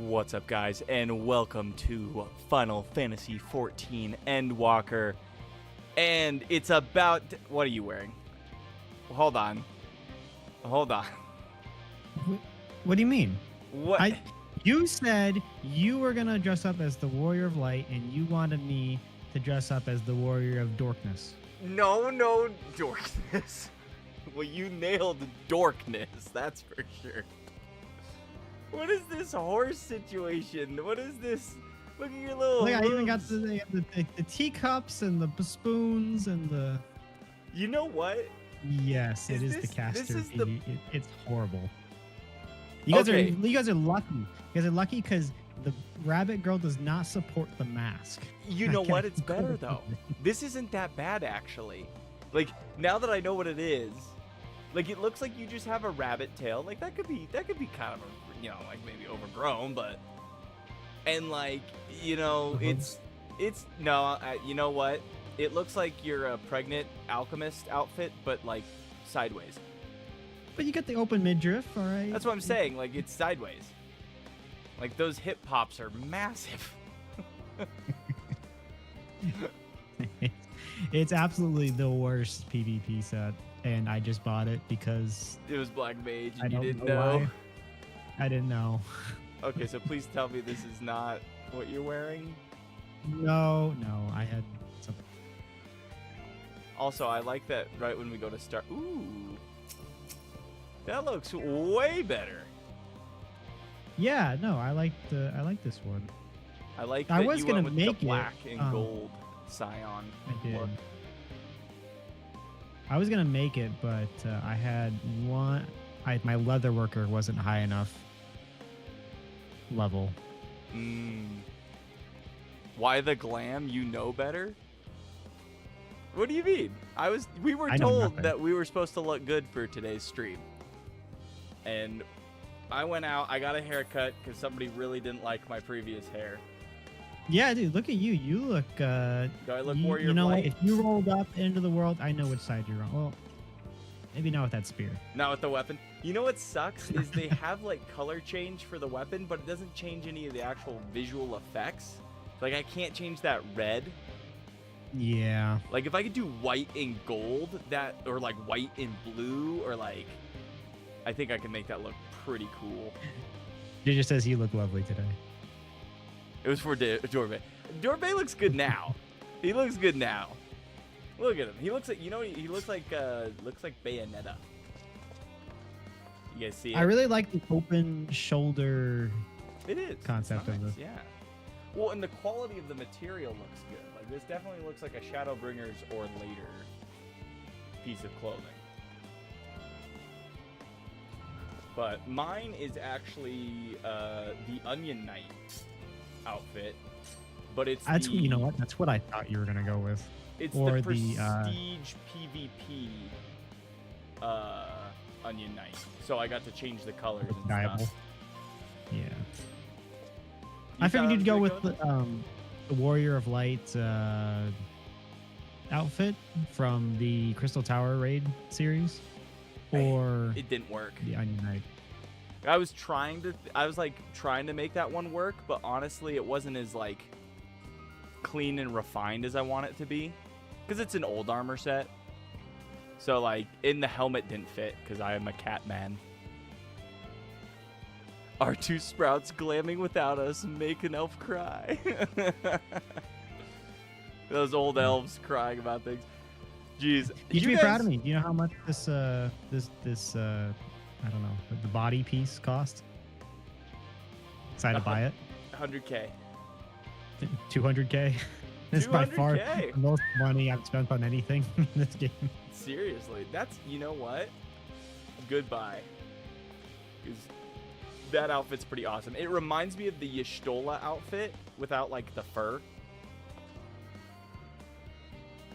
What's up, guys, and welcome to Final Fantasy XIV Endwalker. And it's about... What are you wearing? Hold on. Hold on. What do you mean? What? You said you were going to dress up as the Warrior of Light, and you wanted me to dress up as the Warrior of Dorkness. No, dorkness. Well, you nailed dorkness, that's for sure. What is this horse situation? What is this? Look at your little Look, I even got hooves. the teacups and the spoons and the... You know what? Yes, it is the This caster. is the... It's horrible. You guys Okay. are lucky. You guys are lucky because the rabbit girl does not support the mask. You know what? It's better, though. This isn't that bad, actually. Like, now that I know what it is, like, it looks like you just have a rabbit tail. Like, that could be kind of, you know, like, maybe overgrown, but... And, like, you know, it's... No, you know what? It looks like you're a pregnant alchemist outfit, but, like, sideways. But you got the open midriff, all right? That's what I'm saying. Like, it's sideways. Like, those hip pops are massive. It's absolutely the worst PvP set, and I just bought it because It was Black Mage, I and you don't didn't know know. why. I didn't know. Okay, so please tell me this is not what you're wearing. No, I had something. Also, I like that right when we go to start. Ooh, that looks way better. Yeah, no, I like this one. I like I that was you gonna went with make the it, black and gold scion I did. look. I was gonna make it, but I had one. My leather worker wasn't high enough level. Why the glam? You know better. What do you mean? We were I know told nothing. that we were supposed to look good for today's stream, and I went out. I got a haircut because somebody really didn't like my previous hair. Yeah, dude, look at you. You look. Do I look you, Warrior you of know what? Light? If you rolled up into the world, I know which side you're on. Well, maybe not with that spear. Not with the weapon. You know what sucks is they have like color change for the weapon, but it doesn't change any of the actual visual effects. Like I can't change that red. Yeah. Like if I could do white and gold, or like white and blue, or like, I think I can make that look pretty cool. It just says you look lovely today. It was for Dorbay. Dorbay looks good now. He looks good now. Look at him. He looks like, you know, he looks like Bayonetta. You guys see it? I really like the open shoulder It is. concept It's of nice, this. yeah. Well, and the quality of the material looks good. Like this definitely looks like a Shadowbringers or later piece of clothing. But mine is actually the Onion Knight outfit, but it's You know what? That's what I thought you were gonna go with. It's or the the, Prestige PvP Onion Knight. So I got to change the colors and Diable. stuff. Yeah. You I figured thought you'd I go was with gonna the Warrior of Light outfit from the Crystal Tower raid series, or It didn't work. the Onion Knight. I was trying to make that one work, but honestly, it wasn't as like clean and refined as I want it to be, because it's an old armor set. So like, in the helmet didn't fit because I am a cat man. Our two sprouts glamming without us make an elf cry. Those old elves crying about things. Jeez, You should be proud of me. Do you know how much this I don't know, the body piece cost? So I had to buy it. 100K. 200K. It's by far 200K. the most money I've spent on anything in this game. Seriously, that's, you know what? Goodbye. Because that outfit's pretty awesome. It reminds me of the Y'shtola outfit without like the fur.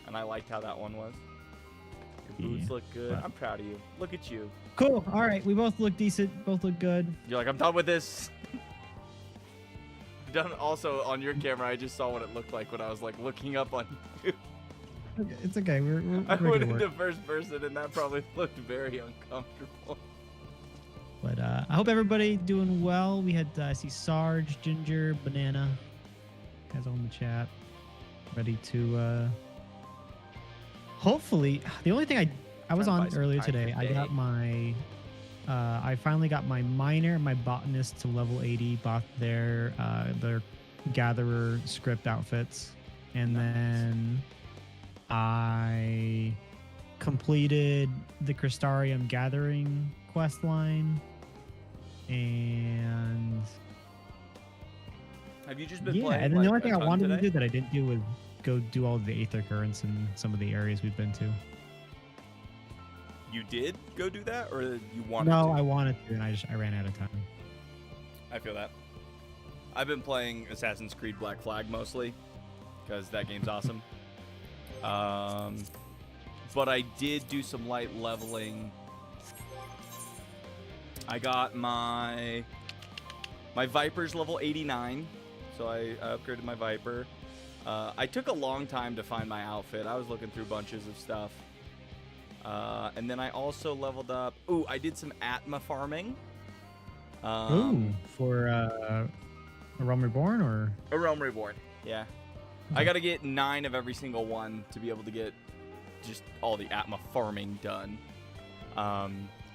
And I liked how that one was. Your boots Yeah, look good. but- I'm proud of you. Look at you. Cool. All right, we both look decent. Both look good. You're like, I'm done with this. Done. Also, on your camera, I just saw what it looked like when I was like looking up on you. Okay, it's okay. We're I ready went to work. into first person, and that probably looked very uncomfortable. But I hope everybody doing well. We had I see Sarge, Ginger, Banana, guys all in the chat, ready to. Hopefully, the only thing I was on earlier today. I got my. I finally got my miner, my botanist to level 80. Bought their gatherer script outfits, and then I completed the Crystarium gathering quest line. And have you just been yeah, playing? And then like, the only thing I wanted today? to do that I didn't do was go do all of the Aether Currents in some of the areas we've been to. You did go do that, or you wanted No, to? I wanted to, and I ran out of time. I feel that. I've been playing Assassin's Creed Black Flag mostly, because that game's awesome. But I did do some light leveling. I got my Viper's level 89, so I upgraded my Viper. I took a long time to find my outfit. I was looking through bunches of stuff. And then I also leveled up. Ooh, I did some Atma farming. For A Realm Reborn or? A Realm Reborn, yeah. Okay. I got to get 9 of every single one to be able to get just all the Atma farming done.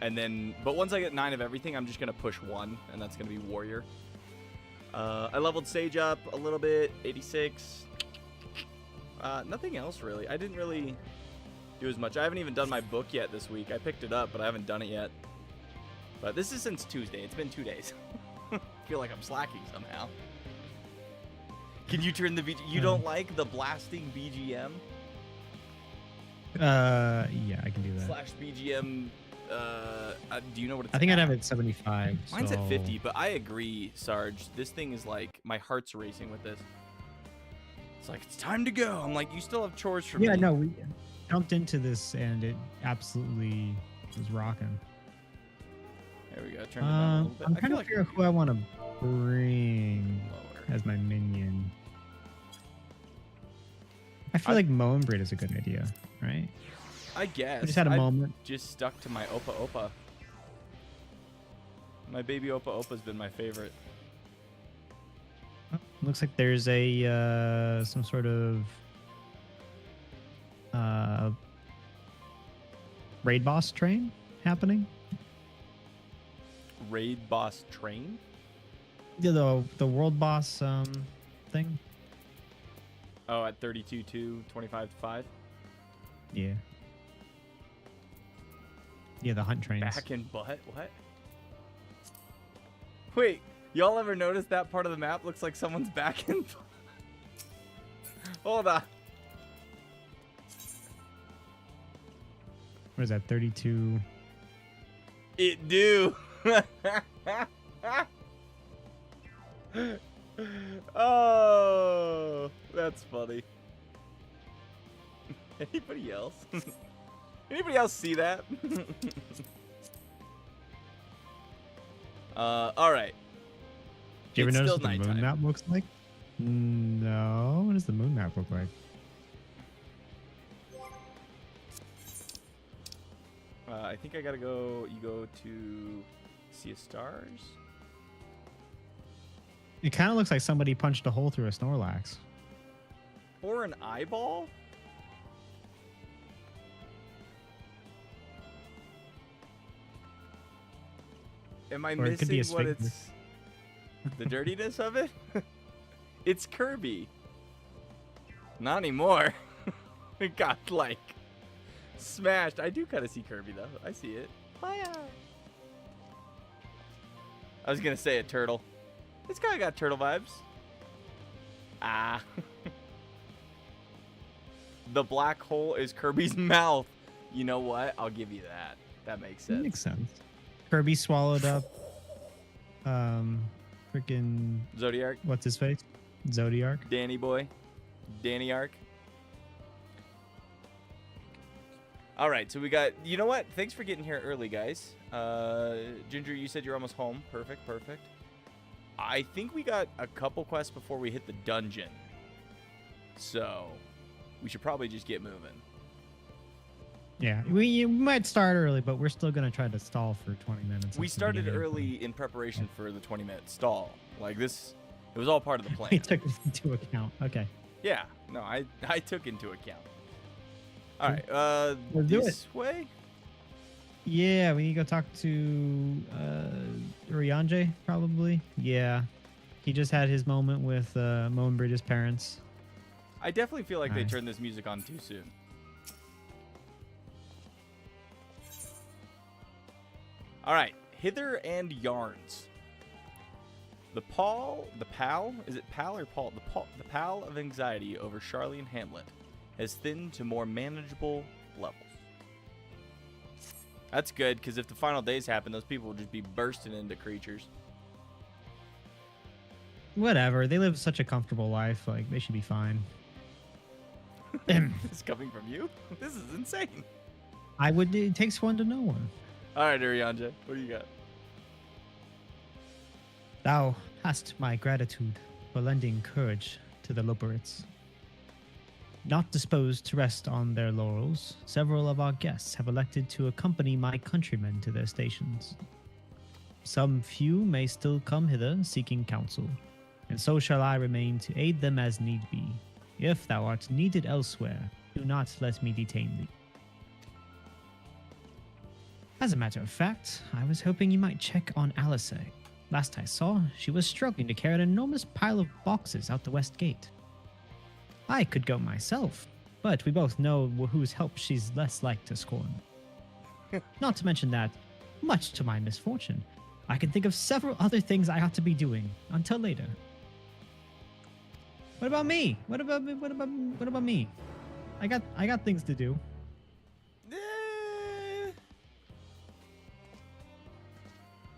And then, but once I get 9 of everything, I'm just going to push 1, and that's going to be Warrior. I leveled Sage up a little bit, 86. Nothing else, really. I didn't really do as much. I haven't even done my book yet this week. I picked it up, but I haven't done it yet. But this is since Tuesday. It's been 2 days. I feel like I'm slacking somehow. Can you turn the BGM? You don't like the blasting BGM? Yeah, I can do that. Slash BGM. Do you know what it's I think at? I'd have it 75. Mine's so... at 50, but I agree, Sarge. This thing is like, my heart's racing with this. It's like, it's time to go. I'm like, you still have chores for me. Yeah, no, we jumped into this and it absolutely was rocking. There we go. Turn it down a little bit. I'm trying to figure out who I want to bring lower as my minion. I feel like Moenbrid is a good idea, right? I guess. I just had a moment. Just stuck to my Opa Opa. My baby Opa Opa's been my favorite. Oh, looks like there's a some sort of raid boss train happening. Raid boss train? Yeah, the world boss thing. Oh, at 32-2, 25-5? Yeah. Yeah, the hunt trains. Back in butt? What? Wait, y'all ever notice that part of the map looks like someone's back in butt? Hold on. What is that, 32? It do. Oh, that's funny. Anybody else? Anybody else see that? All right. Do you ever It's notice still what the moon nighttime. map looks like? No. What does the moon map look like? I think I gotta go. You go to Sea of Stars. It kind of looks like somebody punched a hole through a Snorlax. Or an eyeball? Am I Or it could be missing a what sphincter. it's... The dirtiness of it? It's Kirby. Not anymore. It got, like, smashed. I do kind of see Kirby, though. I see it. Fire! I was going to say a turtle. This guy got turtle vibes. Ah. The black hole is Kirby's mouth. You know what? I'll give you that. That makes sense. That makes sense. Kirby swallowed up freaking Zodiac. what's his face? Zodiac. Danny boy. Danny Arc. All right, so we got, you know what? Thanks for getting here early, guys. Ginger, you said you're almost home. Perfect, perfect. I think we got a couple quests before we hit the dungeon. So, we should probably just get moving. Yeah, we might start early, but we're still gonna try to stall for 20 minutes. We started early in preparation for the 20-minute stall. Like this, it was all part of the plan. We took it into account. Okay. Yeah, no, I took into account. All right, Let's do this way. Yeah, we need to go talk to Ryanje, probably. Yeah, he just had his moment with Mo and Bridges' parents. I definitely feel like they turned this music on too soon. All right, hither and yarns. The pal, is it pal or Paul? The pal of anxiety over Charlie and Hamlet has thinned to more manageable levels. That's good, because if the final days happen, those people will just be bursting into creatures. Whatever, they live such a comfortable life, like, they should be fine. This is coming from you? This is insane. It takes one to know one. All right, Urianja, what do you got? Thou hast my gratitude for lending courage to the Loperites. Not disposed to rest on their laurels, several of our guests have elected to accompany my countrymen to their stations. Some few may still come hither seeking counsel, and so shall I remain to aid them as need be. If thou art needed elsewhere, do not let me detain thee. As a matter of fact, I was hoping you might check on Alice. Last I saw, she was struggling to carry an enormous pile of boxes out the west gate. I could go myself, but we both know whose help she's less like to scorn. Not to mention that, much to my misfortune, I can think of several other things I ought to be doing until later. What about me? What about me? I got things to do.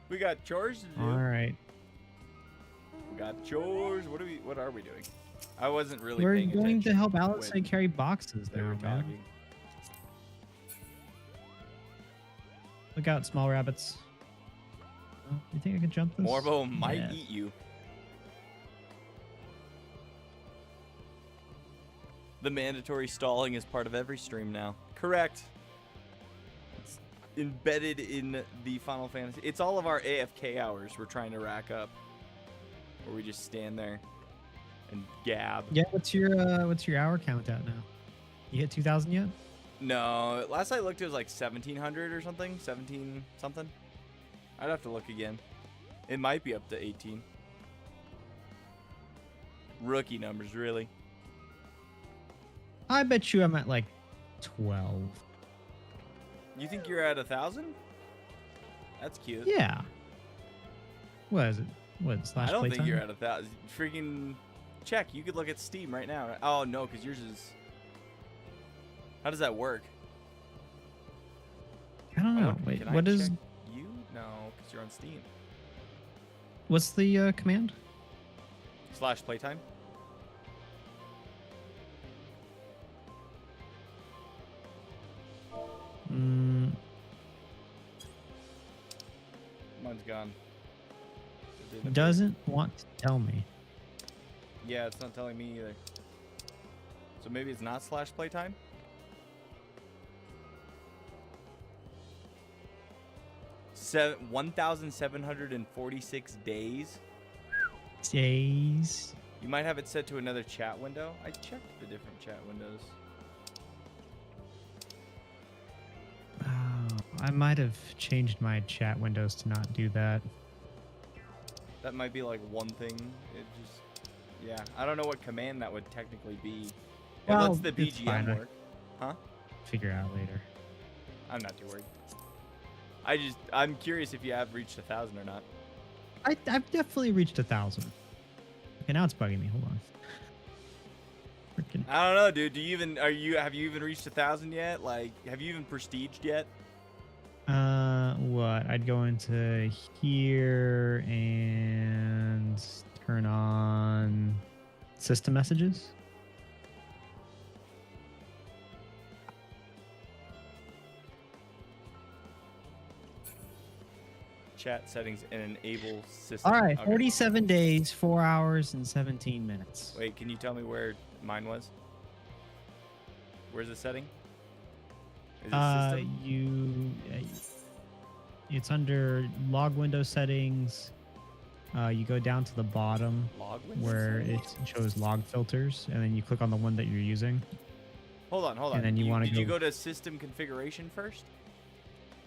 We got chores to do. All right. We got chores. What are we doing? I wasn't really We're paying going to help attention Alice carry boxes they now, were man. talking. Look out, small rabbits. Oh, you think I can jump this? Morbo might eat you. The mandatory stalling is part of every stream now. Correct. It's embedded in the Final Fantasy. It's all of our AFK hours we're trying to rack up. Where we just stand there and gab. Yeah, what's your hour count at now? You hit 2,000 yet? No, last I looked it was like 1,700 or something. 17 something. I'd have to look again. It might be up to 18. Rookie numbers, really. I bet you I'm at like 12. You think you're at 1,000? That's cute. Yeah. What is it? What, slash I don't playtime? think you're at 1,000. Freaking check. You could look at Steam right now. Oh, no, because yours is... How does that work? I don't know. Wait, what is... You? No, because you're on Steam. What's the command? Slash playtime. Mine's gone. Doesn't want to tell me. Yeah, it's not telling me either. So maybe it's not slash playtime? 1,746 days. Days. You might have it set to another chat window. I checked the different chat windows. Oh, I might have changed my chat windows to not do that. That might be like one thing. It just, yeah. I don't know what command that would technically be. It Well, lets the it's fine. BGM work. Huh? Figure out later. I'm not too worried. I'm curious if you have reached 1,000 or not. I've definitely reached 1,000. Okay, now it's bugging me. Hold on. Freaking. I don't know, dude. Have you even reached 1,000 yet? Like, have you even prestiged yet? What? I'd go into here and turn on system messages. Chat settings and enable system. All right, Okay. 47 days, 4 hours, and 17 minutes. Wait, can you tell me where mine was? Where's the setting? Is it system? It's under log window settings. You go down to the bottom where it shows log filters, and then you click on the one that you're using. Hold on. And then did you go to system configuration first?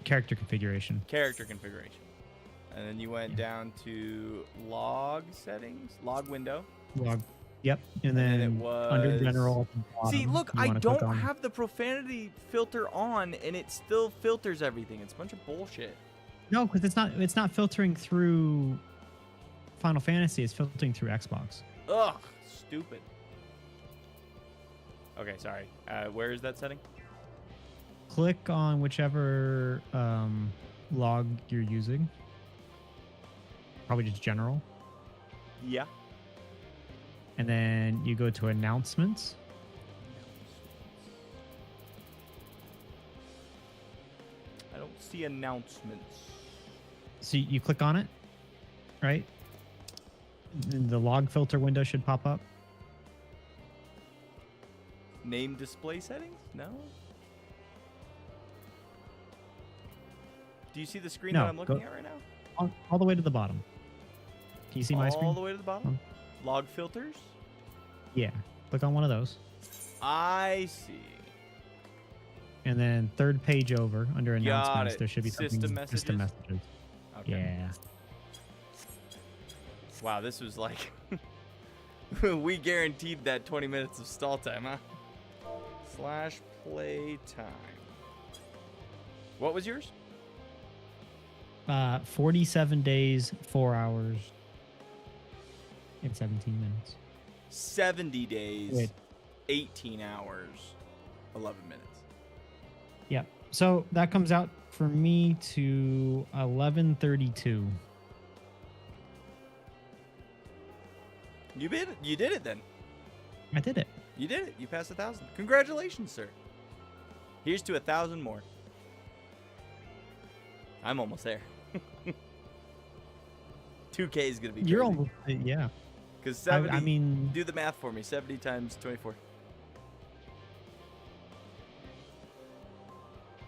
Character configuration. Character configuration. And then you went down to log settings, log window. Log. Yep. And then it was under general. See, look, I don't have the profanity filter on, and it still filters everything. It's a bunch of bullshit. No, because it's not filtering through Final Fantasy. It's filtering through Xbox. Ugh, stupid. Okay, sorry. Where is that setting? Click on whichever log you're using. Probably just general. Yeah. And then you go to announcements. I don't see announcements. So you click on it, right? And the log filter window should pop up. Name display settings? No. Do you see the screen that I'm looking at right now? All the way to the bottom. Can you see my screen? All the way to the bottom? Log filters? Yeah. Click on one of those. I see. And then third page over under announcements, there should be system messages. System messages. Okay. Yeah. Wow, this was like we guaranteed that 20 minutes of stall time, huh? /play time. What was yours? 47 days, 4 hours, and 17 minutes. 70 days, 18 hours, 11 minutes. Yeah. So that comes out for me to 11:32. You did it. You did it then. I did it. You did it. You passed 1,000. Congratulations, sir. Here's to 1,000 more. I'm almost there. 2K is gonna be crazy. You're almost, yeah. Because 70. I mean, do the math for me. 70 times 24.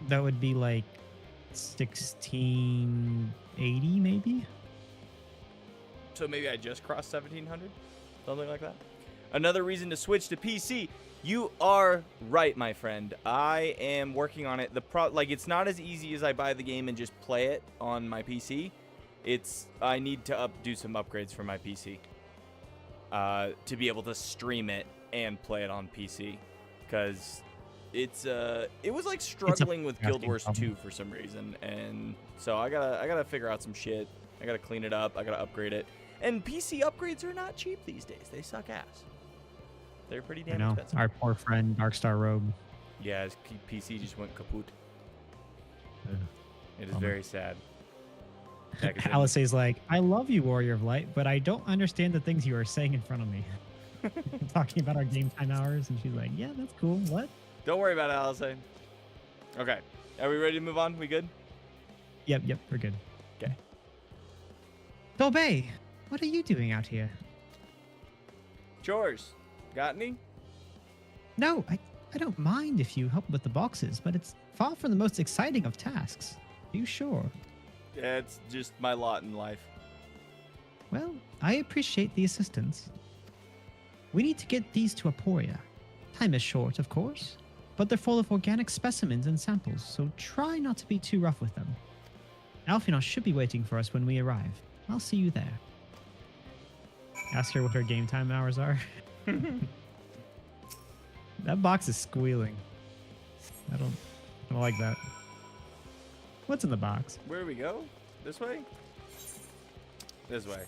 That would be like 1680, maybe. So maybe I just crossed 1,700, something like that. Another reason to switch to PC. You are right, my friend. I am working on it. It's not as easy as I buy the game and just play it on my PC. I need to do some upgrades for my PC to be able to stream it and play it on PC, because it was like struggling with Guild Wars 2 for some reason, and so I gotta figure out some shit. I gotta clean it up. I gotta upgrade it. And PC upgrades are not cheap these days. They suck ass. They're pretty damn expensive. Our poor friend Darkstar Rogue. Yeah, his PC just went kaput. It is very sad. Alice's like, I love you, Warrior of Light, but I don't understand the things you are saying in front of me. Talking about our game time hours, and she's like, yeah, that's cool. What? Don't worry about it, Alice. Okay. Are we ready to move on? We good? Yep, we're good. Okay. Dolbay, what are you doing out here? Chores. Got any? No, I don't mind if you help with the boxes, but it's far from the most exciting of tasks. Are you sure? Yeah, it's just my lot in life. Well, I appreciate the assistance. We need to get these to Aporia. Time is short, of course, but they're full of organic specimens and samples, so try not to be too rough with them. Alphinaud should be waiting for us when we arrive. I'll see you there. Ask her what her game time hours are. That box is squealing. I don't like that. What's in the box? Where do we go? This way? This way.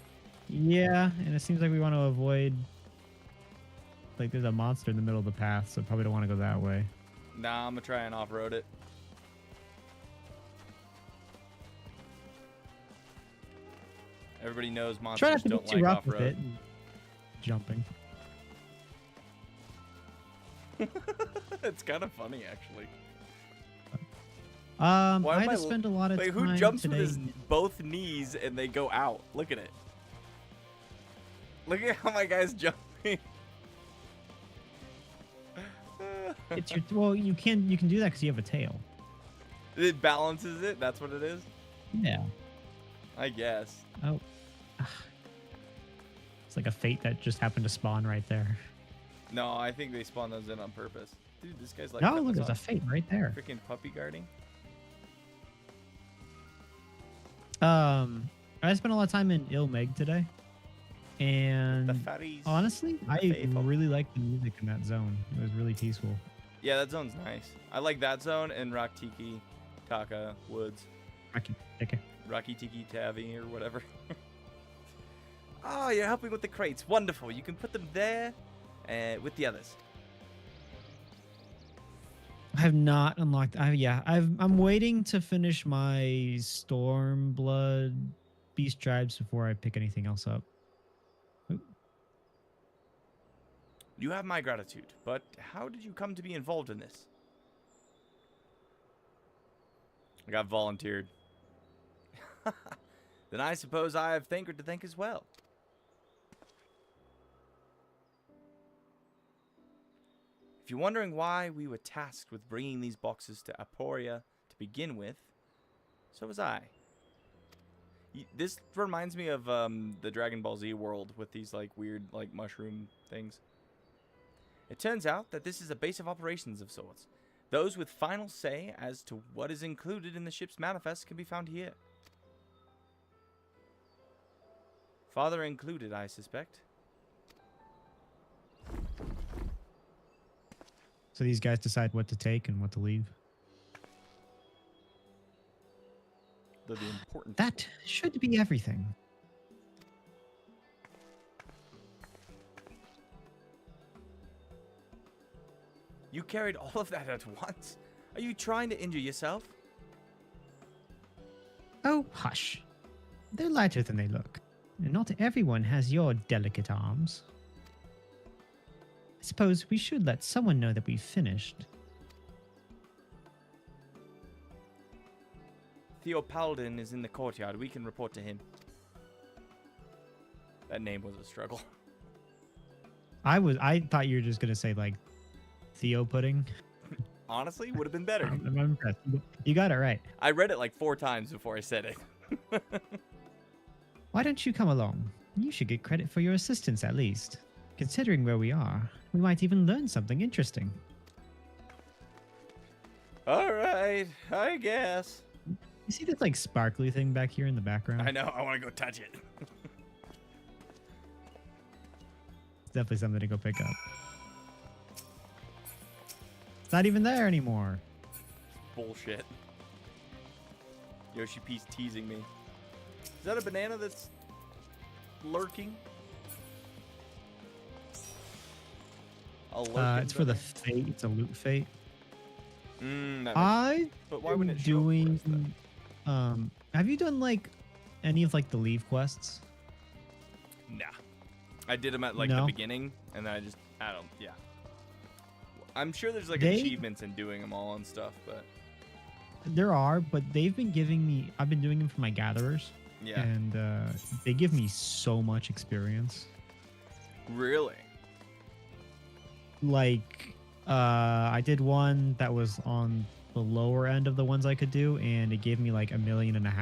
Yeah, and it seems like we want to avoid... Like, there's a monster in the middle of the path, so probably don't want to go that way. Nah, I'm going to try and off-road it. Everybody knows monsters don't like off-road. Jumping. It's kind of funny, actually. I had to spend a lot of time who jumps today. with his both knees and they go out? Look at it. Look at how my guy's jumping. It's your well. You can do that because you have a tail. It balances it. That's what it is. Yeah. I guess. Oh. It's like a fate that just happened to spawn right there. No, I think they spawn those in on purpose. Dude, this guy's like. Oh, look, there's a fate right there. Freaking puppy guarding. I spent a lot of time in Ilmeg today, and honestly, I really liked the music in that zone. It was really peaceful. Yeah, that zone's nice. I like that zone and Rock Tiki, Taka, Woods. Rocky Tiki Tavi or whatever. Oh, you're helping with the crates. Wonderful. You can put them there with the others. I have not unlocked. I'm waiting to finish my Stormblood Beast Tribes before I pick anything else up. Oop. You have my gratitude, but how did you come to be involved in this? I got volunteered. Then I suppose I have Thanker to thank as well. If you're wondering why we were tasked with bringing these boxes to Aporia to begin with, so was I. This reminds me of the Dragon Ball Z world with these like weird like mushroom things. It turns out that this is a base of operations of sorts. Those with final say as to what is included in the ship's manifest can be found here. Father included, I suspect. So these guys decide what to take and what to leave. They're the important. That should be everything. You carried all of that at once? Are you trying to injure yourself? Oh, hush. They're lighter than they look. And not everyone has your delicate arms. I suppose we should let someone know that we've finished. Theo Paladin is in the courtyard. We can report to him. That name was a struggle. I thought you were just gonna say like Theo Pudding. Honestly, would have been better. I'm impressed. You got it right. I read it like 4 times before I said it. Why don't you come along? You should get credit for your assistance at least. Considering where we are, we might even learn something interesting. All right, I guess. You see this like sparkly thing back here in the background? I know. I want to go touch it. It's definitely something to go pick up. It's not even there anymore. Bullshit. Yoshi P's teasing me. Is that a banana that's lurking? It's for the fate. It's a loot fate. But why wouldn't it show doing. for us, then? Have you done like any of like the leave quests? Nah, I did them at like the beginning, and then I don't. Yeah, I'm sure there's like achievements in doing them all and stuff, but there are. But they've been giving me. I've been doing them for my gatherers. Yeah, and they give me so much experience. Really? Like, I did one that was on the lower end of the ones I could do, and it gave me like 1.5 million.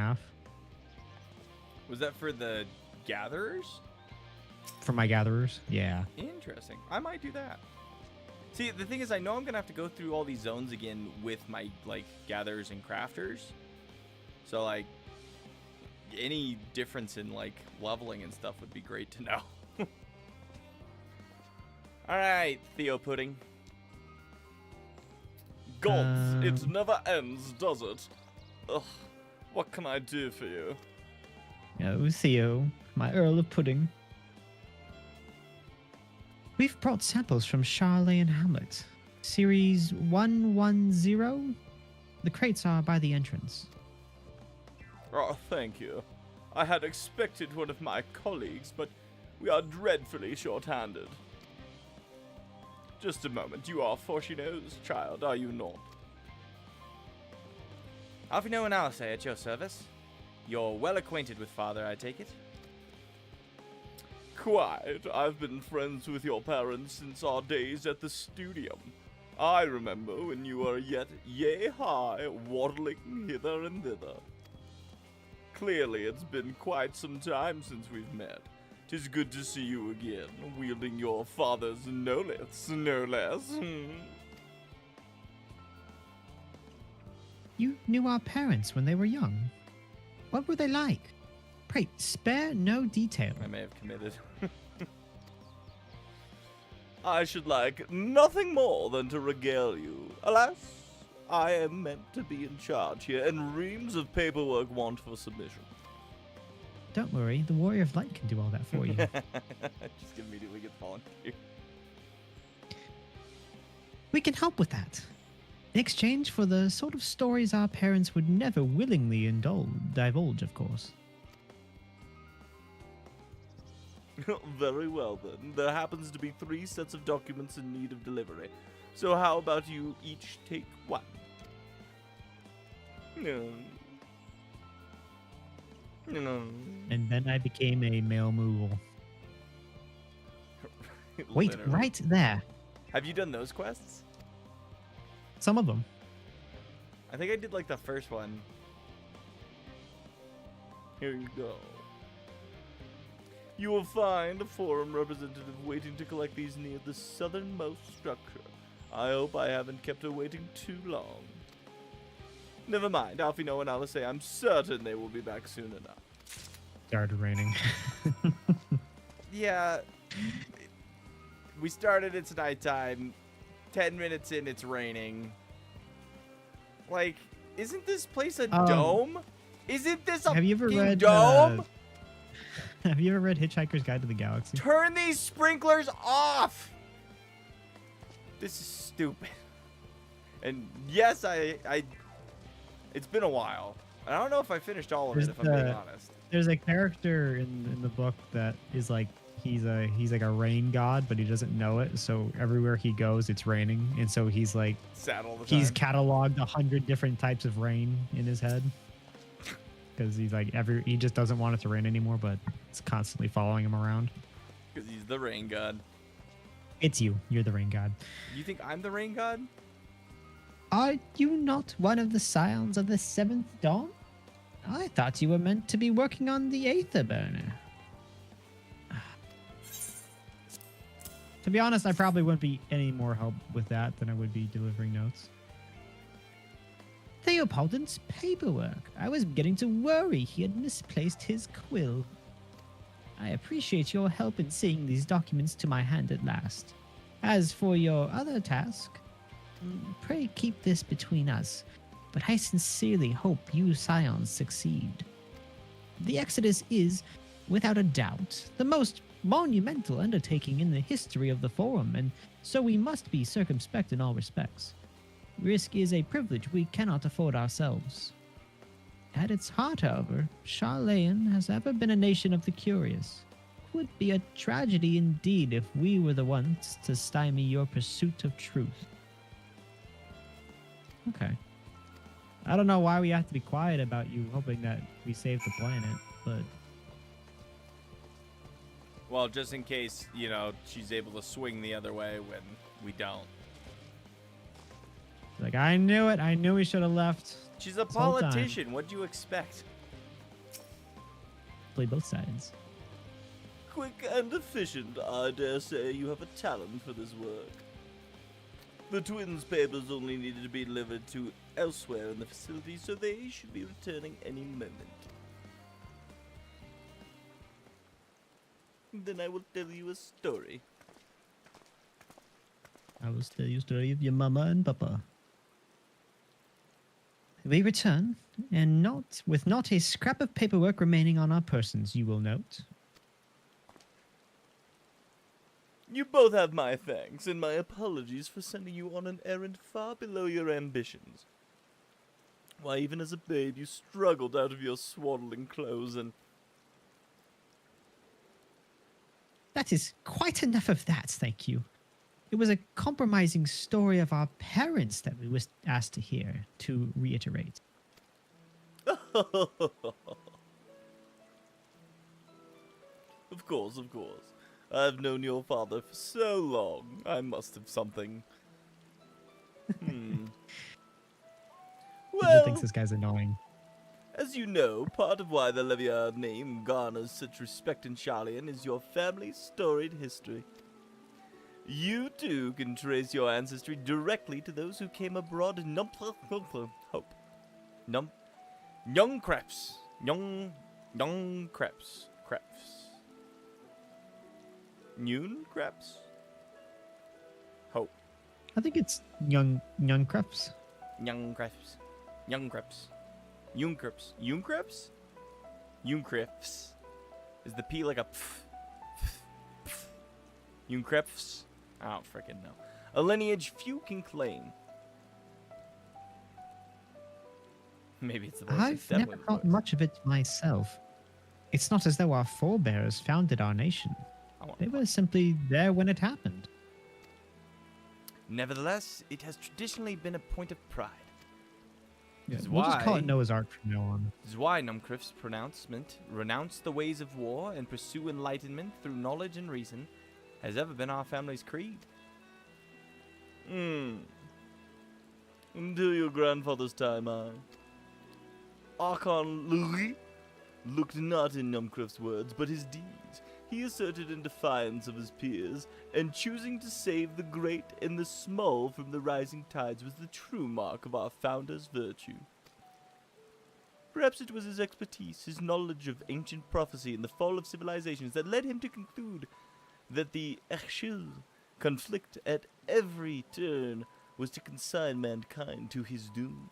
Was that for the gatherers? For my gatherers, yeah. Interesting. I might do that. See, the thing is, I know I'm gonna have to go through all these zones again with my like gatherers and crafters. So like, any difference in like leveling and stuff would be great to know. All right, Theo Pudding. Gods, it never ends, does it? Ugh, what can I do for you? Oh, Theo, my Earl of Pudding. We've brought samples from Charley and Hamlet. Series 110? The crates are by the entrance. Oh, thank you. I had expected one of my colleagues, but we are dreadfully short-handed. Just a moment. You are Fortuno's child, are you not? Alfino and Alce at your service. You're well acquainted with Father, I take it? Quite. I've been friends with your parents since our days at the studium. I remember when you were yet yea high, waddling hither and thither. Clearly, it's been quite some time since we've met. 'Tis good to see you again, wielding your father's knowledge, no less. You knew our parents when they were young. What were they like? Pray, spare no detail. I may have committed. I should like nothing more than to regale you. Alas, I am meant to be in charge here, and reams of paperwork want for submission. Don't worry, the Warrior of Light can do all that for you. Just immediately get volunteered. We can help with that. In exchange for the sort of stories our parents would never willingly divulge, of course. Very well, then. There happens to be 3 sets of documents in need of delivery. So how about you each take one? No. No. And then I became a male Moogle. Wait, Literally. right there. Have you done those quests? Some of them. I think I did like the first one. Here you go. You will find a forum representative waiting to collect these near the southernmost structure. I hope I haven't kept her waiting too long. Never mind, Alfino and Alice, I'm certain they will be back soon enough. Started raining. Yeah. We started, it's nighttime. 10 minutes in, it's raining. Like, isn't this place a dome? Isn't this a have you ever read, dome? Have you ever read Hitchhiker's Guide to the Galaxy? Turn these sprinklers off! This is stupid. And yes, it's been a while. I don't know if I finished all of it, if I'm being honest. There's a character in the book that is like, he's like a rain god, but he doesn't know it. So everywhere he goes, it's raining. And so he's like, sad all the time. He's cataloged 100 different types of rain in his head. Because he's like, he just doesn't want it to rain anymore, but it's constantly following him around. Because he's the rain god. It's you. You're the rain god. You think I'm the rain god? Are you not one of the scions of the 7th Dawn? I thought you were meant to be working on the Aether Burner. To be honest, I probably wouldn't be any more help with that than I would be delivering notes. Theopoldin's paperwork. I was beginning to worry he had misplaced his quill. I appreciate your help in seeing these documents to my hand at last. As for your other task, pray keep this between us, but I sincerely hope you scions succeed. The Exodus is, without a doubt, the most monumental undertaking in the history of the Forum, and so we must be circumspect in all respects. Risk is a privilege we cannot afford ourselves. At its heart, however, Charlayan has ever been a nation of the curious. It would be a tragedy indeed if we were the ones to stymie your pursuit of truth. Okay. I don't know why we have to be quiet about you hoping that we save the planet, but... Well, just in case, you know, she's able to swing the other way when we don't. Like, I knew it. I knew we should have left. She's a politician. What do you expect? Play both sides. Quick and efficient. I dare say you have a talent for this work. The twins' papers only needed to be delivered to elsewhere in the facility, so they should be returning any moment. Then I will tell you a story. I will tell you a story of your mama and papa. We return, and with not a scrap of paperwork remaining on our persons, you will note. You both have my thanks, and my apologies for sending you on an errand far below your ambitions. Why, even as a babe, you struggled out of your swaddling clothes and... That is quite enough of that, thank you. It was a compromising story of our parents that we were asked to hear, to reiterate. Of course, of course. I've known your father for so long. I must have something He just thinks Well, this guy's annoying. as you know, part of why the Leviard name garners such respect in Charlian is your family's storied history. You too can trace your ancestry directly to those who came abroad in hope. Young Krebs. Young Krebs. Yoon Krebs? Hope. I think it's young Krebs. Young Krebs. Young Krebs. Yoon Krebs. Yoon Krebs? Yoon Krebs. Is the P like a pff? Yoon Krebs? I don't freaking know. A lineage few can claim. Maybe it's the voice. I've never thought much of it myself. It's not as though our forebears founded our nation. They were simply there when it happened. Nevertheless, it has traditionally been a point of pride. Yeah, we'll just call it Noah's Ark from now on. This is why Numcriff's pronouncement, renounce the ways of war and pursue enlightenment through knowledge and reason, has ever been our family's creed. Until your grandfather's time, Archon Louis looked not in Numcriff's words, but his deeds. He asserted in defiance of his peers, and choosing to save the great and the small from the rising tides was the true mark of our founder's virtue. Perhaps it was his expertise, his knowledge of ancient prophecy and the fall of civilizations that led him to conclude that the Echshil conflict at every turn was to consign mankind to his doom.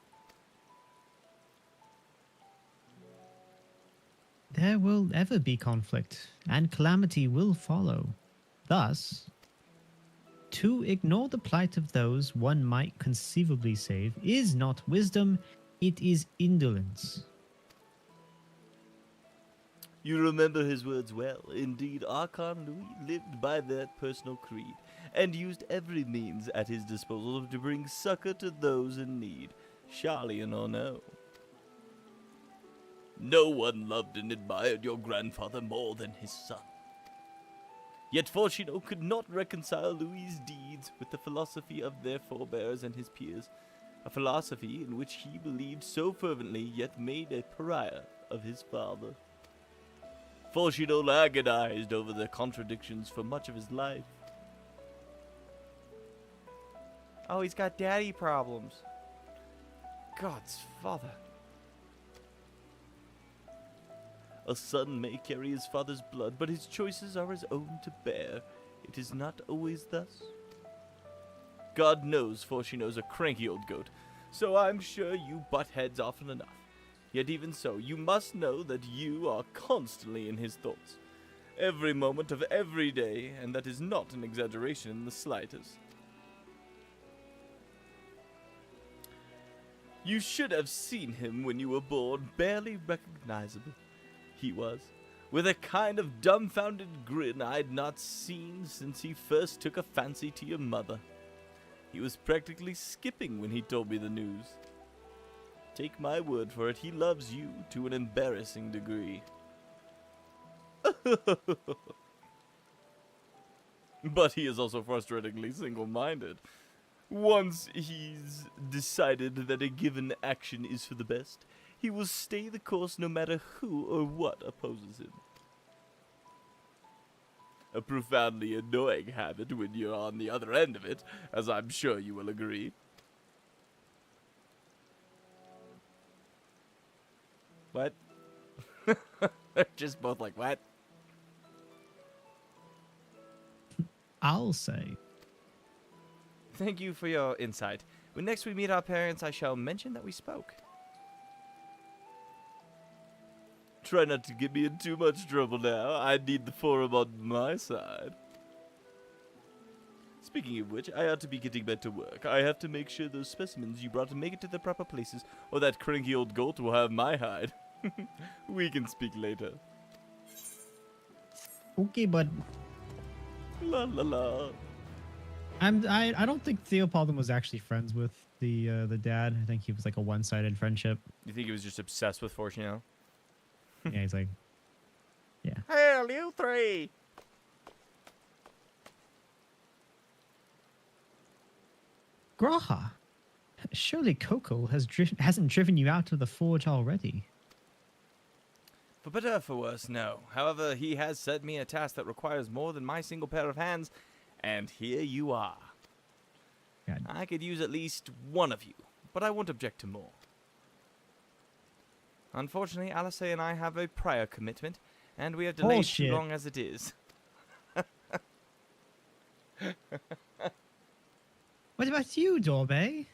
There will ever be conflict, and calamity will follow. Thus, to ignore the plight of those one might conceivably save is not wisdom, it is indolence. You remember his words well. Indeed, Archon Louis lived by that personal creed, and used every means at his disposal to bring succor to those in need, Charlian or no. No one loved and admired your grandfather more than his son. Yet Fortuno could not reconcile Louis's deeds with the philosophy of their forebears and his peers, a philosophy in which he believed so fervently, yet made a pariah of his father. Fortuno agonized over the contradictions for much of his life. Oh, he's got daddy problems. God's father. A son may carry his father's blood, but his choices are his own to bear. It is not always thus. God knows Fortuno's a cranky old goat, so I'm sure you butt heads often enough. Yet even so, you must know that you are constantly in his thoughts, every moment of every day, and that is not an exaggeration in the slightest. You should have seen him when you were born, barely recognizable. He was, with a kind of dumbfounded grin I'd not seen since he first took a fancy to your mother. He was practically skipping when he told me the news. Take my word for it, he loves you to an embarrassing degree. But he is also frustratingly single-minded. Once he's decided that a given action is for the best, he will stay the course no matter who or what opposes him. A profoundly annoying habit when you're on the other end of it, as I'm sure you will agree. What? They're just both like, what? I'll say. Thank you for your insight. When next we meet our parents, I shall mention that we spoke. Try not to get me in too much trouble now. I need the forum on my side. Speaking of which, I ought to be getting back to work. I have to make sure those specimens you brought make it to the proper places, or that cranky old goat will have my hide. We can speak later. Okay, bud. La la la. I don't think Theopoldin was actually friends with the dad. I think he was like a one-sided friendship. You think he was just obsessed with Fortuno? Yeah, he's like, yeah. Hell, you three! Graha, surely Coco hasn't driven you out to the forge already. For better or for worse, no. However, he has set me a task that requires more than my single pair of hands, and here you are. God. I could use at least one of you, but I won't object to more. Unfortunately, Alice and I have a prior commitment, and we have delayed too long as it is. What about you, Dorbe?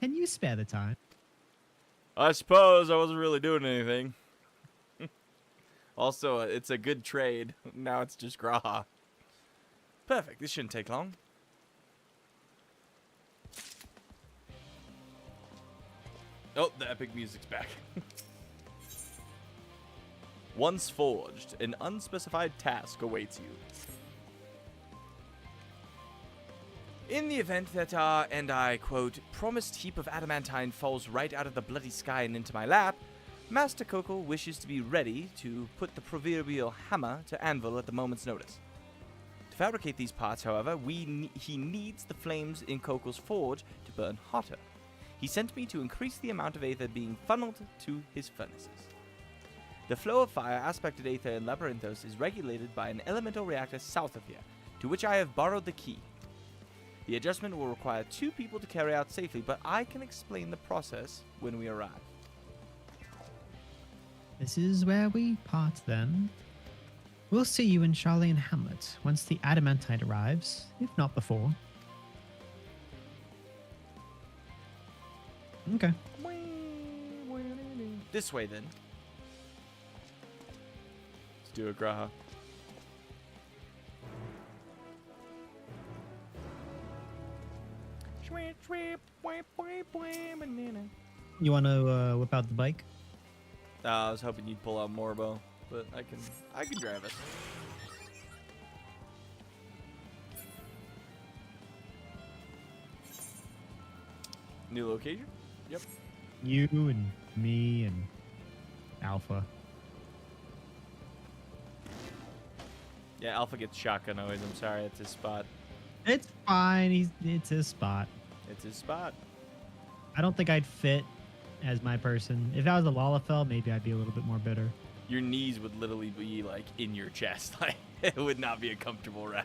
Can you spare the time? I suppose I wasn't really doing anything. Also, it's a good trade. Now it's just Graha. Perfect. This shouldn't take long. Oh, the epic music's back. Once forged, an unspecified task awaits you. In the event that our, and I quote, promised heap of adamantine falls right out of the bloody sky and into my lap, Master Coco wishes to be ready to put the proverbial hammer to anvil at the moment's notice. To fabricate these parts, however, he needs the flames in Coco's forge to burn hotter. He sent me to increase the amount of aether being funneled to his furnaces. The flow of fire aspected aether in Labyrinthos is regulated by an elemental reactor south of here, to which I have borrowed the key. The adjustment will require 2 people to carry out safely, but I can explain the process when we arrive. This is where we part then. We'll see you in Charlie and Hamlet once the adamantite arrives, if not before. Okay. This way then. Let's do a Graha. You want to whip out the bike? I was hoping you'd pull out Morbo, but I can drive it. New location? Yep. You and me and Alpha. Yeah, Alpha gets shotgun always. I'm sorry, it's his spot. It's fine. It's his spot. It's his spot. I don't think I'd fit as my person. If I was a Lalafell, maybe I'd be a little bit more bitter. Your knees would literally be like in your chest. Like it would not be a comfortable ride.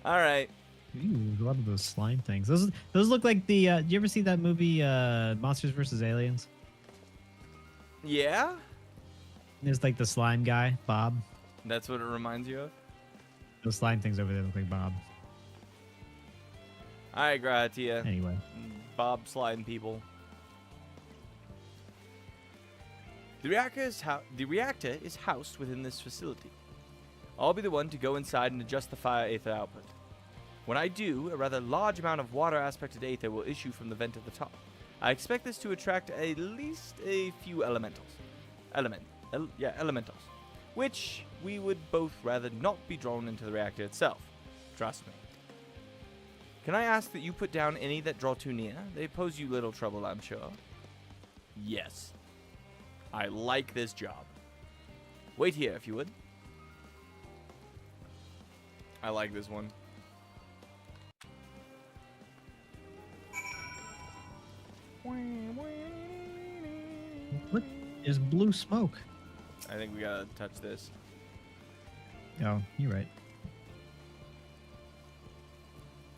All right. Ooh, a lot of those slime things. Those look like the. Do you ever see that movie Monsters vs. Aliens? Yeah. There's like the slime guy, Bob. That's what it reminds you of? Those slime things over there look like Bob. All right, Gratia. Anyway. Bob slime people. The reactor is housed within this facility. I'll be the one to go inside and adjust the fire aether output. When I do, a rather large amount of water aspected aether will issue from the vent at the top. I expect this to attract at least a few elementals. Elementals. Which we would both rather not be drawn into the reactor itself. Trust me. Can I ask that you put down any that draw too near? They pose you little trouble, I'm sure. Yes. I like this job. Wait here, if you would. I like this one. Look, there's blue smoke. I think we gotta touch this. Oh, you're right.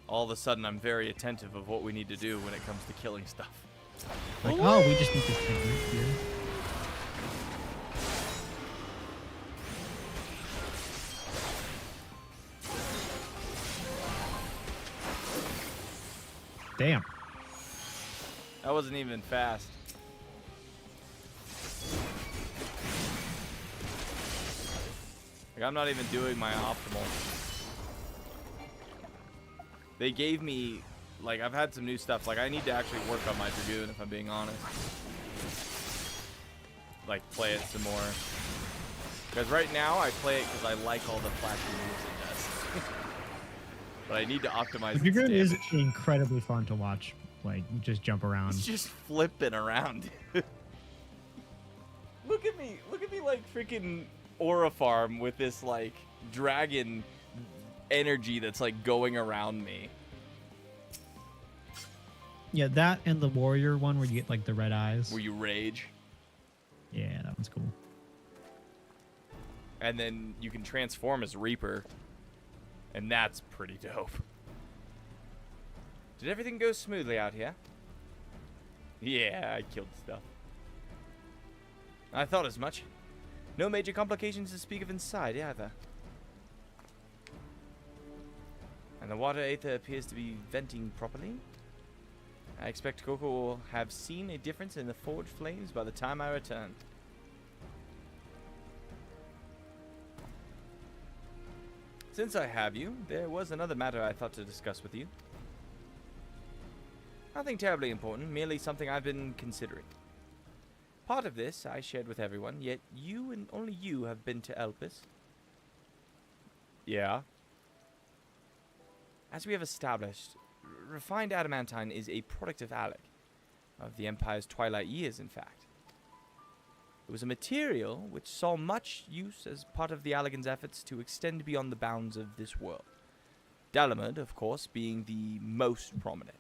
All of a sudden, I'm very attentive of what we need to do when it comes to killing stuff. Like, oh, we just need this thing right here. Damn. That wasn't even fast. Like, I'm not even doing my optimal. They gave me, like, I've had some new stuff. Like, I need to actually work on my Dragoon, if I'm being honest. Like, play it some more. Because right now, I play it because I like all the flashy moves it does. But I need to optimize The Dragoon is incredibly fun to watch. Like, you just jump around. It's just flipping around. Look at me like freaking Aura Farm with this, like, dragon energy that's, like, going around me. Yeah, that and the warrior one where you get like the red eyes. Where you rage. Yeah, that one's cool. And then you can transform as Reaper. And that's pretty dope. Did everything go smoothly out here? Yeah, I killed stuff. I thought as much. No major complications to speak of inside either. And the water aether appears to be venting properly. I expect Coco will have seen a difference in the forge flames by the time I return. Since I have you, there was another matter I thought to discuss with you. Nothing terribly important, merely something I've been considering. Part of this I shared with everyone, yet you and only you have been to Elpis. Yeah. As we have established, refined adamantine is a product of Alec, of the Empire's twilight years, in fact. It was a material which saw much use as part of the Allagan's efforts to extend beyond the bounds of this world. Dalamud, of course, being the most prominent.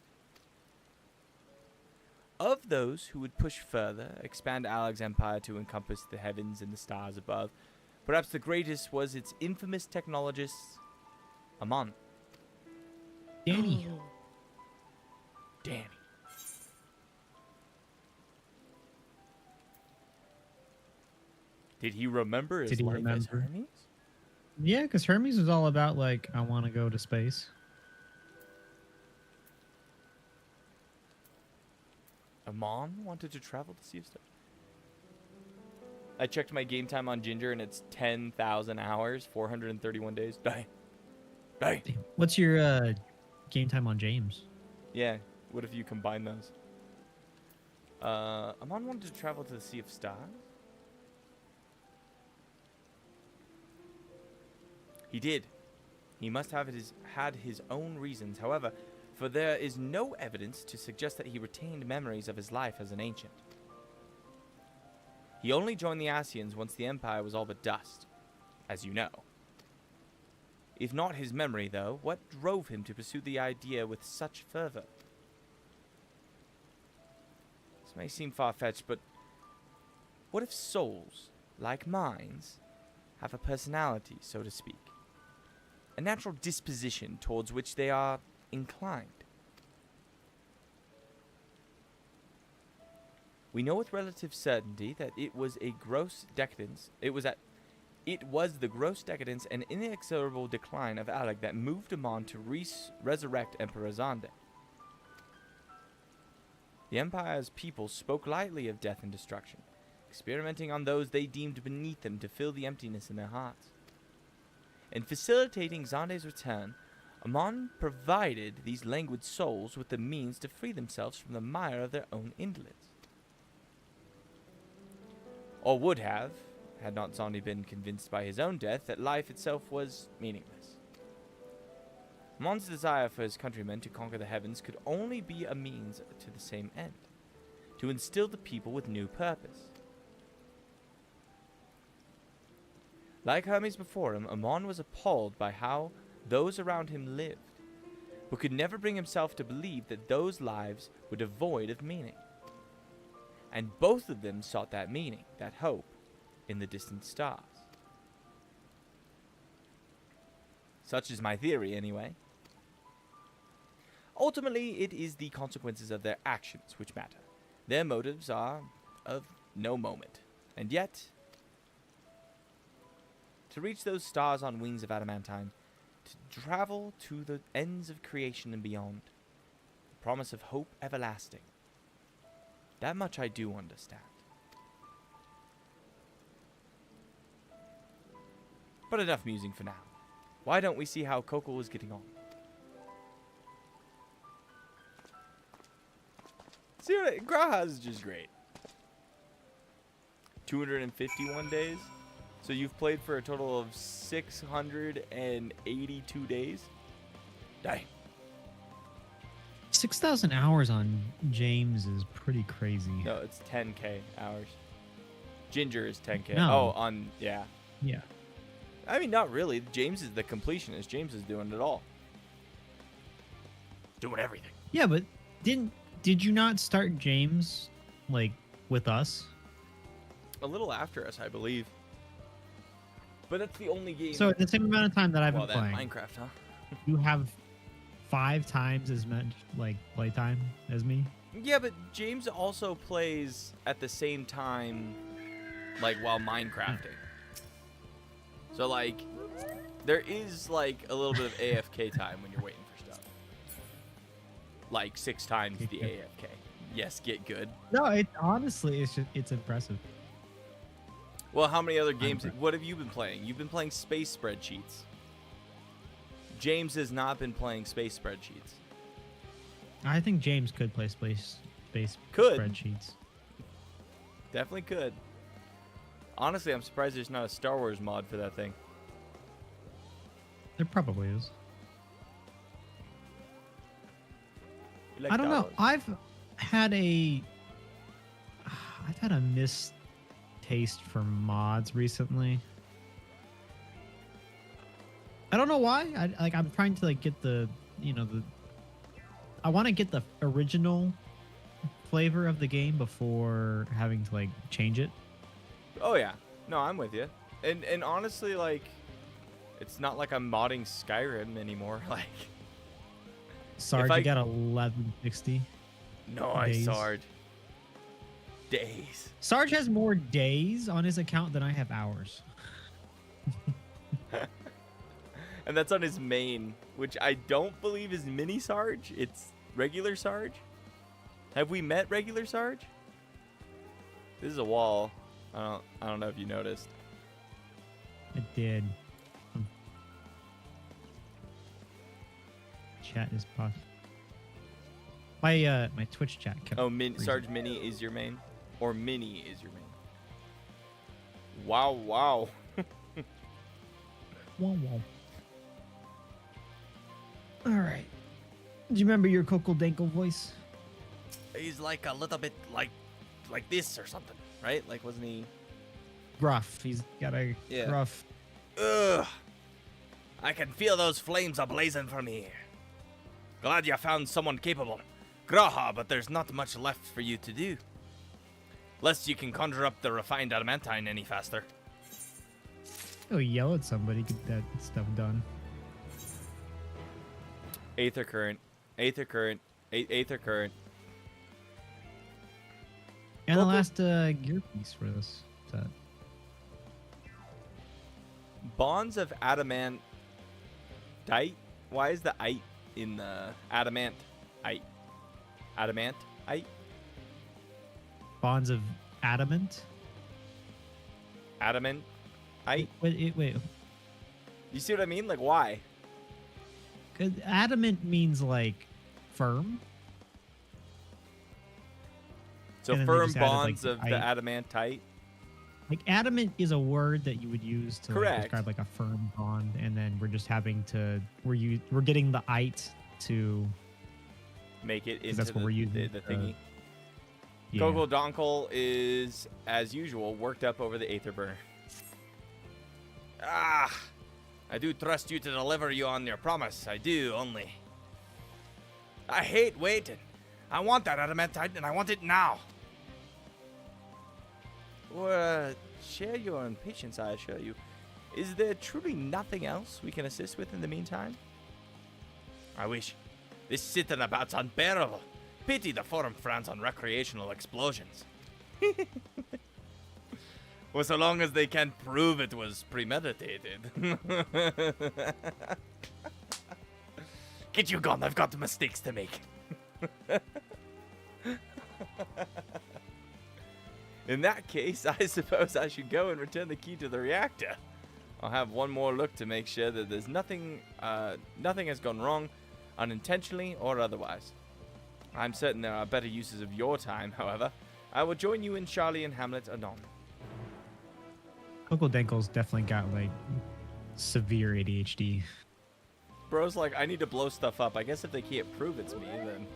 Of those who would push further, expand Alec's empire to encompass the heavens and the stars above, perhaps the greatest was its infamous technologist, Amon. Danny. Danny. Did he remember his life as Hermes? Yeah, because Hermes was all about, like, I want to go to space. Amon wanted to travel to see if stars. I checked my game time on Ginger, and it's 10,000 hours, 431 days. Die. Die. Damn. What's your game time on James? Yeah, what if you combine those? Amon wanted to travel to the Sea of Stars? He did. He must have had his own reasons, however, for there is no evidence to suggest that he retained memories of his life as an ancient. He only joined the Asians once the Empire was all but dust, as you know. If not his memory, though, what drove him to pursue the idea with such fervor? This may seem far-fetched, but what if souls, like minds, have a personality, so to speak? A natural disposition towards which they are inclined. We know with relative certainty that it was a gross decadence. It was the gross decadence and inexorable decline of Alec that moved Amon to resurrect Emperor Zande. The Empire's people spoke lightly of death and destruction, experimenting on those they deemed beneath them to fill the emptiness in their hearts. In facilitating Zande's return, Amon provided these languid souls with the means to free themselves from the mire of their own indolence. Or would have, had not Zande been convinced by his own death that life itself was meaningless. Amon's desire for his countrymen to conquer the heavens could only be a means to the same end, to instill the people with new purpose. Like Hermes before him, Amon was appalled by how those around him lived, but could never bring himself to believe that those lives were devoid of meaning. And both of them sought that meaning, that hope, in the distant stars. Such is my theory, anyway. Ultimately, it is the consequences of their actions which matter. Their motives are of no moment. And yet, to reach those stars on wings of adamantine, to travel to the ends of creation and beyond, the promise of hope everlasting. That much I do understand. But enough musing for now. Why don't we see how Coco is getting on? See, Graha is just great. 251 days. So you've played for a total of 682 days? Die. 6,000 hours on James is pretty crazy. No, it's 10k hours. Ginger is 10k. No. Oh, on, yeah. Yeah. I mean, not really. James is the completionist. James is doing it all. Doing everything. Yeah, but didn't Did you not start James like with us? A little after us, I believe. But that's the only game. So the same amount of time that I've been playing. Minecraft, huh? You have 5 times as much like playtime as me. Yeah, but James also plays at the same time, like while Minecrafting. So like, there is like a little bit of AFK time when you're waiting for stuff. Like 6 times the AFK. Yes, get good. No, honestly, it's impressive. Well, how many other games? What have you been playing? You've been playing space spreadsheets. James has not been playing space spreadsheets. I think James could play space Could. spreadsheets. Definitely could. Honestly, I'm surprised there's not a Star Wars mod for that thing. There probably is. You like I don't Star know. Wars? I've had a mistaste for mods recently. I don't know why. I'm trying to like get the, I want to get the original flavor of the game before having to like change it. Oh yeah. No, I'm with you. And honestly, like, it's not like I'm modding Skyrim anymore. Like, Sarge, you got 1160. Nice, Sarge. Days. Sarge has more days on his account than I have hours. And that's on his main, which I don't believe is mini Sarge. It's regular Sarge. Have we met regular Sarge? This is a wall. I don't know if you noticed. It did. Chat is puff. My Twitch chat kept. Oh, Sarge Mini is your main, or Mini is your main. Wow! Wow, wow. All right. Do you remember your Coco Danko voice? He's like a little bit like this or something, right? Like, wasn't he? Gruff. He's got a gruff. Ugh! I can feel those flames ablazing from here. Glad you found someone capable. Graha, but there's not much left for you to do. Lest you can conjure up the refined adamantine any faster. Oh, yell at somebody, get that stuff done. Aether current. Aether current. Aether current. And the last gear piece for this set. Bonds of adamantite. Why is the ite in the adamantite? Adamantite? Bonds of adamant? Adamantite? Wait. You see what I mean? Like, why? Because adamant means like firm. So firm bonds of the adamantite. Like adamant is a word that you would use to like, describe like a firm bond, and then we're just having to we're getting the ite to make it into that's what we're using the thingy. Yeah. Coco Donkel is, as usual, worked up over the Aether burner. Ah, I do trust you to deliver you on your promise. I do, only. I hate waiting. I want that adamantite, and I want it now. Share your impatience, I assure you. Is there truly nothing else we can assist with in the meantime? I wish. This sitting about's unbearable. Pity the forum frowns on recreational explosions. Well, so long as they can't prove it was premeditated. Get you gone, I've got mistakes to make. In that case, I suppose I should go and return the key to the reactor. I'll have one more look to make sure that there's nothing has gone wrong, unintentionally or otherwise. I'm certain there are better uses of your time, however. I will join you in Charlie and Hamlet anon. Uncle Denkel's definitely got like severe ADHD. Bro's like, I need to blow stuff up. I guess if they can't prove it's me, then...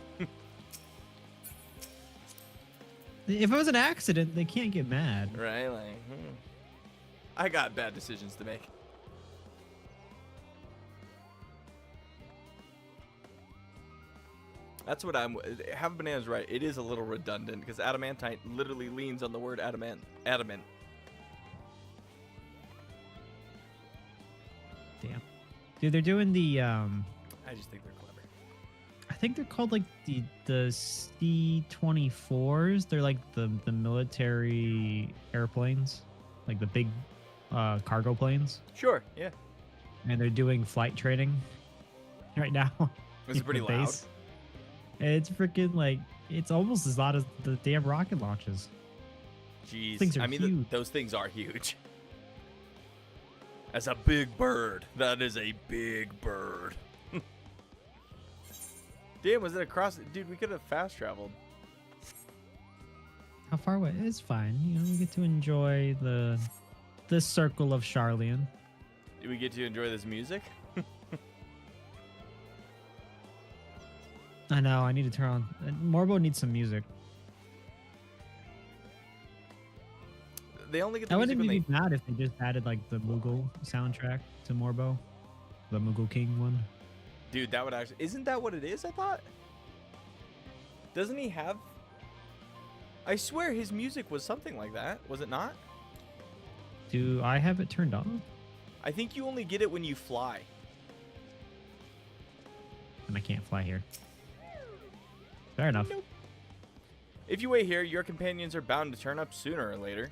If it was an accident, they can't get mad. Right? Like, I got bad decisions to make. That's what Have Bananas right. It is a little redundant because adamantite literally leans on the word adamant. Adamant. Damn. Dude, they're doing the I just think they're clever. I think they're called like the C-24s. They're like the military airplanes, like the big cargo planes. Sure, yeah. And they're doing flight training right now. Is it pretty loud? It's freaking like, it's almost as loud as the damn rocket launches. Jeez. Things are I mean, huge. those things are huge. That's a big bird. That is a big bird. Damn, was it across? Dude, we could have fast traveled. How far away? It's fine. You know, we get to enjoy the circle of Charlian. Do we get to enjoy this music? I know. I need to turn on. Morbo needs some music. They only get the I music wouldn't when be mad if they just added like the Moogle soundtrack to Morbo, the Moogle King one. Dude, that would actually... Isn't that what it is, I thought? Doesn't he have... I swear his music was something like that. Was it not? Do I have it turned on? I think you only get it when you fly. And I can't fly here. Fair enough. Nope. If you wait here, your companions are bound to turn up sooner or later.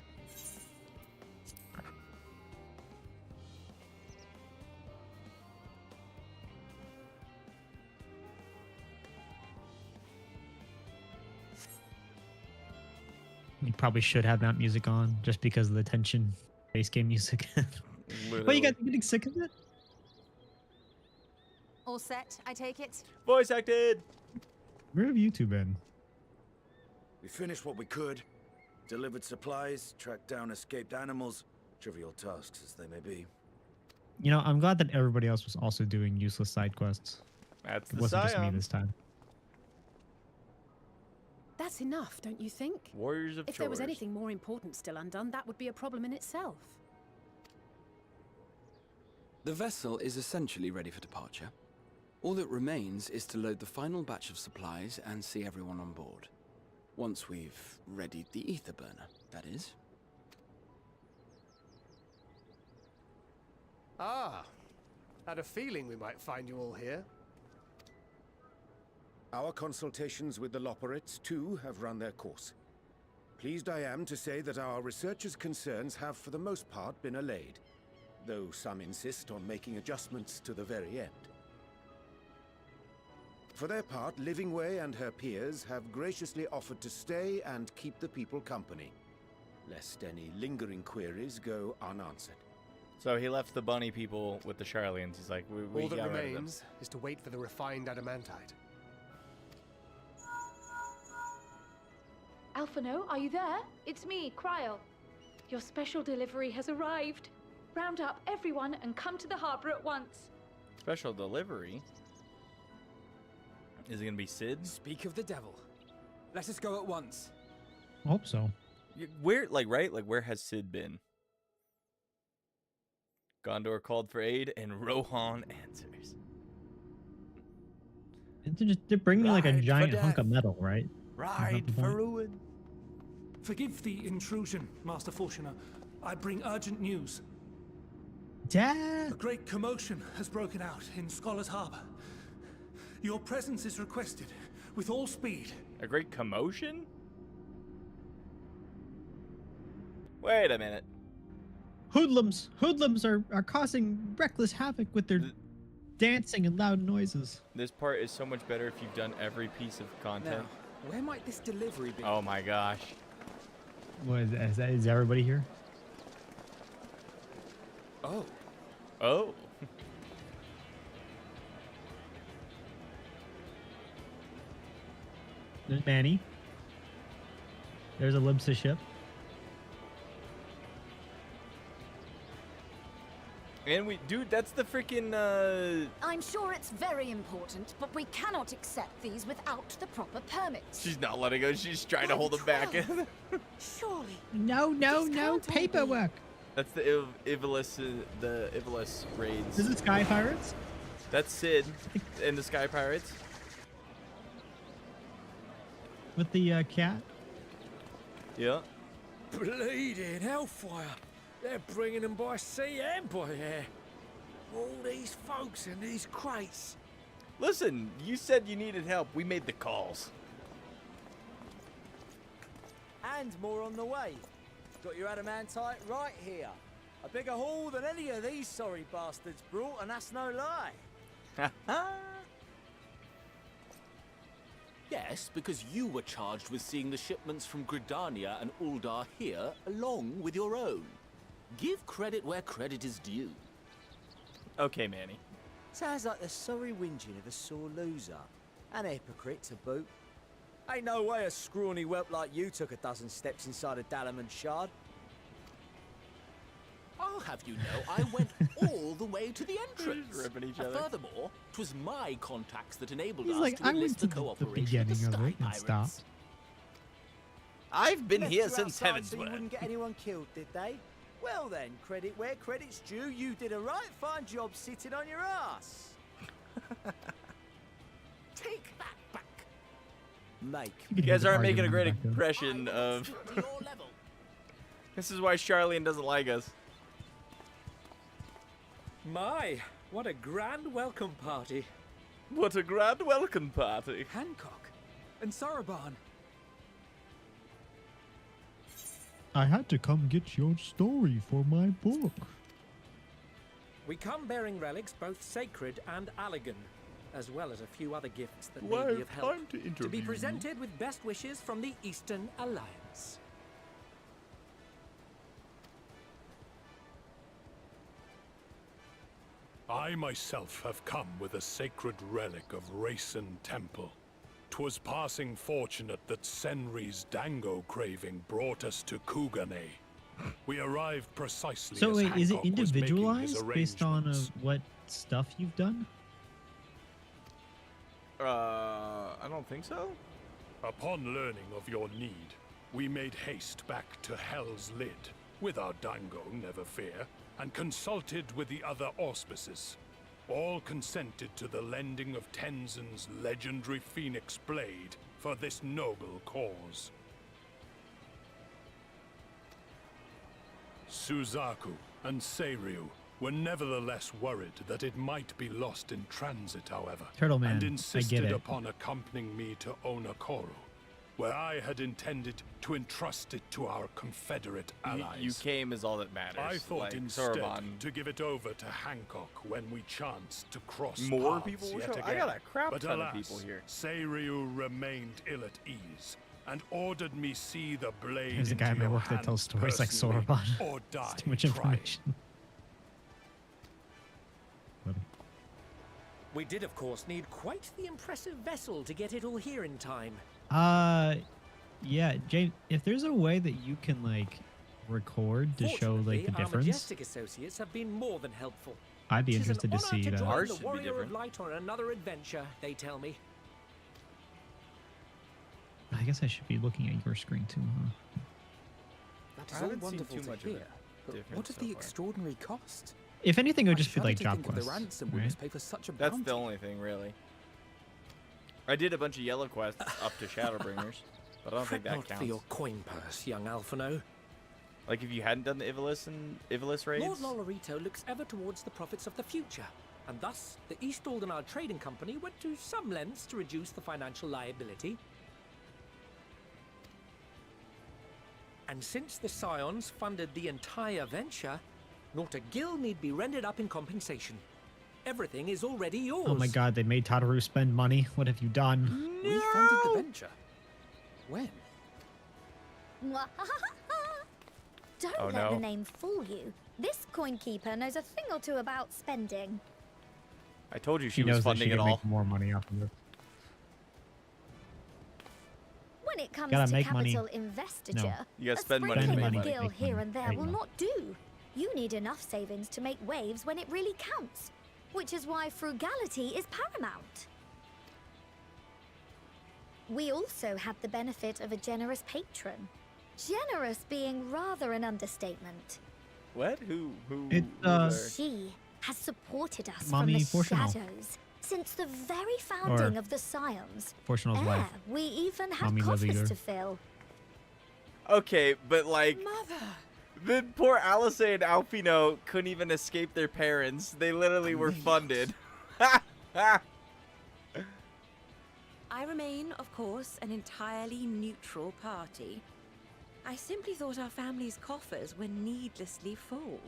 You probably should have that music on just because of the tension. Base game music. Well, you guys are getting sick of it? All set, I take it? Voice acted! Where have you two been? We finished what we could. Delivered supplies, tracked down escaped animals. Trivial tasks as they may be. You know, I'm glad that everybody else was also doing useless side quests. That's It the wasn't just me Scion. this time. That's enough, don't you think? Warriors of If Chores. there was anything more important still undone, that would be a problem in itself. The vessel is essentially ready for departure. All that remains is to load the final batch of supplies and see everyone on board. Once we've readied the ether burner, that is. Ah, had a feeling we might find you all here. Our consultations with the Loperates, too, have run their course. Pleased I am to say that our researchers' concerns have for the most part been allayed, though some insist on making adjustments to the very end. For their part, Livingway and her peers have graciously offered to stay and keep the people company, lest any lingering queries go unanswered. So he left the bunny people with the Charlians. He's like, we All that got rid of them. remains is to wait for the refined adamantite. Alphino, are you there? It's me, Cryle. Your special delivery has arrived. Round up everyone and come to the harbor at once. Special delivery? Is it gonna be Sid? Speak of the devil. Let us go at once. I hope so. Where, like, right? Like, where has Sid been? Gondor called for aid, and Rohan answers. They're bringing like a Ride for giant hunk death. of metal, right? Ride the for point? ruin. Forgive the intrusion, Master Fortuner. I bring urgent news. Dad! A great commotion has broken out in Scholar's Harbor. Your presence is requested with all speed. A great commotion? Wait a minute. Hoodlums! Hoodlums are causing reckless havoc with their dancing and loud noises. This part is so much better if you've done every piece of content. Now, where might this delivery be? Oh my gosh. What is everybody here? Oh, Oh. There's Manny. There's a Libsa ship. And dude, that's the freaking, I'm sure it's very important, but we cannot accept these without the proper permits. she's not letting go. She's trying to hold him back. Surely. No, This can't all be- paperwork. That's the Ivalis raids. Is it Sky Pirates? That's Sid and the Sky Pirates. with the cat? Yeah. Bleeding hellfire. They're bringing them by sea and by air. All these folks in these crates. Listen, you said you needed help. We made the calls. And more on the way. Got your adamantite right here. A bigger haul than any of these sorry bastards brought, and that's no lie. Yes, because you were charged with seeing the shipments from Gridania and Uldar here, along with your own. Give credit where credit is due. Okay, Manny. Sounds like the sorry whinging of a sore loser. An hypocrite to boot. Ain't no way a scrawny whelp like you took a dozen steps inside a Dalamon shard. I'll have you know, I went all the way to the entrance. Ripping each And other. furthermore, 'twas my contacts that enabled He's us like, to I went enlist to the the cooperation of beginning the of Sky it and Pirates. stopped. I've been Left here you since outside so you Heavensward. wouldn't get anyone killed, did they? Well then, credit where credit's due. You did a right fine job sitting on your ass. Take that back. Make. You guys aren't making a great Back then. impression I will of... stoop to your level. This is why Charlene doesn't like us. My, what a grand welcome party. What a grand welcome party. Hancock and Saraban. I had to come get your story for my book. We come bearing relics both sacred and Allegan, as well as a few other gifts that Do I may be have of help. time to To be interview you? presented with best wishes from the Eastern Alliance. I myself have come with a sacred relic of Rayson Temple. 'Twas passing fortunate that Senri's dango craving brought us to Kugane. We arrived precisely So as wait, is it Hancock was making his individualized based on arrangements. what stuff you've done? I don't think so. Upon learning of your need, we made haste back to Hell's Lid, with our dango, never fear, and consulted with the other auspices. All consented to the lending of Tenzin's legendary Phoenix Blade for this noble cause. Suzaku and Seiryu were nevertheless worried that it might be lost in transit, however, Turtle Man, and I insisted get it. upon accompanying me to Onokoro, where I had intended to entrust it to our Confederate allies. You came is all that matters. I thought like, instead Saraban. to give it over to Hancock when we chanced to cross More paths people will yet show? again. I got a crap but ton of alas, people here. Seiryu remained ill at ease and ordered me see the blade There's a guy at into my your work that tells hand stories like personally, Soroban. or die It's too much trying. information. We did, of course, need quite the impressive vessel to get it all here in time. Yeah, James, if there's a way that you can like record to show like the Our difference, Majestic associates have been more than helpful. I'd be It is an interested to honor see that. join Ours the should be Warrior of different. Light on another adventure, they tell me. I guess I should be looking at your screen too, huh? That I is all haven't seen wonderful too to much of hear. it But different what of so the far. extraordinary cost? If anything, it would I just be shudder like to job think of quests, the ransom we right? must pay for such a That's bounty. the only thing, really. I did a bunch of yellow quests up to Shadowbringers, but I don't think that Not counts. for your coin purse, young Alphino. Like if you hadn't done the Ivalice and Ivalice raids. Lord Lolorito looks ever towards the profits of the future, and thus the East Aldenard Trading Company went to some lengths to reduce the financial liability. And since the Scions funded the entire venture, not a gill need be rendered up in compensation. Everything is already yours. Oh my god, they made Tataru spend money. What have you done? We funded the venture. When? Don't Oh, let no. the name fool you. This coin keeper knows a thing or two about spending. I told you She she was knows that she funding it can all. make more money off of it. When it comes Gotta to make money. capital investiture, No. You gotta a spend money to sprinkling make of money. gil Make here money. and there There you will go. not do. You need enough savings to make waves when it really counts, which is why frugality is paramount. We also have the benefit of a generous patron. Generous being rather an understatement. What? Who? It's, who's there? She has supported us Mommy from the Portional. shadows, Since the very founding of the Scions, Fortunal's wife. we even had Mommy love coffers eater. to fill. Okay, but like, Mother! the poor Alice and Alfino couldn't even escape their parents. They literally were funded. I remain, of course, an entirely neutral party. I simply thought our family's coffers were needlessly full.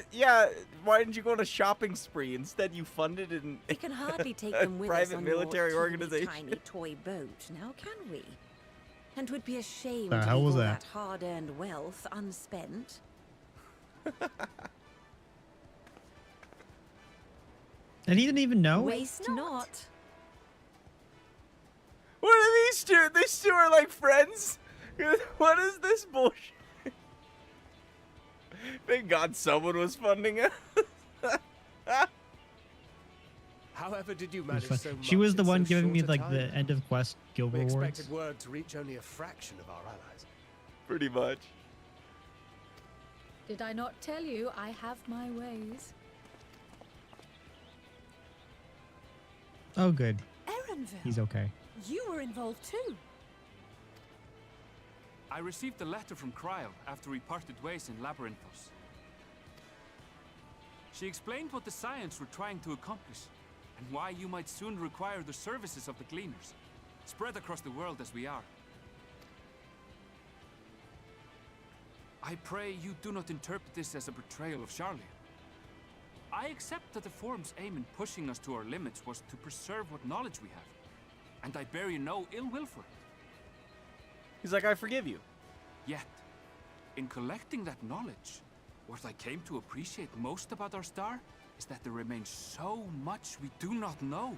Yeah, why didn't you go on a shopping spree? Instead, you funded an We can hardly take them with us private on military your organization. tiny toy boat, now can we? And 'twould be a shame The to hell leave was all that? that hard-earned wealth unspent. And he didn't even know? Waste not. What are these two? These two are like friends? What is this bullshit? Thank God someone was funding it. However did you manage so much She was the in one so giving me short a like time? the end of quest guild We rewards. expected word to reach only a fraction of our allies. Pretty much. Did I not tell you I have my ways? Oh, good. Erenville, He's okay. you were involved too. I received a letter from Cryo after we parted ways in Labyrinthos. She explained what the Scions were trying to accomplish, and why you might soon require the services of the Gleaners, spread across the world as we are. I pray you do not interpret this as a betrayal of Charlia. I accept that the Forum's aim in pushing us to our limits was to preserve what knowledge we have, and I bear you no ill will for it. He's like, I forgive you. Yet, in collecting that knowledge, what I came to appreciate most about our star is that there remains so much we do not know.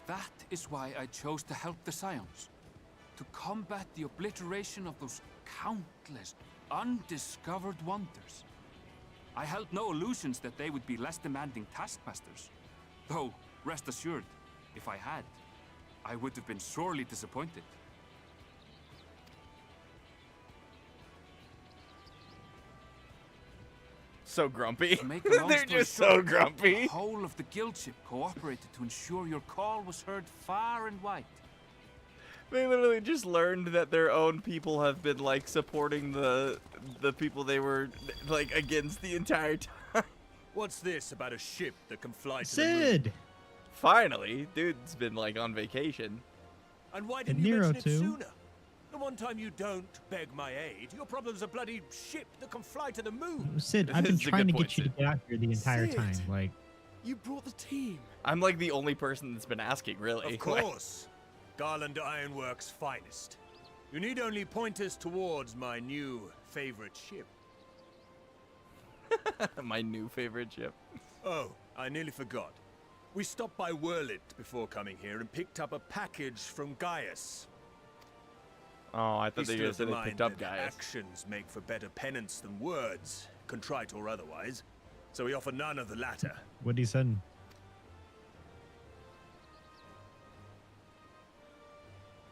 That is why I chose to help the Scions, to combat the obliteration of those countless undiscovered wonders. I held no illusions that they would be less demanding taskmasters. Though, rest assured, if I had, I would have been sorely disappointed. So grumpy. To make a long They're story just so short, grumpy. The whole of the guild ship cooperated to ensure your call was heard far and wide. They literally just learned that their own people have been like supporting the people they were like against the entire time. What's this about a ship that can fly to Sid! the moon? Finally, dude's been like on vacation. And why And didn't you Nero mention it too. sooner? The one time you don't beg my aid, your problem's a bloody ship that can fly to the moon. Sid, I've been This is a trying to good get point, you to Sid. get out here the entire Sid. time. Like, You brought the team. I'm like the only person that's been asking, really. Of course. Garland Ironworks' finest. You need only point us towards my new favorite ship. My new favorite ship. Oh, I nearly forgot. We stopped by Whirlit before coming here and picked up a package from Gaius. Oh, I thought He they just stood said of they picked mind up that Gaius. actions make for better penance than words, contrite or otherwise. So we offer none of the latter. what he said.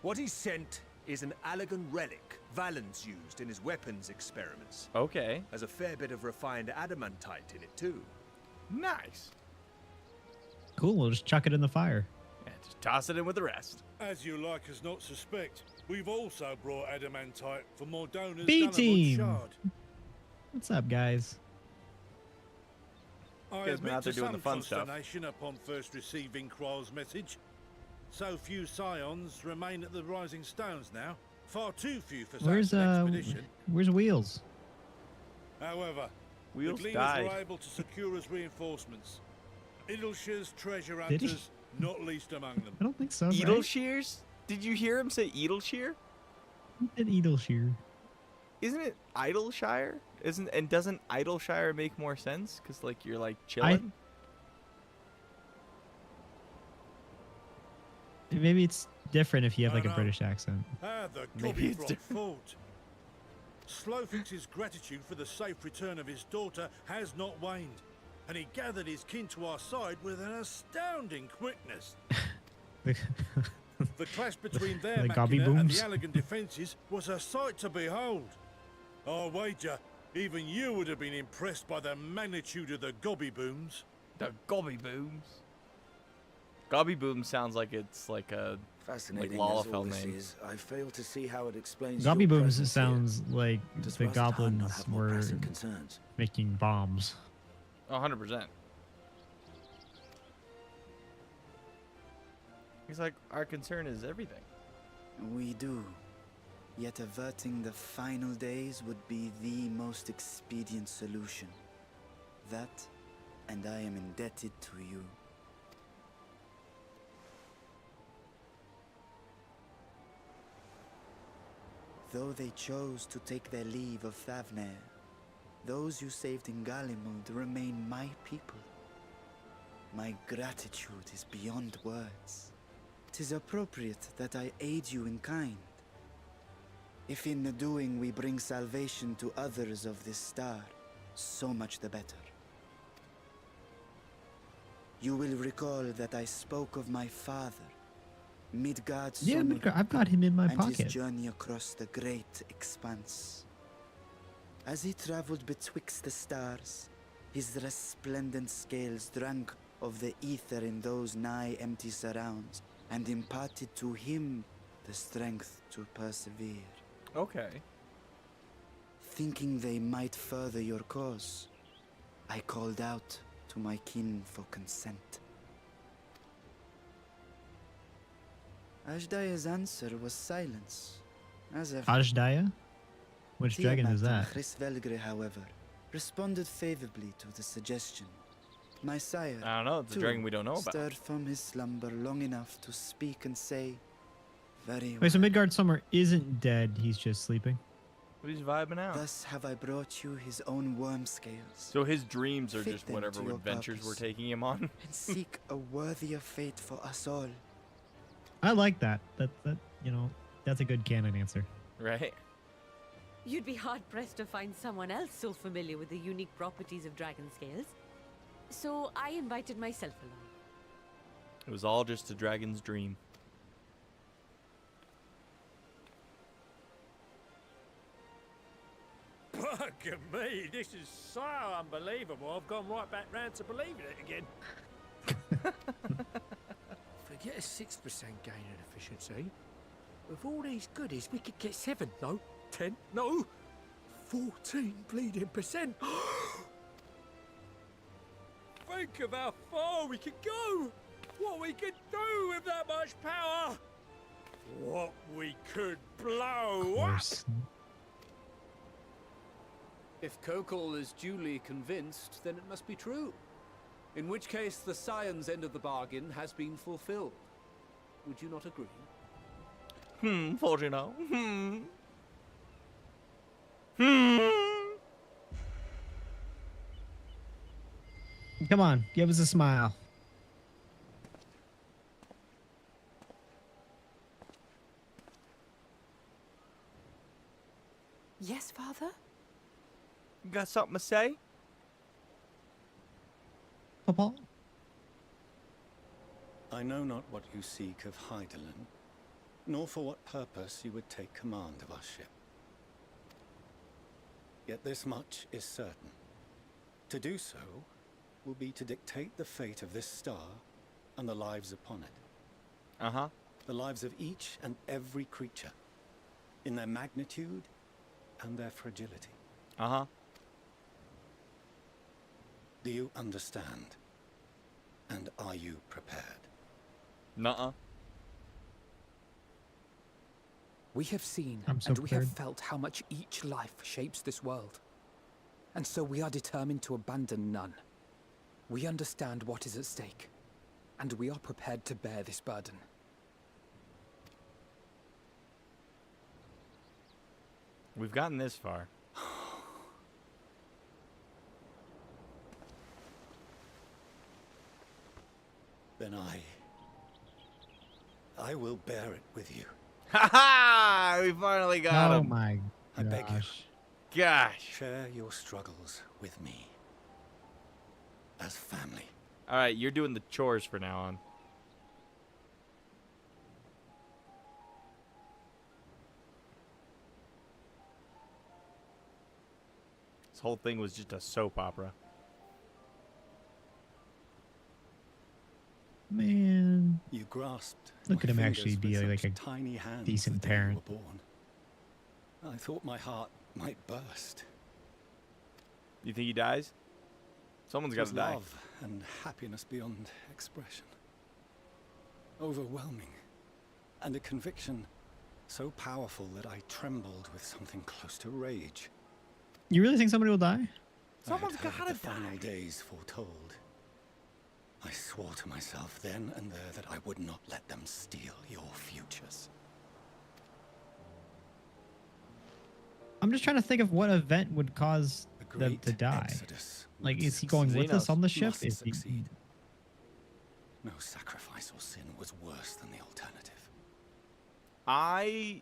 What he sent is an Allegan relic Valens used in his weapons experiments. Okay. Has a fair bit of refined adamantite in it too. Nice. Cool, we'll just chuck it in the fire. Yeah, just toss it in with the rest. As you like us not suspect, we've also brought adamantite for Mordona's B-team. Shard. What's up, guys? I guys been out admit there to doing some the fun stuff. consternation upon first receiving Kryle's message. So few Scions remain at the Rising Stones now. Far too few for Where's such an expedition. where's Wheels? However, Wheels the Gleaners died. were able to secure us reinforcements. Idleshire's treasure Did he? hunters, not least among them. I don't think so. Edel Right? shears? Did you hear him say Edelshear? He did Edelshear. Isn't it Idleshire? Doesn't Idleshire make more sense? Cause like you're like chilling. Maybe it's different if you have I like a know. British accent. Ah, the Maybe it's Gobbybrock different. fault. Slowfix's gratitude for the safe return of his daughter has not waned, and he gathered his kin to our side with an astounding quickness. The clash between their The gobby machina and the booms. Allegan defences was a sight to behold. I wager even you would have been impressed by the magnitude of the gobby booms. The gobby booms. Gobby Boom sounds like it's like a Fascinating like as all Lalafell this name. is, I fail to see how it explains Gobby your Booms presence sounds like Does the Rust Khan not goblins have more were pressing concerns? making bombs. 100%. He's like, our concern is everything. We do. Yet averting the final days would be the most expedient solution. That, and I am indebted to you. Though they chose to take their leave of Thavnair, those you saved in Galimund remain my people. My gratitude is beyond words. 'Tis appropriate that I aid you in kind. If in the doing we bring salvation to others of this star, so much the better. You will recall that I spoke of my father, Midgard's Yeah, son, I've got him in my and pocket. his journey across the great expanse. As he traveled betwixt the stars, his resplendent scales drank of the ether in those nigh empty surrounds, and imparted to him the strength to persevere. Okay. Thinking they might further your cause, I called out to my kin for consent. Ajdaya's answer was silence, as ever. Ajdaya? Which dragon is that? Hrisvelgre, however, responded favorably to the suggestion. My sire, I don't know. It's a too, dragon we don't know about. stirred from his slumber long enough to speak and say, "Very well. Wait, so Midgard Summer isn't dead, he's just sleeping? He's vibing out. Thus have I brought you his own worm scales. So his dreams are Fit just them whatever to your adventures we're purpose, taking him on. and seek a worthier fate for us all." I like that. That you know, that's a good canon answer. Right? You'd be hard-pressed to find someone else so familiar with the unique properties of dragon scales. So I invited myself along. It was all just a dragon's dream. Bugger me, this is so unbelievable. I've gone right back round to believing it again. Forget a 6% gain in efficiency. With all these goodies, we could get 7, no, 10, no, 14 bleeding percent. Think of how far we could go. What we could do with that much power. What we could blow up. If Kokol is duly convinced, then it must be true. In which case, the Scion's end of the bargain has been fulfilled. Would you not agree? Fortuno. Come on, give us a smile. Yes, Father? You got something to say? Papa? I know not what you seek of Hydaelyn, nor for what purpose you would take command of our ship. Yet this much is certain. To do so will be to dictate the fate of this star and the lives upon it. Uh-huh. The lives of each and every creature, in their magnitude and their fragility. Uh-huh. Do you understand? And are you prepared? Nuh-uh. We have seen I'm so and we have prepared. felt how much each life shapes this world. And so we are determined to abandon none. We understand what is at stake, and we are prepared to bear this burden. We've gotten this far. Then I will bear it with you. Ha ha! We finally got him. Oh my I beg you. Gosh. Share your struggles with me. As family. Alright, you're doing the chores for now on. This whole thing was just a soap opera. Man. grasped Look my at him fingers actually with be like such a tiny hands decent the day you parent. were born. I thought my heart might burst. You think he dies? Someone's got to die. Love and happiness beyond expression. Overwhelming. And a conviction so powerful that I trembled with something close to rage. You really think somebody will die? Someone's got gotta the final days foretold. I swore to myself then and there that I would not let them steal your futures. I'm just trying to think of what event would cause them to die. Like, is he going with us on the ship? Is he... No sacrifice or sin was worse than the alternative. I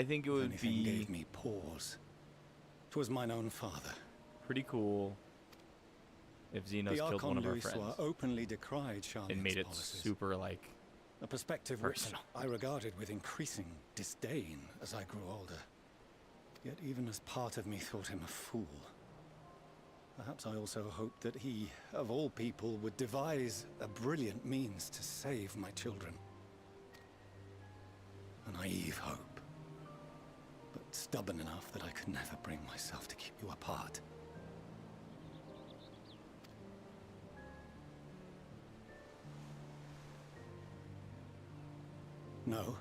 think it would be gave me pause. 'Twas mine own father. Pretty cool if Xenos killed one of our friends openly decried and made it super like a perspective personal. which I regarded with increasing disdain as I grew older. Yet even as part of me thought him a fool. Perhaps I also hoped that he, of all people, would devise a brilliant means to save my children. A naive hope, but stubborn enough that I could never bring myself to keep you apart. No,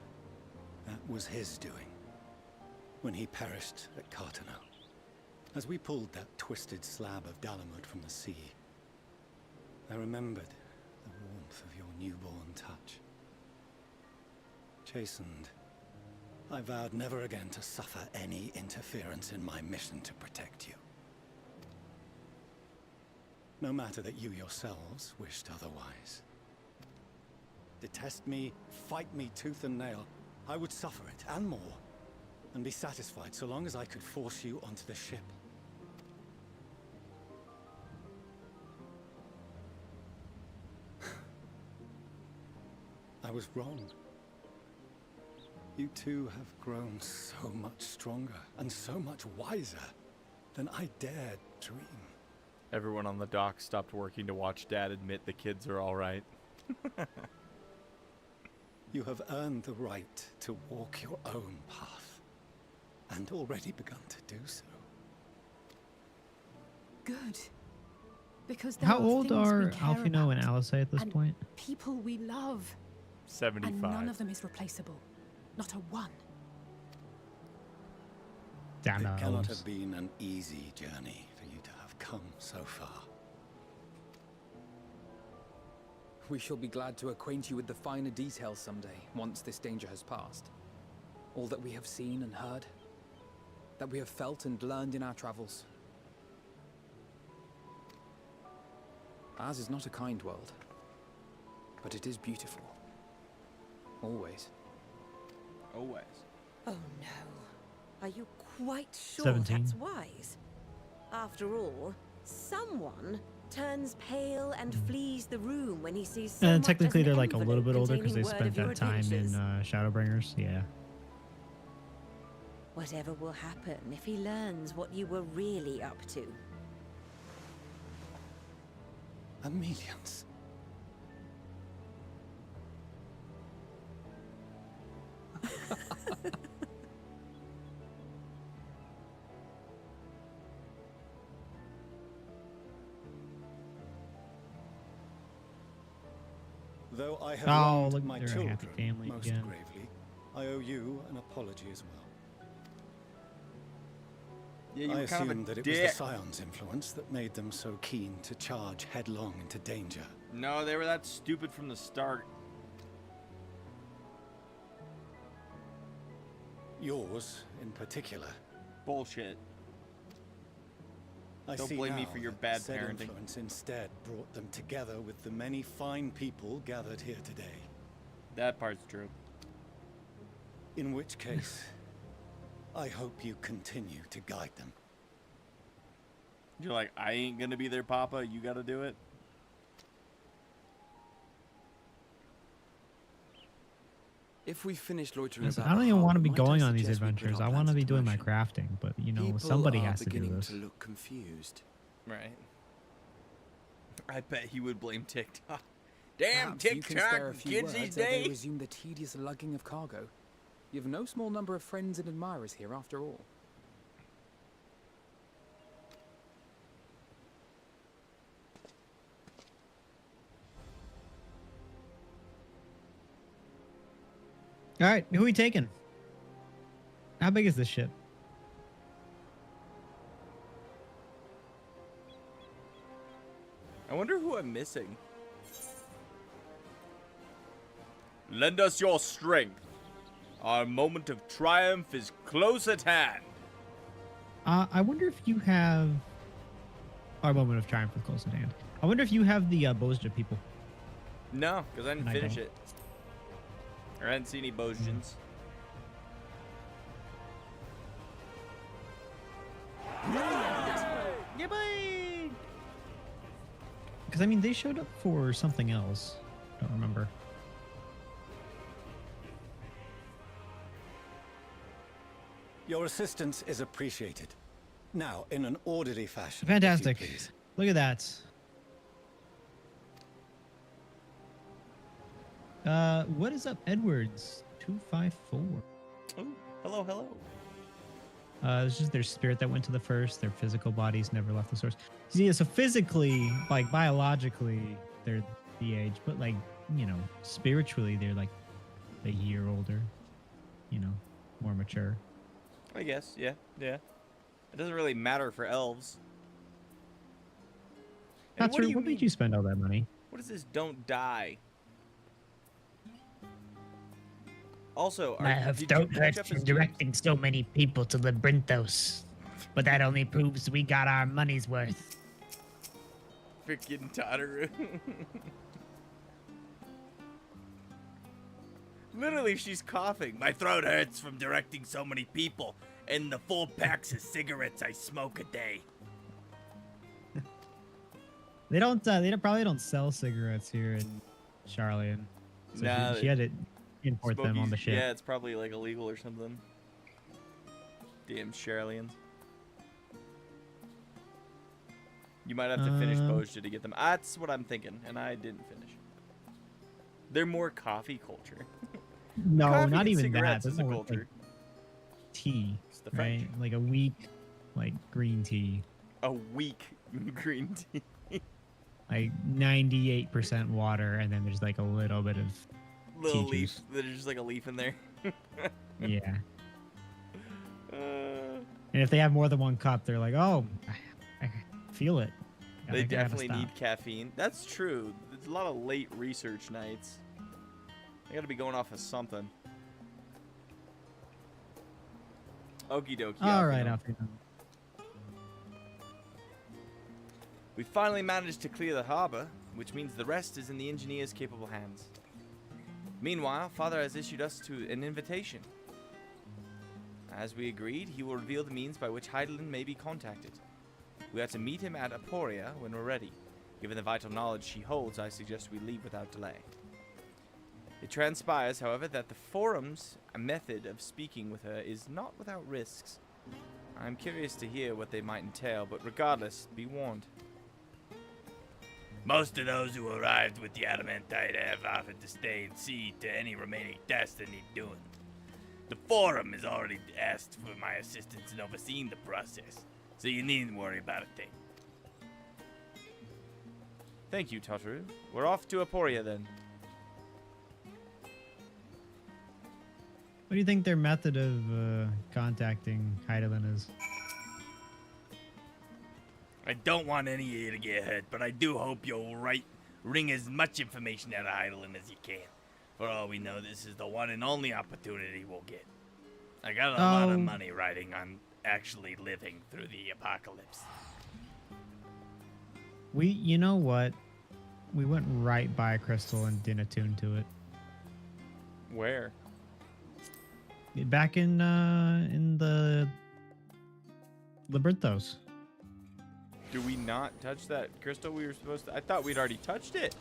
that was his doing, when he perished at Cartano. As we pulled that twisted slab of Dalamud from the sea, I remembered the warmth of your newborn touch. Chastened, I vowed never again to suffer any interference in my mission to protect you. No matter that you yourselves wished otherwise. Detest me, fight me tooth and nail, I would suffer it, and more, and be satisfied so long as I could force you onto the ship. I was wrong. You two have grown so much stronger and so much wiser than I dared dream. Everyone on the dock stopped working to watch Dad admit the kids are all right. You have earned the right to walk your own path, and already begun to do so. Good. Because there How are old things we are care Alfino and about, Alice at this and point? people we love. 75. And none of them is replaceable. Not a one. Damn It it. cannot have been an easy journey for you to have come so far. We shall be glad to acquaint you with the finer details someday, once this danger has passed. All that we have seen and heard, that we have felt and learned in our travels. Ours is not a kind world, but it is beautiful. Always. Always. Oh no. Are you quite sure 17. that's wise? After all, someone turns pale and flees the room when he sees so And much technically as an they're like a little bit older because they containing spent word that of your time in adventures. Shadowbringers. Yeah. Whatever will happen if he learns what you were really up to. Amelians. Though I have Oh, wronged look, my they're a children happy family most again. gravely, I owe you an apology as well. Yeah, you I were kind of a assumed that it dick. was the Scion's influence that made them so keen to charge headlong into danger. No, they were that stupid from the start. Yours, in particular. Bullshit. I Don't see blame me now for your that bad said parenting. influence instead brought them together with the many fine people gathered here today. That part's true. In which case, I hope you continue to guide them. You're like, I ain't gonna be their papa, you gotta do it? If we finish loitering Listen, about I don't the even want to harbour, be might going I on these suggest we put adventures. our I want to plans be into doing my motion? crafting, but you know, People somebody are has to do beginning this. to look confused. Right. I bet he would blame TikTok. Damn Perhaps you can spare a TikTok few kids these words ere they days. resume the tedious lugging of cargo. You've no small number of friends and admirers here, after all. All right, who are we taking? How big is this ship? I wonder who I'm missing. Lend us your strength. Our moment of triumph is close at hand. I wonder if you have our moment of triumph is close at hand. I wonder if you have the Bozja people. No, because I didn't I finish don't. it. Or I didn't see any Bozjans. Yeah, boy! Because, I mean, they showed up for something else. I don't remember. Your assistance is appreciated. Now, in an orderly fashion. if you Fantastic. please. Look at that. What is up, Edwards? 254. Oh, hello, hello. It's just their spirit that went to the first. Their physical bodies never left the source. Yeah, so physically, like biologically, they're the age, but like, you know, spiritually, they're like a year older. You know, more mature. I guess, yeah. It doesn't really matter for elves. And That's right. What made you spend all that money? What is this? Don't die. Also, My did you don't catch hurt up from as directing so many people to Labyrinthos. But that only proves we got our money's worth. freaking Tataru? Literally, she's coughing. My throat hurts from directing so many people and the 4 packs of cigarettes I smoke a day. They don't. They probably don't sell cigarettes here in Charlian. So Nah, she had to import them on the ship. Yeah, it's probably like illegal or something. Damn Charlians. You might have to finish Bozja to get them. That's what I'm thinking, and I didn't finish. They're more coffee culture. No, Coffee not and even that. cigarettes There's is a more culture. like tea, It's the right? French. Like a weak, like green tea. A weak green tea. Like 98% water, and then there's like a little bit of Little tea leaf. juice. There's just like a leaf in there. Yeah. And if they have more than one cup, they're like, "Oh, I feel it." They I gotta definitely stop. need caffeine. That's true. There's a lot of late research nights. I gotta be going off of something. Okie dokie. All right, Alfino. Alfino. We finally managed to clear the harbor, which means the rest is in the engineer's capable hands. Meanwhile, Father has issued us to an invitation. As we agreed, he will reveal the means by which Heidelin may be contacted. We are to meet him at Aporia when we're ready. Given the vital knowledge she holds, I suggest we leave without delay. It transpires, however, that the forum's method of speaking with her is not without risks. I'm curious to hear what they might entail, but regardless, be warned. Most of those who arrived with the adamantite have offered to stay and see to any remaining tests they need doing. The forum has already asked for my assistance in overseeing the process, so you needn't worry about a thing. Thank you, Tataru. We're off to Aporia then. What do you think their method of contacting Heidelin is? I don't want any of you to get hurt, but I do hope you'll wring as much information out of Heidelin as you can. For all we know, this is the one and only opportunity we'll get. I got a lot of money riding on actually living through the apocalypse. You know what? We went right by a crystal and didn't attune to it. Where? Back in the Labyrinthos. Do we not touch that crystal we were supposed to? I thought we'd already touched it.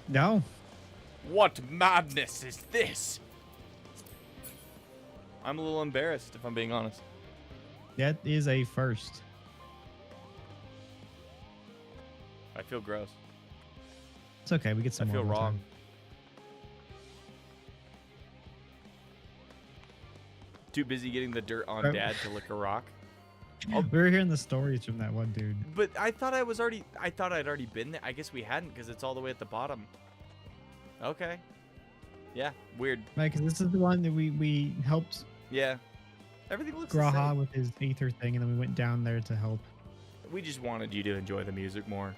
No. What madness is this? I'm a little embarrassed, if I'm being honest. That is a first. I feel gross. It's okay. We get some I more. feel wrong. Too busy getting the dirt on Dad to lick a rock. We were hearing the stories from that one dude. But I thought I'd already been there. I guess we hadn't because it's all the way at the bottom. Okay. Yeah, weird. Right, because this is the one that we helped. Yeah. Everything looks the Graha same. with his ether thing, and then we went down there to help. We just wanted you to enjoy the music more.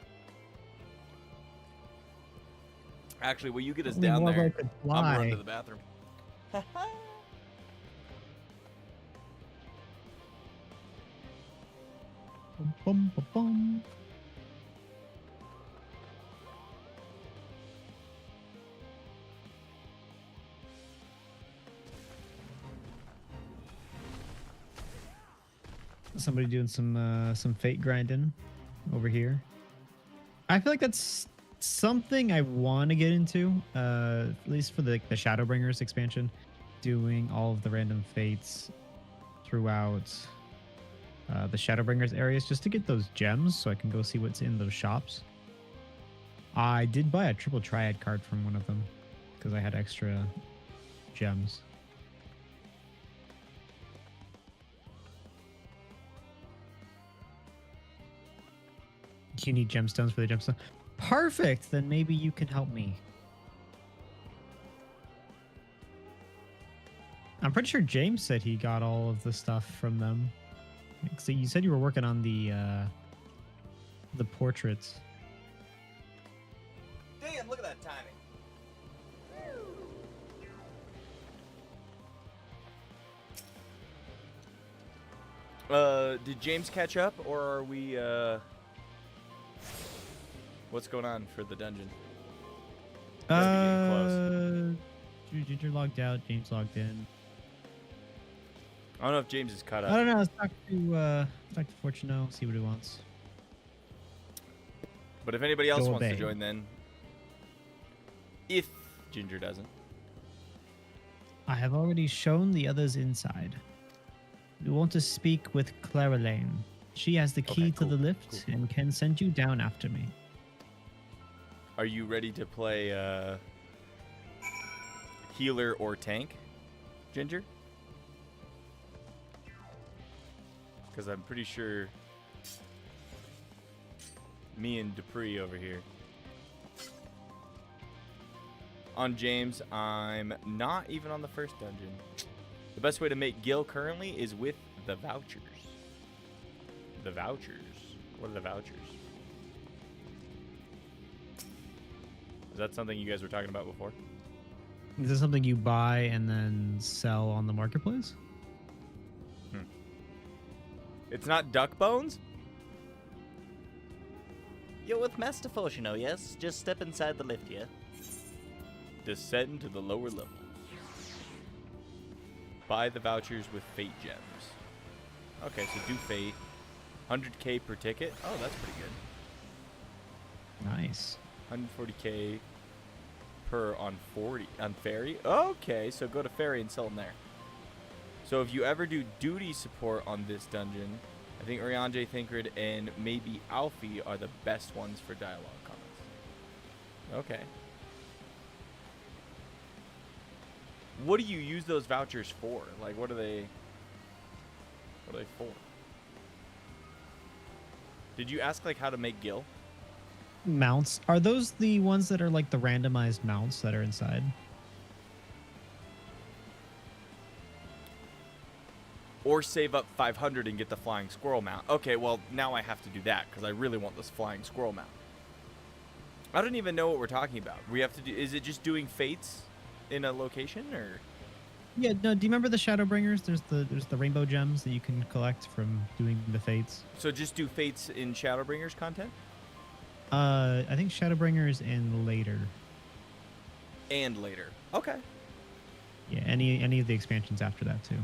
Actually, will you get us Only down more if I there? could I'm gonna run fly. to the bathroom. Bum, bum, bum. Somebody doing some fate grinding over here. I feel like that's something I want to get into, at least for the Shadowbringers expansion, doing all of the random fates throughout the Shadowbringers areas just to get those gems so I can go see what's in those shops. I did buy a triple triad card from one of them because I had extra gems. You need gemstones for the gemstone. Perfect. Then maybe you can help me. I'm pretty sure James said he got all of the stuff from them. So you said you were working on the portraits. Damn, look at that timing. Did James catch up, or are we, what's going on for the dungeon? Ginger logged out, James logged in. I don't know if James is caught up. I don't know, let's talk to Fortuno, see what he wants. But if anybody else Go wants to obey. join, then if Ginger doesn't. I have already shown the others inside. We want to speak with Clara Lane. She has the key to the lift and can send you down after me. Are you ready to play healer or tank, Ginger? Because I'm pretty sure me and Dupree over here. On James, I'm not even on the first dungeon. The best way to make Gil currently is with the vouchers. The vouchers? What are the vouchers? Is that something you guys were talking about before? Is this something you buy and then sell on the marketplace? It's not duck bones? You're with Master Fortuno, yes? Just step inside the lift here. Descend to the lower level. Buy the vouchers with fate gems. Okay, so do fate. 100k per ticket. Oh, that's pretty good. Nice. 140k per on ferry. Okay, so go to ferry and sell them there. So if you ever do duty support on this dungeon, I think Oriange, Thinkred, and maybe Alfie are the best ones for dialogue comments. Okay. What do you use those vouchers for? Like, what are they for? Did you ask, like, how to make Gil? Mounts. Are those the ones that are like the randomized mounts that are inside? Or save up 500 and get the flying squirrel mount. Okay, well, now I have to do that because I really want this flying squirrel mount. I don't even know what we're talking about. We have to do. Is it just doing fates in a location, or? Yeah. No. Do you remember the Shadowbringers? There's the rainbow gems that you can collect from doing the fates. So just do fates in Shadowbringers content. I think Shadowbringers and later. And later. Okay. Yeah. Any of the expansions after that too.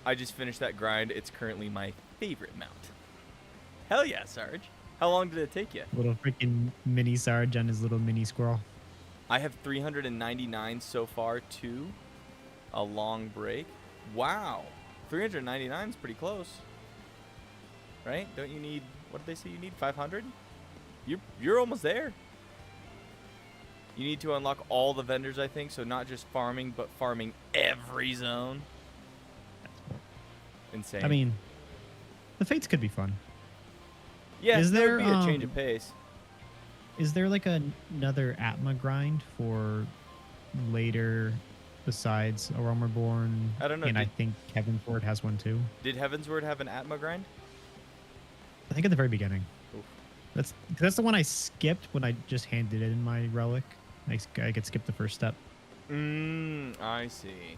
I just finished that grind. It's currently my favorite mount. Hell yeah, Sarge. How long did it take you? Little freaking mini Sarge on his little mini squirrel. I have 399 so far to a long break. Wow. 399 is pretty close. Right? Don't you need, what did they say you need? 500? You're almost there. You need to unlock all the vendors, I think, so not just farming, but farming every zone. Insane. I mean, the Fates could be fun. Yeah, is there there would be a change of pace. Is there like another Atma grind for later besides A Realm Reborn? I don't know. And I think Heavensward has one too. Did Heavensward have an Atma grind? I think at the very beginning. Oof. That's the one I skipped when I just handed in my relic. I could skip the first step. I see.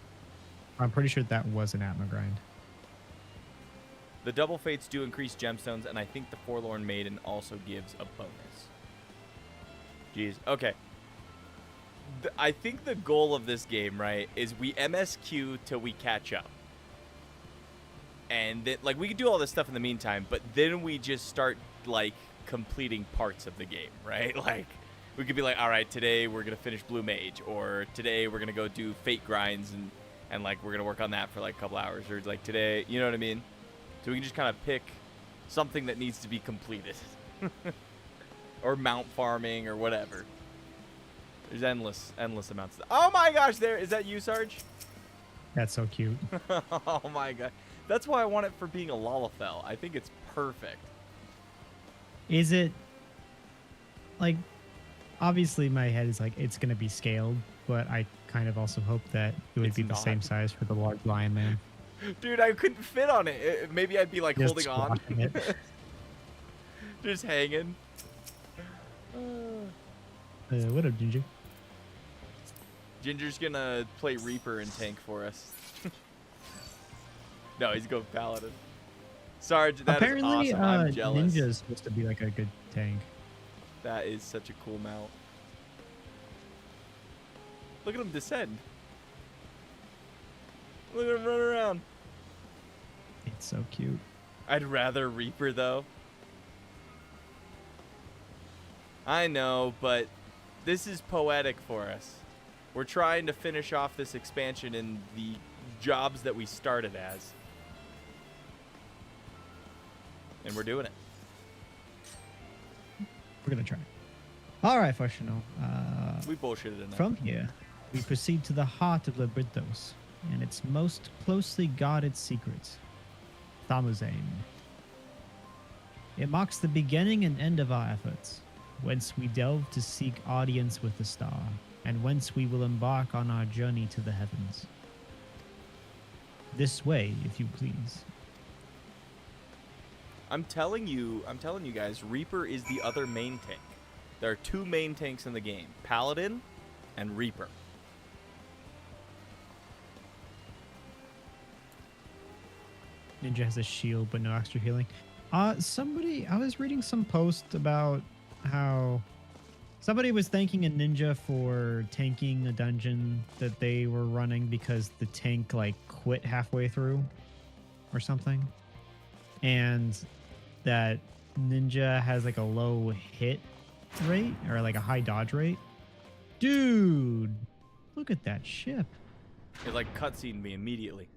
I'm pretty sure that was an Atma grind. The double fates do increase gemstones, and I think the Forlorn Maiden also gives a bonus. Jeez. Okay. I think the goal of this game, right, is we MSQ till we catch up. And then, like, we can do all this stuff in the meantime, but then we just start, like, completing parts of the game, right? Like, we could be like, all right, today we're going to finish Blue Mage, or today we're going to go do fate grinds, and like, we're going to work on that for, like, a couple hours, or, like, today, you know what I mean? So we can just kind of pick something that needs to be completed. Or mount farming, or whatever. There's endless amounts. Oh my gosh, is that you, Sarge? That's so cute. Oh my god. That's why I want it for being a Lalafell. I think it's perfect. Is it, like, obviously my head is like, it's going to be scaled, but I kind of also hope that it would be the same size for the large lion man. Dude, I couldn't fit on it. Maybe I'd be like Just holding on. it. Just hanging. What up, Ginger? Ginger's gonna play Reaper and tank for us. No, he's going Paladin. Sarge, that Apparently, is awesome. I'm jealous. Ninja is supposed to be like a good tank. That is such a cool mount. Look at him descend. Look at him run around. It's so cute. I'd rather Reaper, though. I know, but this is poetic for us. We're trying to finish off this expansion in the jobs that we started as. And we're doing it. We're going to try. All right, Functional. We bullshitted enough. From here, we proceed to the heart of Labyrinthos and its most closely guarded secret, Thamuzane. It marks the beginning and end of our efforts, whence we delve to seek audience with the star, and whence we will embark on our journey to the heavens. This way, if you please. I'm telling you guys, Reaper is the other main tank. There are two main tanks in the game, Paladin and Reaper. Ninja has a shield, but no extra healing. I was reading some post about how somebody was thanking a ninja for tanking a dungeon that they were running because the tank like quit halfway through or something. And that ninja has like a low hit rate or like a high dodge rate. Dude, look at that ship. It like cutscened me immediately.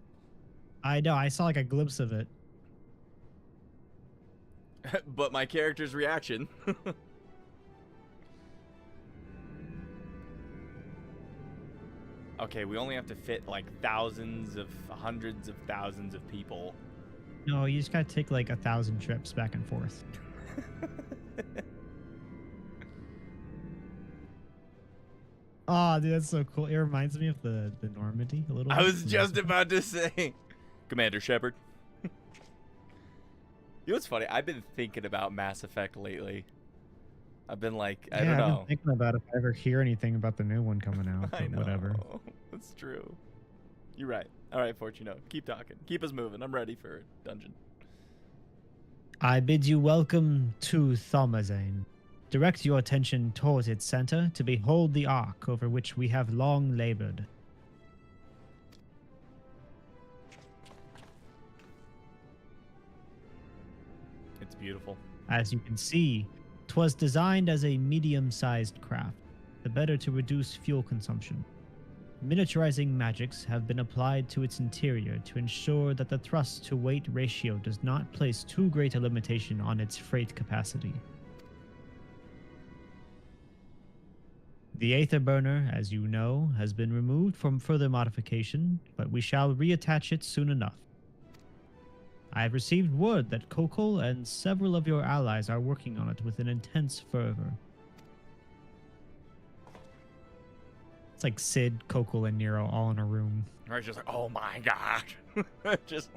I know, I saw like a glimpse of it. But my character's reaction. Okay, we only have to fit like hundreds of thousands of people. No, you just gotta take like 1,000 trips back and forth. Oh, dude, that's so cool. It reminds me of the Normandy a little bit. I was just about to say, Commander Shepard. You know what's funny? I've been thinking about Mass Effect lately. I've been like, I don't know. I've been thinking about if I ever hear anything about the new one coming out. I know. Whatever. That's true. You're right. All right, Fortuno. Keep talking. Keep us moving. I'm ready for a dungeon. I bid you welcome to Thamuzane. Direct your attention towards its center to behold the ark over which we have long labored. It's beautiful. As you can see, 'twas designed as a medium-sized craft, the better to reduce fuel consumption. Miniaturizing magics have been applied to its interior to ensure that the thrust-to-weight ratio does not place too great a limitation on its freight capacity. The Aether Burner, as you know, has been removed from further modification, but we shall reattach it soon enough. I have received word that Kokol and several of your allies are working on it with an intense fervor. It's like Sid, Kokol, and Nero all in a room. Or just like, oh my god. Just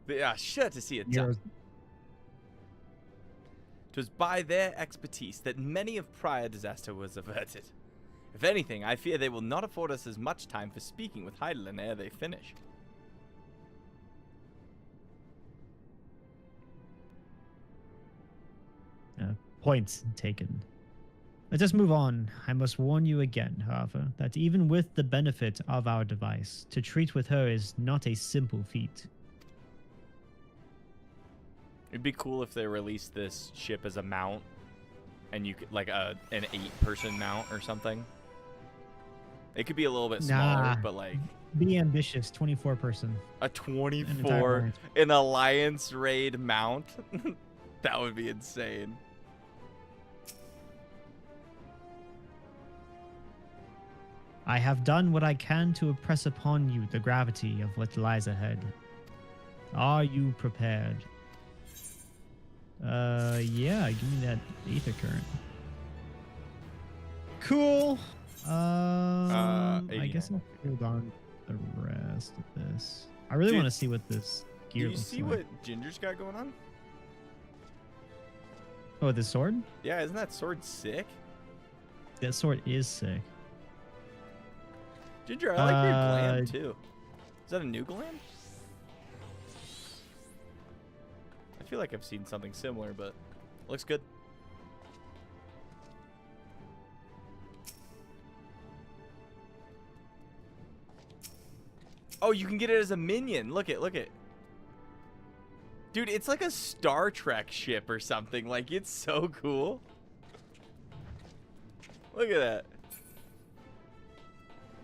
yeah, shit to see it done. 'Twas by their expertise that many of prior disaster was averted. If anything, I fear they will not afford us as much time for speaking with Heidelin ere they finish. Points taken. Let us move on. I must warn you again, however, that even with the benefit of our device, to treat with her is not a simple feat. It'd be cool if they released this ship as a mount, and you could like an 8-person mount or something. It could be a little bit smaller, but like be ambitious. 24-person. A 24 an alliance raid mount. That would be insane. I have done what I can to impress upon you the gravity of what lies ahead. Are you prepared? Yeah, give me that Aether Current. Cool. I guess I'll hold on to the rest of this. I really want to see what this gear looks like. Do you see what Ginger's got going on? Oh, the sword? Yeah, isn't that sword sick? That sword is sick. Ginger, I like your glam too. Is that a new glam? I feel like I've seen something similar, but looks good. Oh, you can get it as a minion. Look it, look it. Dude, it's like a Star Trek ship or something. Like, it's so cool. Look at that.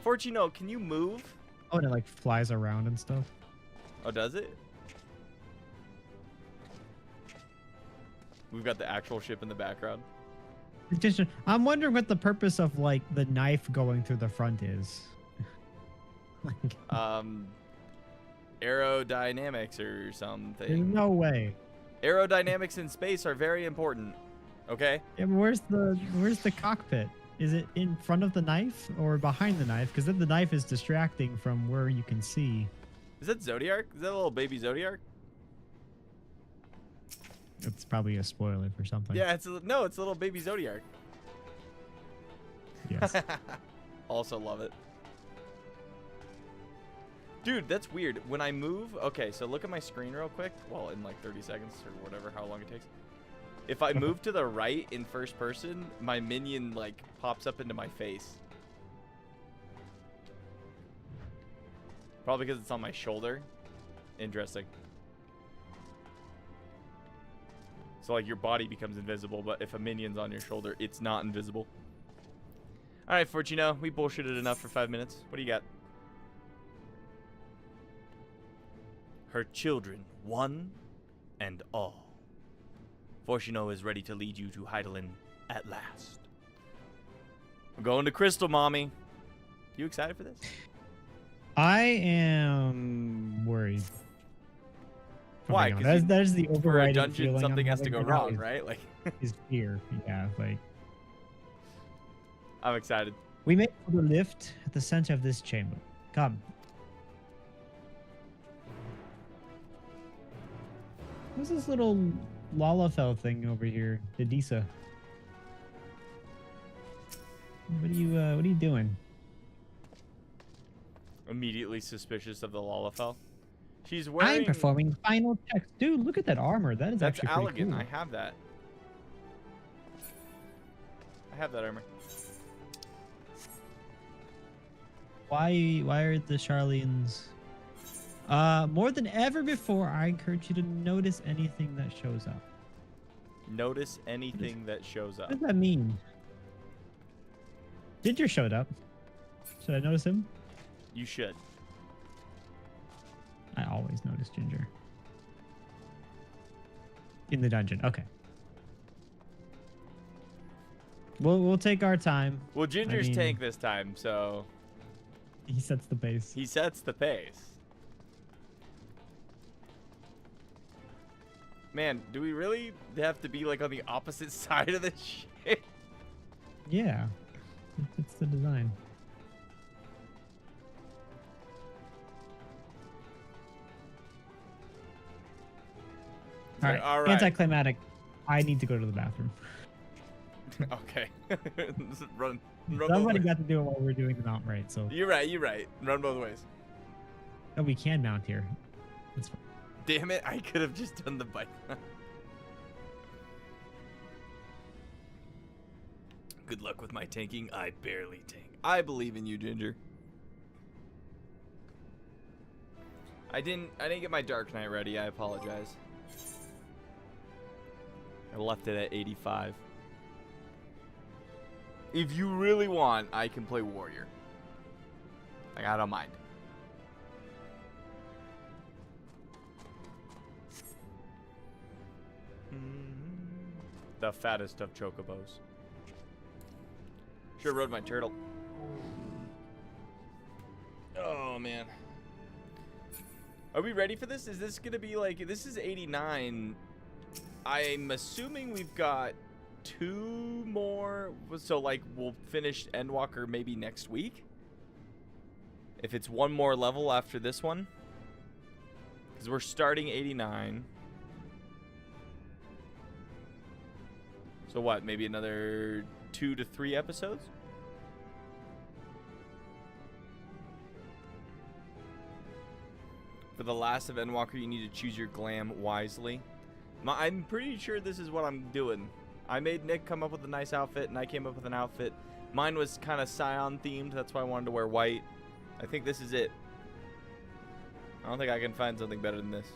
Fortuno, can you move? Oh, and it like flies around and stuff. Oh, does it? We've got the actual ship in the background. I'm wondering what the purpose of like the knife going through the front is. Aerodynamics or something. There's no way. Aerodynamics in space are very important. Okay. Yeah, but where's the cockpit? Is it in front of the knife or behind the knife? Because then the knife is distracting from where you can see. Is that Zodiark? Is that a little baby Zodiark? It's probably a spoiler for something. Yeah, it's a little baby Zodiark. Yes. Also love it. Dude, that's weird. When I move, okay, so look at my screen real quick. Well, in like 30 seconds or whatever, how long it takes. If I move to the right in first person, my minion like pops up into my face. Probably because it's on my shoulder. Interesting. So like your body becomes invisible, but if a minion's on your shoulder, it's not invisible. All right, Fortuno, we bullshitted enough for 5 minutes. What do you got? Her children, one and all. Fortuno is ready to lead you to Heidelin at last. We're going to Crystal, Mommy. You excited for this? I am worried. Why? That is the overriding for a dungeon, feeling something I'm has to go having wrong, is- right? Like, is fear. Yeah, like I'm excited. we make for the lift at the center of this chamber. Come. What's this little Lalafell thing over here, Dedisa? What are you doing? Immediately suspicious of the Lalafell. She's wearing. I'm performing final checks. Dude, look at that armor. That's actually pretty elegant. cool. I have that. I have that armor. Why are the Charlians? More than ever before, I encourage you to notice anything that shows up. Notice anything that shows up. What does that mean? Ginger showed up. Should I notice him? You should. I always notice Ginger. In the dungeon. Okay. We'll take our time. Well, Ginger's tank this time, so he sets the pace. He sets the pace. Man, do we really have to be like on the opposite side of this shit? Yeah, it's the design. All right. Anticlimactic. I need to go to the bathroom. Okay. run Somebody got to do it while we're doing the mount right. So you're right. Run both ways. Oh, we can mount here. That's fine. Damn it! I could have just done the bike. Good luck with my tanking. I barely tank. I believe in you, Ginger. I didn't get my Dark Knight ready. I apologize. I left it at 85. If you really want, I can play Warrior. Like, I don't mind. The fattest of chocobos. Sure rode my turtle. Oh, man. Are we ready for this? Is this gonna be like... This is 89. I'm assuming we've got 2 more. So, like, we'll finish Endwalker maybe next week? If it's 1 more level after this one? Because we're starting 89. So what? Maybe another 2 to 3 episodes? For the last of Endwalker, you need to choose your glam wisely. I'm pretty sure this is what I'm doing. I made Nick come up with a nice outfit, and I came up with an outfit. Mine was kind of Scion themed, that's why I wanted to wear white. I think this is it. I don't think I can find something better than this.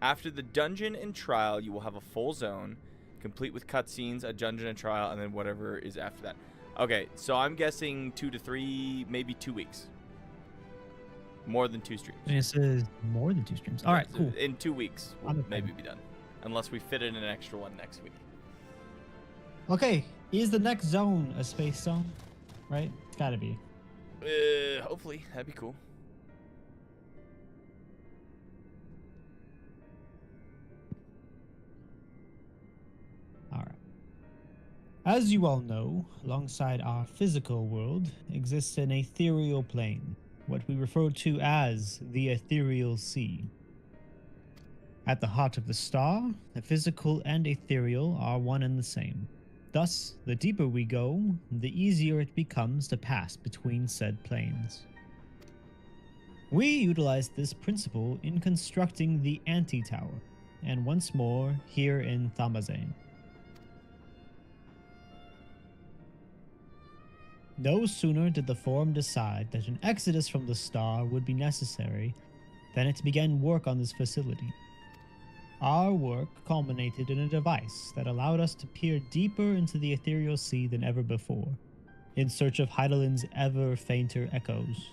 After the dungeon and trial, you will have a full zone, complete with cutscenes, a dungeon and trial, and then whatever is after that. Okay, so I'm guessing 2 to 3, maybe 2 weeks. More than 2 streams. This is more than 2 streams. All right, cool. In 2 weeks, we'll maybe be done. Unless we fit in an extra one next week. Okay, is the next zone a space zone? Right? It's gotta be. Hopefully. That'd be cool. All right. As you all know, alongside our physical world exists an ethereal plane, what we refer to as the ethereal sea. At the heart of the star, the physical and ethereal are one and the same. Thus, the deeper we go, the easier it becomes to pass between said planes. We utilized this principle in constructing the anti-tower, and once more here in Thamazane. No sooner did the Forum decide that an exodus from the star would be necessary than it began work on this facility. Our work culminated in a device that allowed us to peer deeper into the ethereal sea than ever before, in search of Heidelin's ever fainter echoes.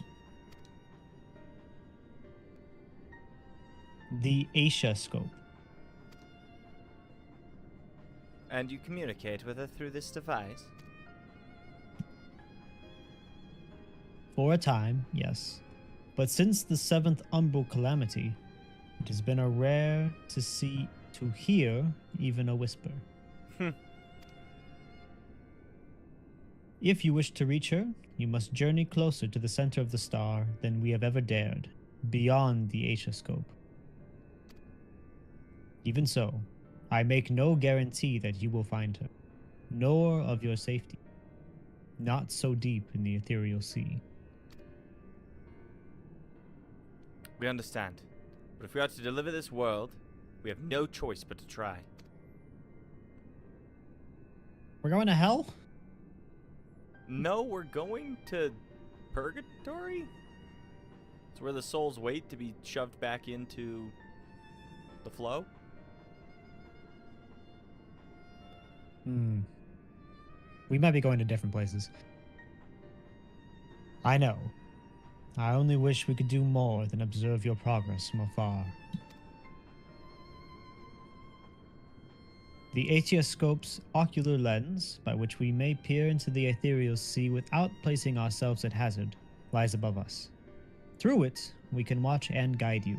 The Asia Scope. And you communicate with her through this device? For a time, yes. But since the 7th Umbral Calamity, it has been a rare to hear even a whisper. If you wish to reach her, you must journey closer to the center of the star than we have ever dared, beyond the Asia Scope. Even so, I make no guarantee that you will find her, nor of your safety. Not so deep in the ethereal sea. We understand. But if we are to deliver this world, we have no choice but to try. We're going to hell? No, we're going to purgatory? It's where the souls wait to be shoved back into the flow? We might be going to different places. I know. I only wish we could do more than observe your progress from afar. The Aetioscope's ocular lens, by which we may peer into the ethereal sea without placing ourselves at hazard, lies above us. Through it, we can watch and guide you.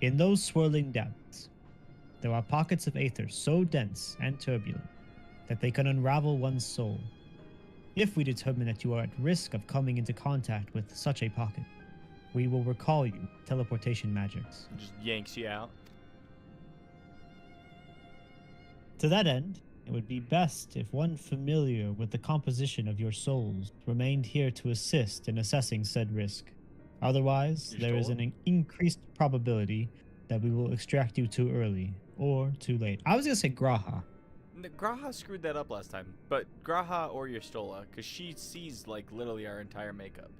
In those swirling depths, there are pockets of aether so dense and turbulent that they can unravel one's soul. If we determine that you are at risk of coming into contact with such a pocket, we will recall you teleportation magics. Just yanks you out. To that end, it would be best if one familiar with the composition of your souls remained here to assist in assessing said risk. Otherwise, there is an increased probability that we will extract you too early or too late. I was going to say Graha. Graha screwed that up last time, but Graha or Yerstola, because she sees, like, literally our entire makeup.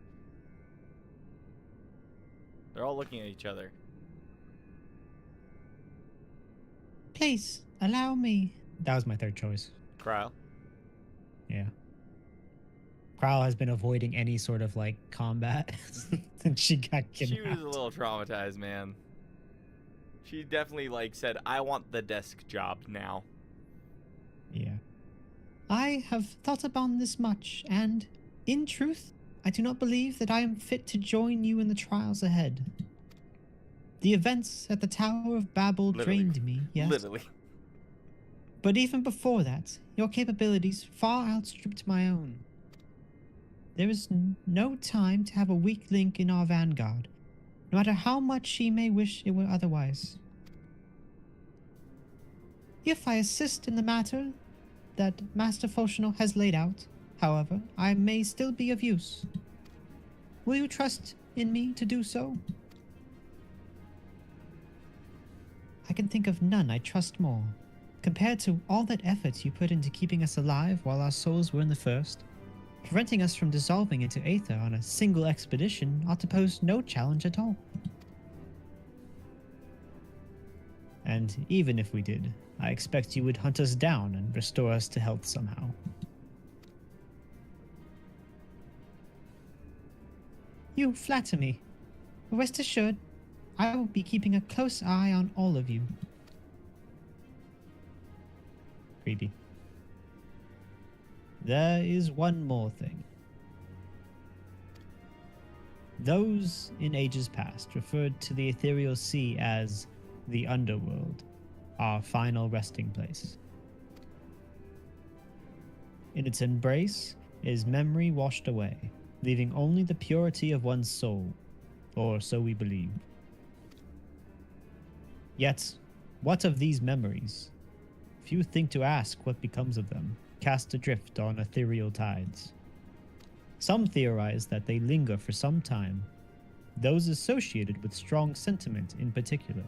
They're all looking at each other. Please, allow me. That was my third choice. Cryle? Yeah. Cryle has been avoiding any sort of, like, combat since she got kidnapped. She was a little traumatized, man. She definitely, like, said, I want the desk job now. Yeah. I have thought upon this much, and, in truth, I do not believe that I am fit to join you in the trials ahead. The events at the Tower of Babel drained me, yes. Literally. But even before that, your capabilities far outstripped my own. There is no time to have a weak link in our vanguard, no matter how much she may wish it were otherwise. If I assist in the matter that Master Foshnal has laid out, however, I may still be of use. Will you trust in me to do so? I can think of none I trust more. Compared to all that effort you put into keeping us alive while our souls were in the first, preventing us from dissolving into aether on a single expedition ought to pose no challenge at all. And even if we did, I expect you would hunt us down and restore us to health somehow. You flatter me. Rest assured, I will be keeping a close eye on all of you. Creepy. There is one more thing. Those in ages past referred to the ethereal sea as the underworld, our final resting place. In its embrace is memory washed away, leaving only the purity of one's soul, or so we believe. Yet, what of these memories? Few think to ask what becomes of them, cast adrift on ethereal tides. Some theorize that they linger for some time, those associated with strong sentiment in particular.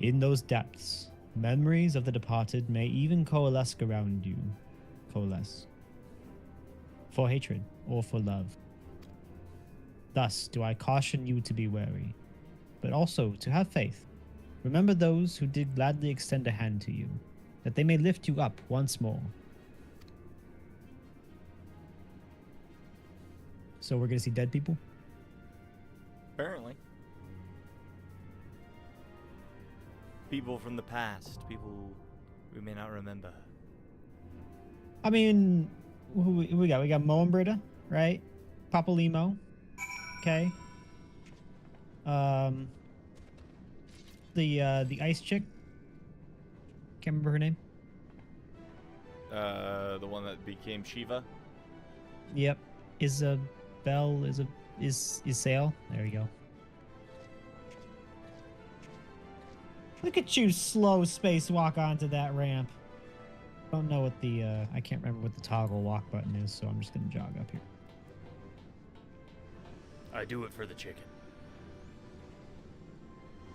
In those depths, memories of the departed may even coalesce around you. Coalesce. For hatred or for love. Thus do I caution you to be wary, but also to have faith. Remember those who did gladly extend a hand to you, that they may lift you up once more. So we're going to see dead people? Apparently. People from the past, people we may not remember. I mean, who we got? We got Mo and Britta, right? Papa Limo. Okay. The ice chick. Can't remember her name. The one that became Shiva. Yep. Isabel is Sale. There you go. Look at you slow spacewalk onto that ramp. Don't know what the I can't remember what the toggle walk button is, so I'm just gonna jog up here. I do it for the chicken.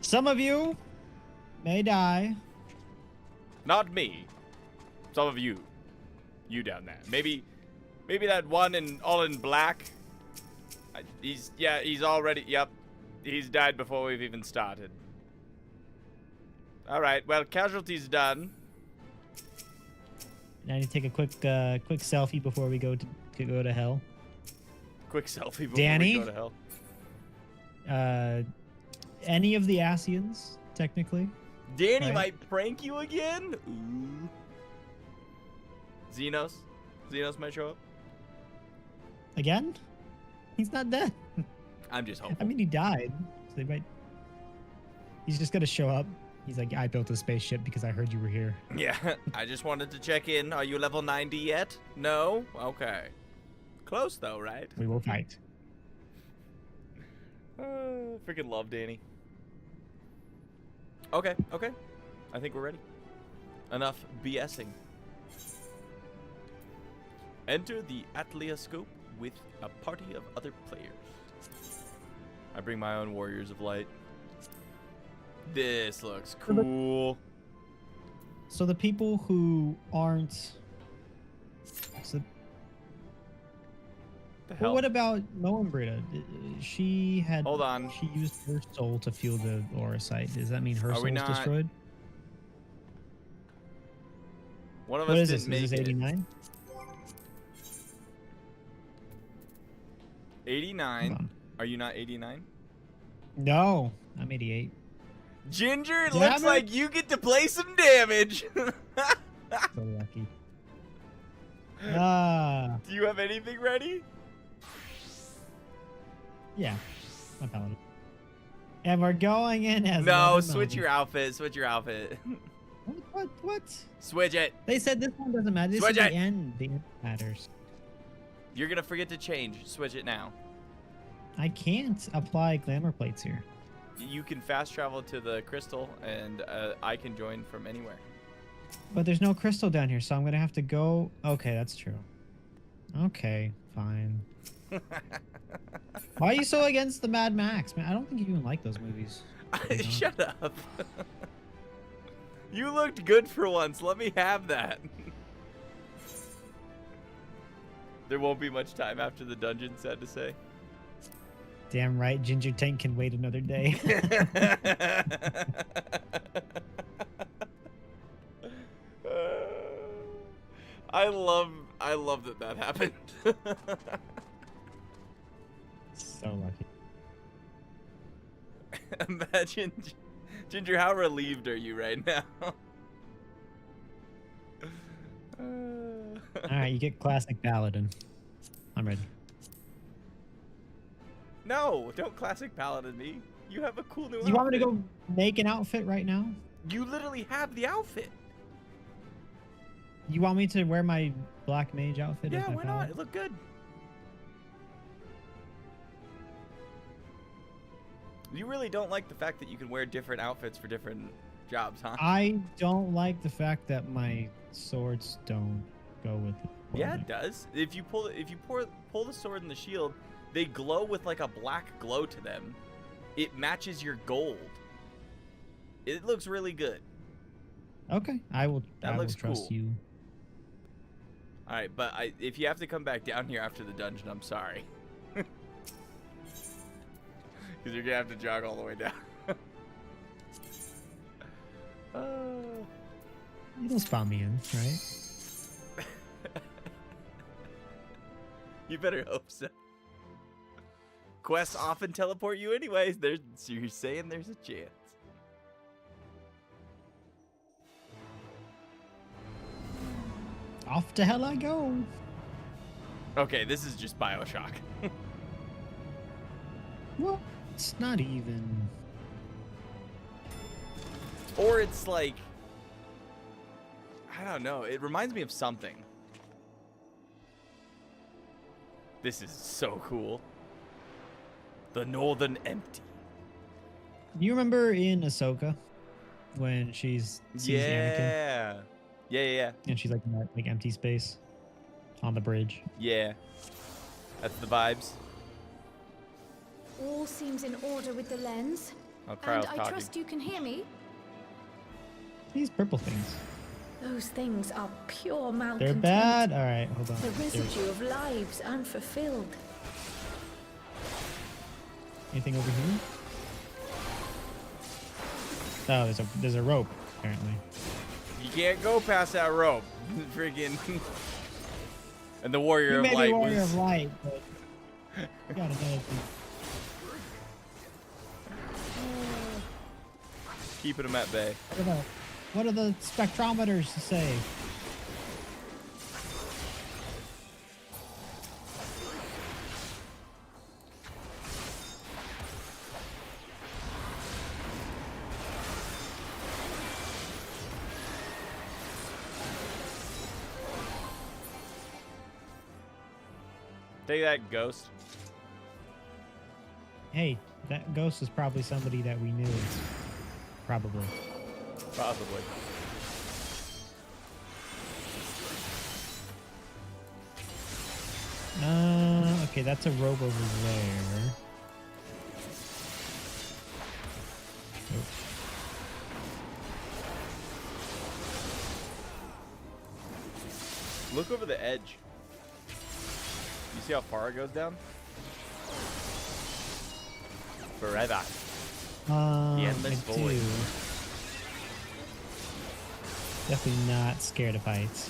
Some of you may die. Not me. Some of you. You down there. Maybe that one all in black. He's already, yep. He's died before we've even started. All right, well, casualties done. I need to take a quick selfie before we go to hell. Quick selfie before Danny, we go to hell. any of the Asians, technically. Danny Right. might prank you again. Ooh. Xenos might show up. Again? He's not dead. I'm just hoping. I mean, he died. So they might. He's just gonna show up. He's like, I built a spaceship because I heard you were here. Yeah, I just wanted to check in. Are you level 90 yet? No? Okay. Close though, right? We will fight. Freaking love Danny. Okay. I think we're ready. Enough BSing. Enter the Atelioscope with a party of other players. I bring my own Warriors of Light. This looks cool. So the people who aren't. So, well, what about Moenbrita? She had. Hold on. She used her soul to fuel the aura site. Does that mean her soul is destroyed? One of what us is didn't this? make Is this it. 89? 89. Are you not 89? No, I'm 88. Ginger, it Damn looks it. like you get to play some damage. So lucky. Ah. Do you have anything ready? Yeah, my paladin. And we're going in as No, Leather switch Mountain. your outfit. Switch your outfit. What? Switch it. They said this one doesn't matter. This Switch is it. the end. The end matters. You're gonna forget to change. Switch it now. I can't apply glamour plates here. You can fast travel to the crystal, and I can join from anywhere. But there's no crystal down here, so I'm gonna have to go. Okay, that's true. Okay, fine. Why are you so against the Mad Max, man? I don't think you even like those movies. Shut up. You looked good for once. Let me have that. There won't be much time after the dungeon, sad to say. Damn right, Ginger Tank can wait another day. I love that happened. So lucky. Imagine, Ginger, how relieved are you right now? All right, you get classic paladin. I'm ready. No, don't classic paladin me. You have a cool new outfit. You want me to go make an outfit right now? You literally have the outfit. You want me to wear my black mage outfit? as Yeah, my why not? paladin? It looked good. You really don't like the fact that you can wear different outfits for different jobs, huh? I don't like the fact that my swords don't go with it. Yeah, it does. If you pull the sword and the shield, they glow with like a black glow to them. It matches your gold. It looks really good. Okay, I will. That I will looks trust cool. you. All right, but if you have to come back down here after the dungeon, I'm sorry. Because you're gonna have to jog all the way down. It'll spawn me in, right? You better hope so. Quests often teleport you anyways. So you're saying there's a chance. Off to hell I go. Okay, this is just Bioshock. Well, it's not even. Or it's like, I don't know. It reminds me of something. This is so cool. The Northern Empty. Do you remember in Ahsoka when sees Anakin? Yeah. And she's like in that like empty space on the bridge. Yeah. That's the vibes. All seems in order with the lens. Oh, And Cryle's I talking. trust you can hear me. These purple things. Those things are pure They're malcontent. bad? Alright, hold on. The residue of lives unfulfilled. Anything over here? Oh, there's a rope, apparently. You can't go past that rope. Friggin'. And the Warrior You of may be Light Warrior was... of Light, but you got another thing. Keeping them at bay. What do the spectrometers say? Take that, ghost. Hey, that ghost is probably somebody that we knew. Probably. Possibly. Okay, that's a robe over there. Look over the edge. You see how far it goes down? Forever. The endless I void. do. Definitely not scared of heights.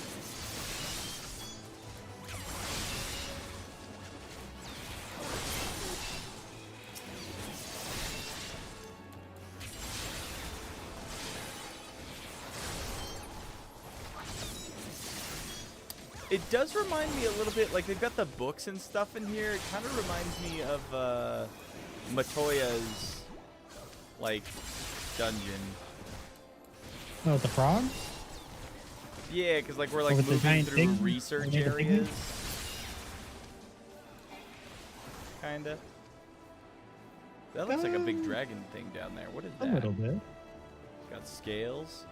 It does remind me a little bit, like they've got the books and stuff in here. It kind of reminds me of Matoya's, like, dungeon. Oh, with the frog? Yeah, because like we're like with the moving giant through pig? research Maybe the pig areas. one? Kinda. That looks like a big dragon thing down there. What is A that? little bit. Got scales.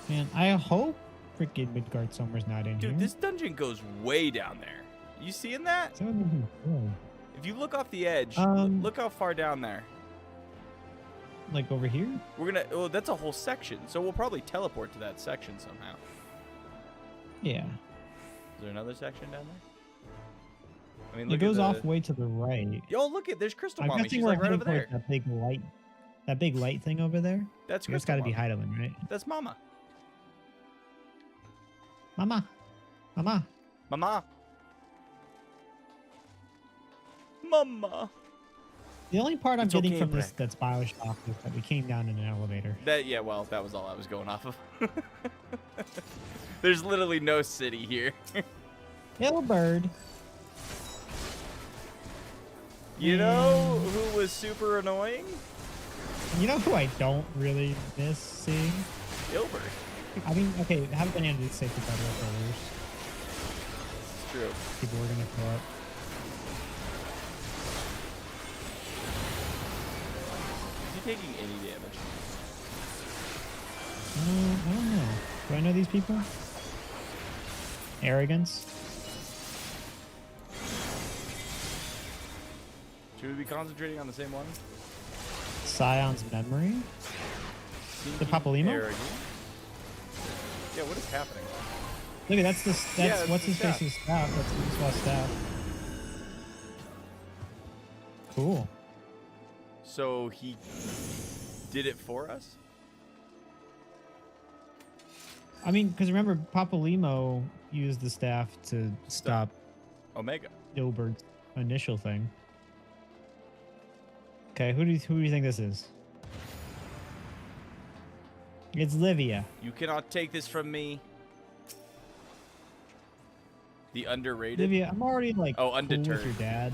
Man, I hope freaking Midgard Sommer's not in Dude, here. this dungeon goes way down there. You seeing that? If you look off the edge, look how far down there. Like over here? We're gonna. Oh, that's a whole section. So we'll probably teleport to that section somehow. Yeah. Is there another section down there? I mean, It look goes at the... off way to the right. Yo, look at there's Crystal I'm Mommy. guessing She's we're like right heading over there. towards that big light thing over there. That's That's Crystal got to be Mommy. Heidelin, right? That's Mama. Mama. Mama. Mama. Mama. The only part I'm It's getting okay, from this Breck. that's Bioshock is that we came down in an elevator. That yeah, well, that was all I was going off of. There's literally no city here. Little bird. You know who was super annoying? You know who I don't really miss seeing? Gilbert. I mean, okay, have banana do safety better earlier. It's true. People were gonna throw up. Is he taking any damage? I don't know. Do I know these people? Arrogance. Should we be concentrating on the same one? Scion's memory. The Papalimo? Arrogant. Yeah, what is happening? Look at that's Yeah, what's the his face's staff. That's his staff. Cool. So he did it for us? I mean, because remember, Papalimo used the staff to stop Omega. Ilbert's initial thing. Okay, who do you think this is? It's Livia. You cannot take this from me. The underrated. Livia, I'm already like Oh, cool undeterred. with your dad.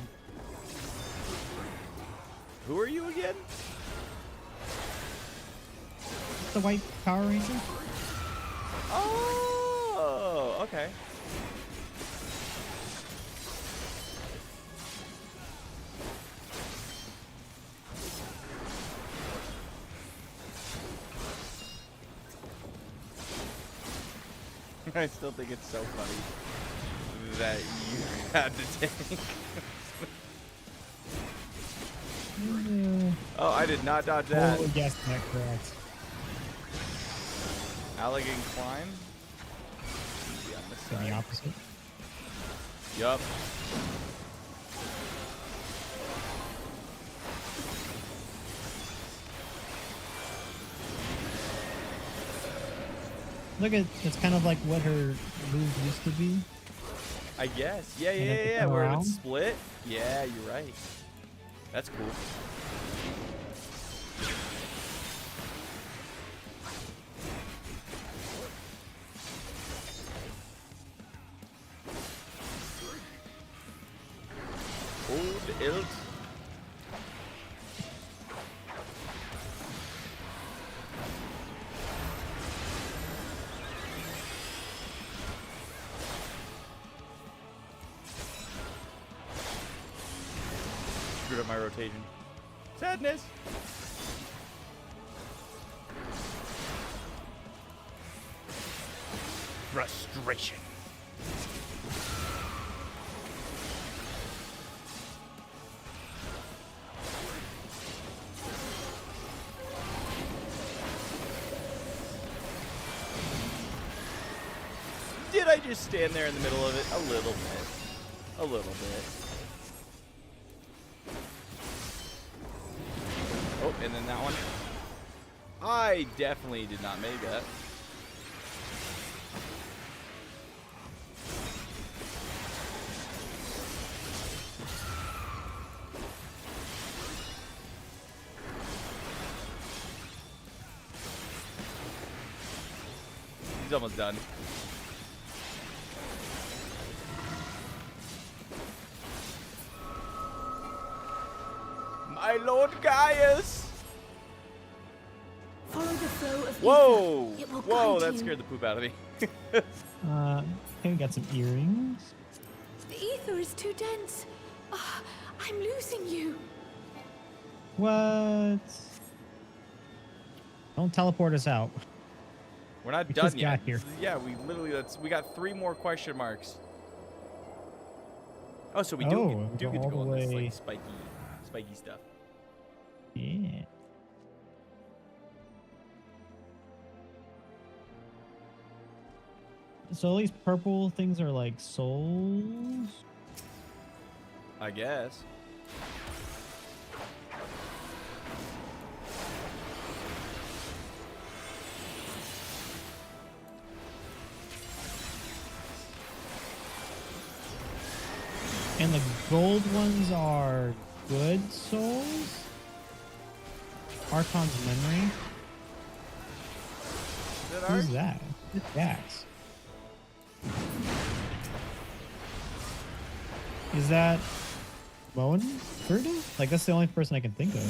Who are you again? The white Power Ranger? Oh, okay. I still think it's so funny that you had to take. Oh, I did not dodge that. Oh, yes, that's correct. Allegan climb. Be on this And the side. opposite. Yup. Look at, it's kind of like what her move used to be. I guess. Yeah, And yeah, if yeah, it yeah. come Where around? it's split. Yeah, you're right. That's cool. screwed up my rotation. Sadness. Frustration. Did I just stand there in the middle of it? A little bit. A little bit. Oh, and then that one. I definitely did not make that. He's almost done. My Lord Gaius! Follow the flow of Whoa! ether. It will Whoa, guide that you. scared the poop out of me. Okay, we got some earrings. The ether is too dense. Ah, I'm losing you. What? Don't teleport us out. We're not We done just yet. got here. Yeah, we literally, we got 3 more question marks. Oh, so we do get to go on this like spiky stuff. Yeah. So at least purple things are like souls? I guess. And the gold ones are good souls? Archon's memory? Who's that? It's Jax. Is that Moen Gerda? Like, that's the only person I can think of.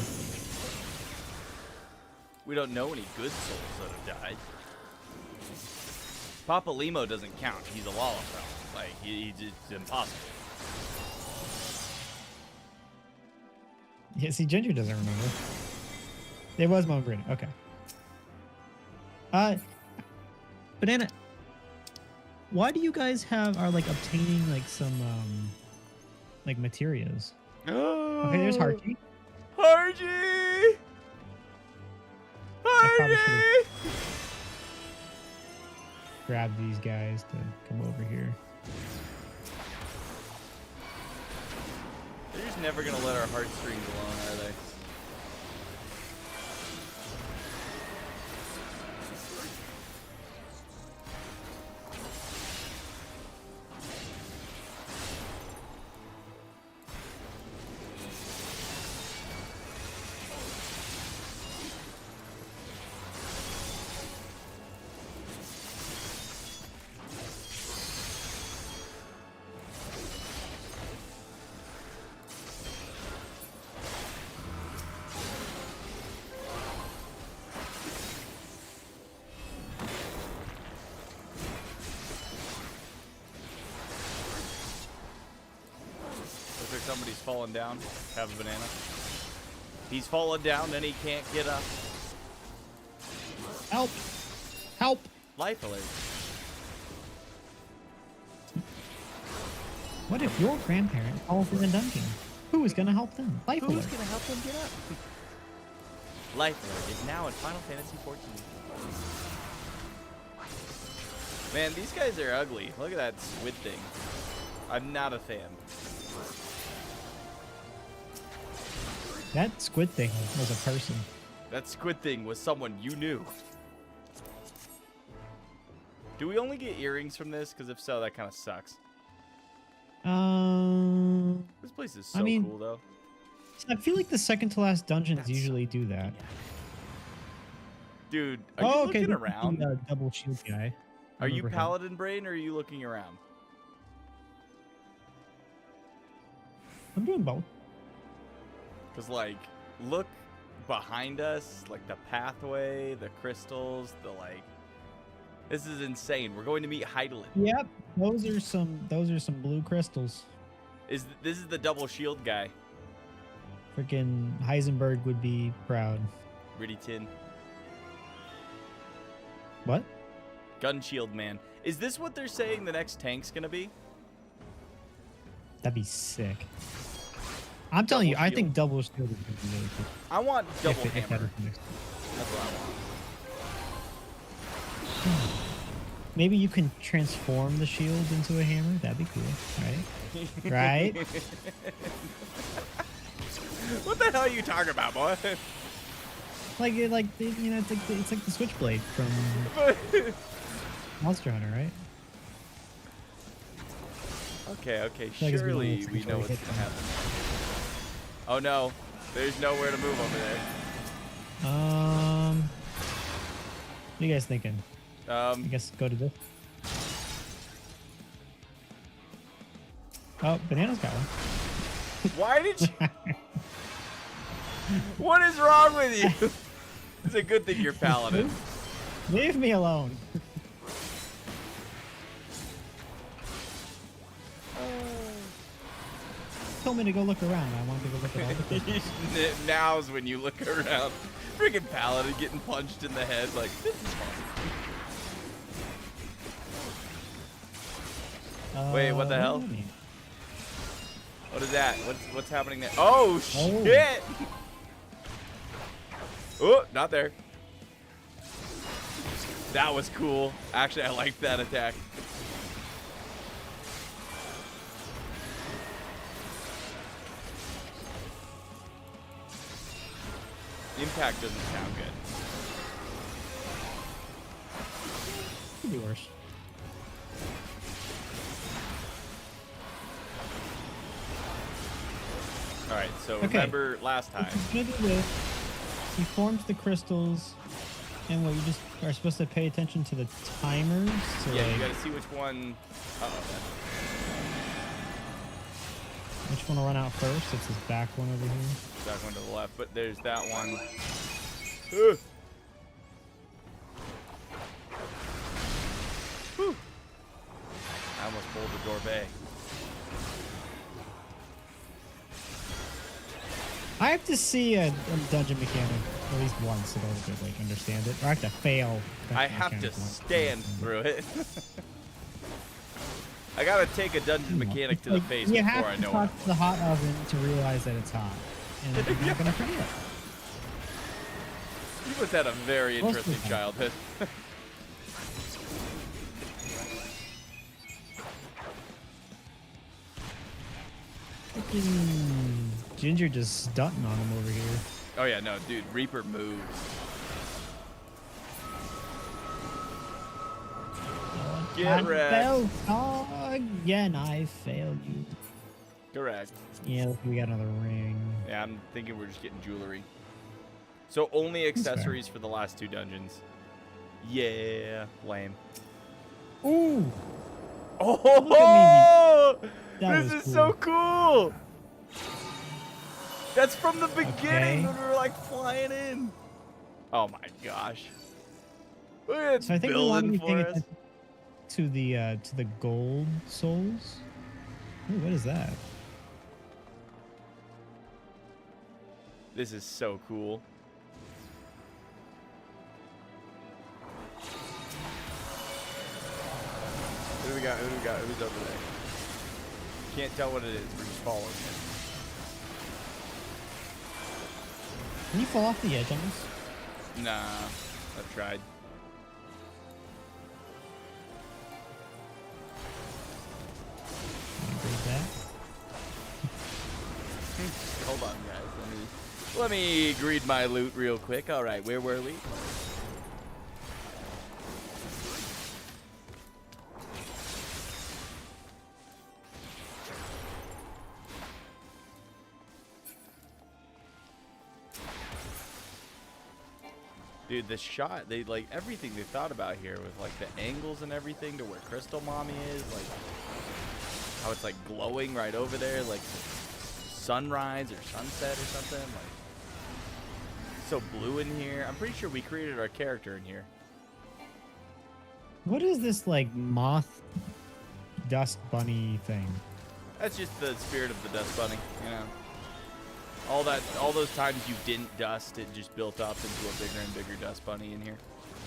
We don't know any good souls that have died. Papa Limo doesn't count. He's a Lalafell. Like, it's impossible. Yeah, see, Ginger doesn't remember. It was Moen Gerda. Okay. Banana, why do you guys are like obtaining like some like materials? Okay, there's Harji. Harji! Harji! Grab these guys to come over here. They're just never gonna let our heartstrings alone, are they? Somebody's fallen down. Have a banana. He's fallen down and he can't get up. Help! Help! Life alert. What if your grandparent falls in a dungeon? Who is gonna help them? Life Who's alert. gonna help them get up? Life alert is now in Final Fantasy XIV. Man, these guys are ugly. Look at that squid thing. I'm not a fan. That squid thing was a person. That squid thing was someone you knew. Do we only get earrings from this? Because if so, that kind of sucks. This place is so cool, though. I feel like the second to last dungeons usually do that. Dude, are you looking around? Double shield guy. Are you Paladin Brain, or are you looking around? I'm doing both. Because, like, look behind us, like the pathway, the crystals, the, like... This is insane. We're going to meet Heidelin. Yep, those are some blue crystals. This is the double shield guy. Freaking Heisenberg would be proud. Gritty tin. What? Gun shield man. Is this what they're saying the next tank's gonna be? That'd be sick. I'm telling you, I think double shield is gonna be really cool. I want double If hammer. that is next. That's what I want. Maybe you can transform the shield into a hammer. That'd be cool, right? Right? What the hell are you talking about, boy? Like you know, it's like the switchblade from Monster Hunter, right? Okay, Like it's surely really we know what's gonna happen. Oh no, there's nowhere to move over there. What are you guys thinking? I Um, guess go to this. Oh, Banana's got one. Why did you? What is wrong with you? It's a good thing you're paladin. Leave me alone. Told me to go look around. I wanted to go look at all the things. Now's when you look around. Freaking paladin getting punched in the head. Like, this is fun. Wait, what the hell? What is that? What's happening there? Oh, shit! Oh, not there. That was cool. Actually, I liked that attack. Impact doesn't sound good. Could be worse. All right, so remember last time. He forms the crystals, and what you just are supposed to pay attention to the timers. So Yeah, like, you gotta see which one. which one will run out first? It's this back one over here. Back one to the left, but there's that one. Ugh. Whew. I almost pulled the door bay. I have to see a dungeon mechanic at least once in order to like understand it, or I have to fail. I have to stand through it. I gotta take a dungeon mechanic to the face you before have I to know talk it. to the hot oven to realize that it's hot, and you're not gonna forget. You must have had a very Most of the interesting time. childhood. Freaking Ginger just stunting on him over here. Oh yeah, no, dude, Reaper moves. Get wrecked. Failed. Oh, again, I failed you. Correct. Yeah, we got another ring. Yeah, I'm thinking we're just getting jewelry. So only accessories for the last two dungeons. Yeah, lame. Ooh. Oh, That this was is so cool. That's from the beginning Okay. when we were like flying in. Oh my gosh. Look at it So I think we want to be building paying for us. attention to the gold souls. Ooh, what is that? This is so cool. Who do we got? Who do we got? Who's over there? Can't tell what it is. We're just following it. Can you fall off the edge on this? Nah, I've tried. Break that. Hold on, guys. Let me greed my loot real quick. All right, where were we? Dude, the shot, they like everything they thought about here with like the angles and everything to where Crystal Mommy is, like how it's like glowing right over there, like sunrise or sunset or something. Like so blue in here. I'm pretty sure we created our character in here. What is this like moth dust bunny thing? That's just the spirit of the Dust Bunny, you know. All those times you didn't dust, it just built up into a bigger and bigger dust bunny in here.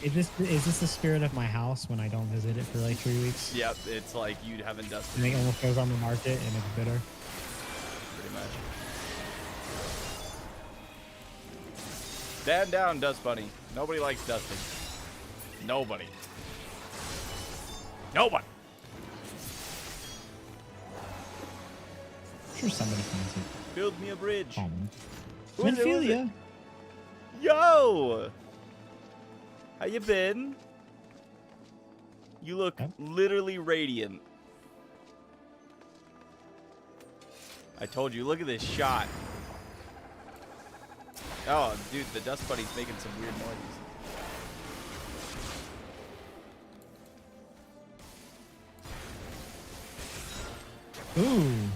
Is this the spirit of my house when I don't visit it for like 3 weeks? Yep, it's like you haven't dusted. And it almost goes on the market and it's bitter. Pretty much. Stand down, dust bunny. Nobody likes dusting. Nobody. Nobody. I'm sure somebody finds it. Build me a bridge. Ophelia. Yo! How you been? You look literally radiant. I told you, look at this shot. Oh, dude, the dust bunny's making some weird noises. Ooh.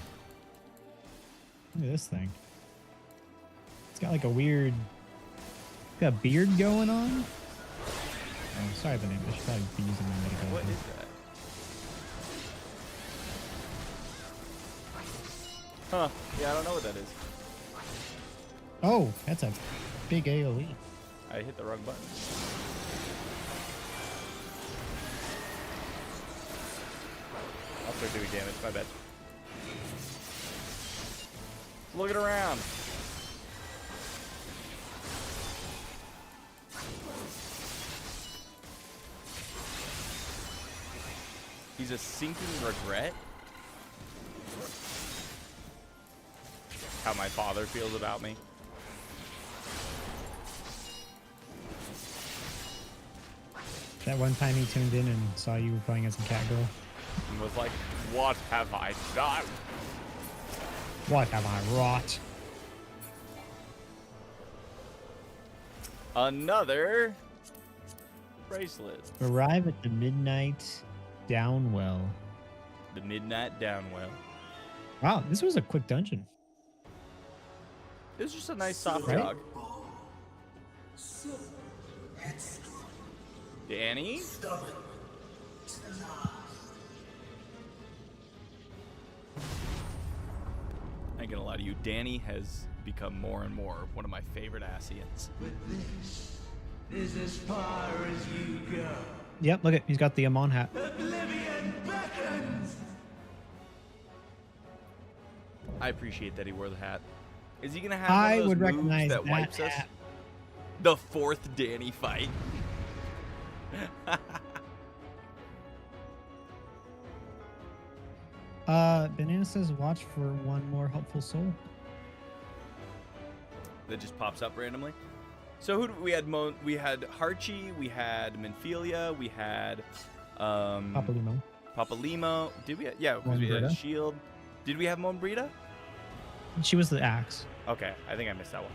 Look at this thing. It's got like a weird... It's got a beard going on. Oh, sorry, the name. I should probably be using my medical. What is that? Huh. Yeah, I don't know what that is. Oh, that's a big AoE. I hit the wrong button. I'll start doing damage. My bad. Looking around. He's a sinking regret. How my father feels about me. That one time he tuned in and saw you were playing as a cat girl. And was like, what have I done? What have I wrought? Another bracelet. Arrive at the midnight downwell. The midnight downwell. Wow, this was a quick dungeon. It was just a nice soft Right? jog. Danny? I ain't gonna lie to you, Danny has become more and more one of my favorite Asians. But this is as far as you go. Yep, look at he's got the Amon hat. Oblivion beckons. I appreciate that he wore the hat. Is he gonna have I one of those would moves recognize that that wipes us? hat. The fourth Danny fight. Banana says watch for one more helpful soul. That just pops up randomly. So who we had? We had Harchi, we had Minfilia, we had Papalimo. Papalimo. Did we? Yeah, because we had Monbrita. Shield. Did we have Monbrita? She was the axe. Okay, I think I missed that one.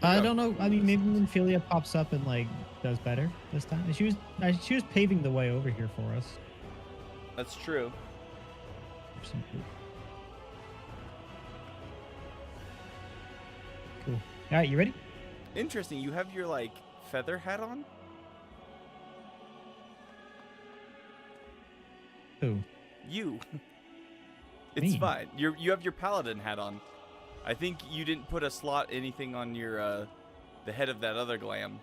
I don't know. I mean, maybe Minfilia pops up and like does better this time. She was paving the way over here for us. That's true. Cool. All right, you ready? Interesting. You have your like feather hat on. Who? You. It's Me? fine. You have your paladin hat on. I think you didn't put a slot anything on your the head of that other glam.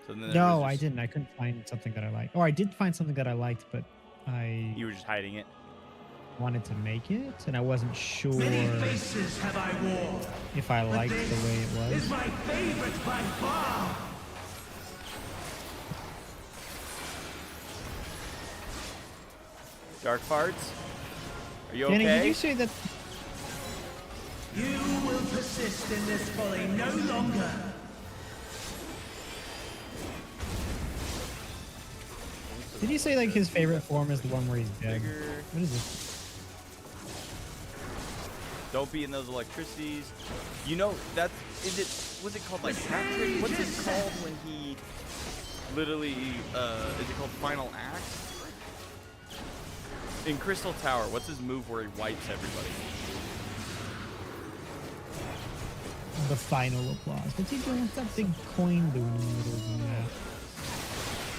So then there No, was I just- didn't. I couldn't find something that I liked. Or I did find something that I liked, but You were just hiding it. wanted to make it, and I wasn't sure Many faces have I worn. if I but liked the this way it was. is my favorite by far. Dark farts. Are you Danny, okay? did you say that? You will persist in this folly no longer. Did you say like his favorite form is the one where he's dead? Bigger. What is this? Don't be in those electricities. You know that was it called like hat trick? What's it called when he literally is it called final act? In Crystal Tower, what's his move where he wipes everybody? The final applause. What's he doing with that big coin doing in the middle of the map?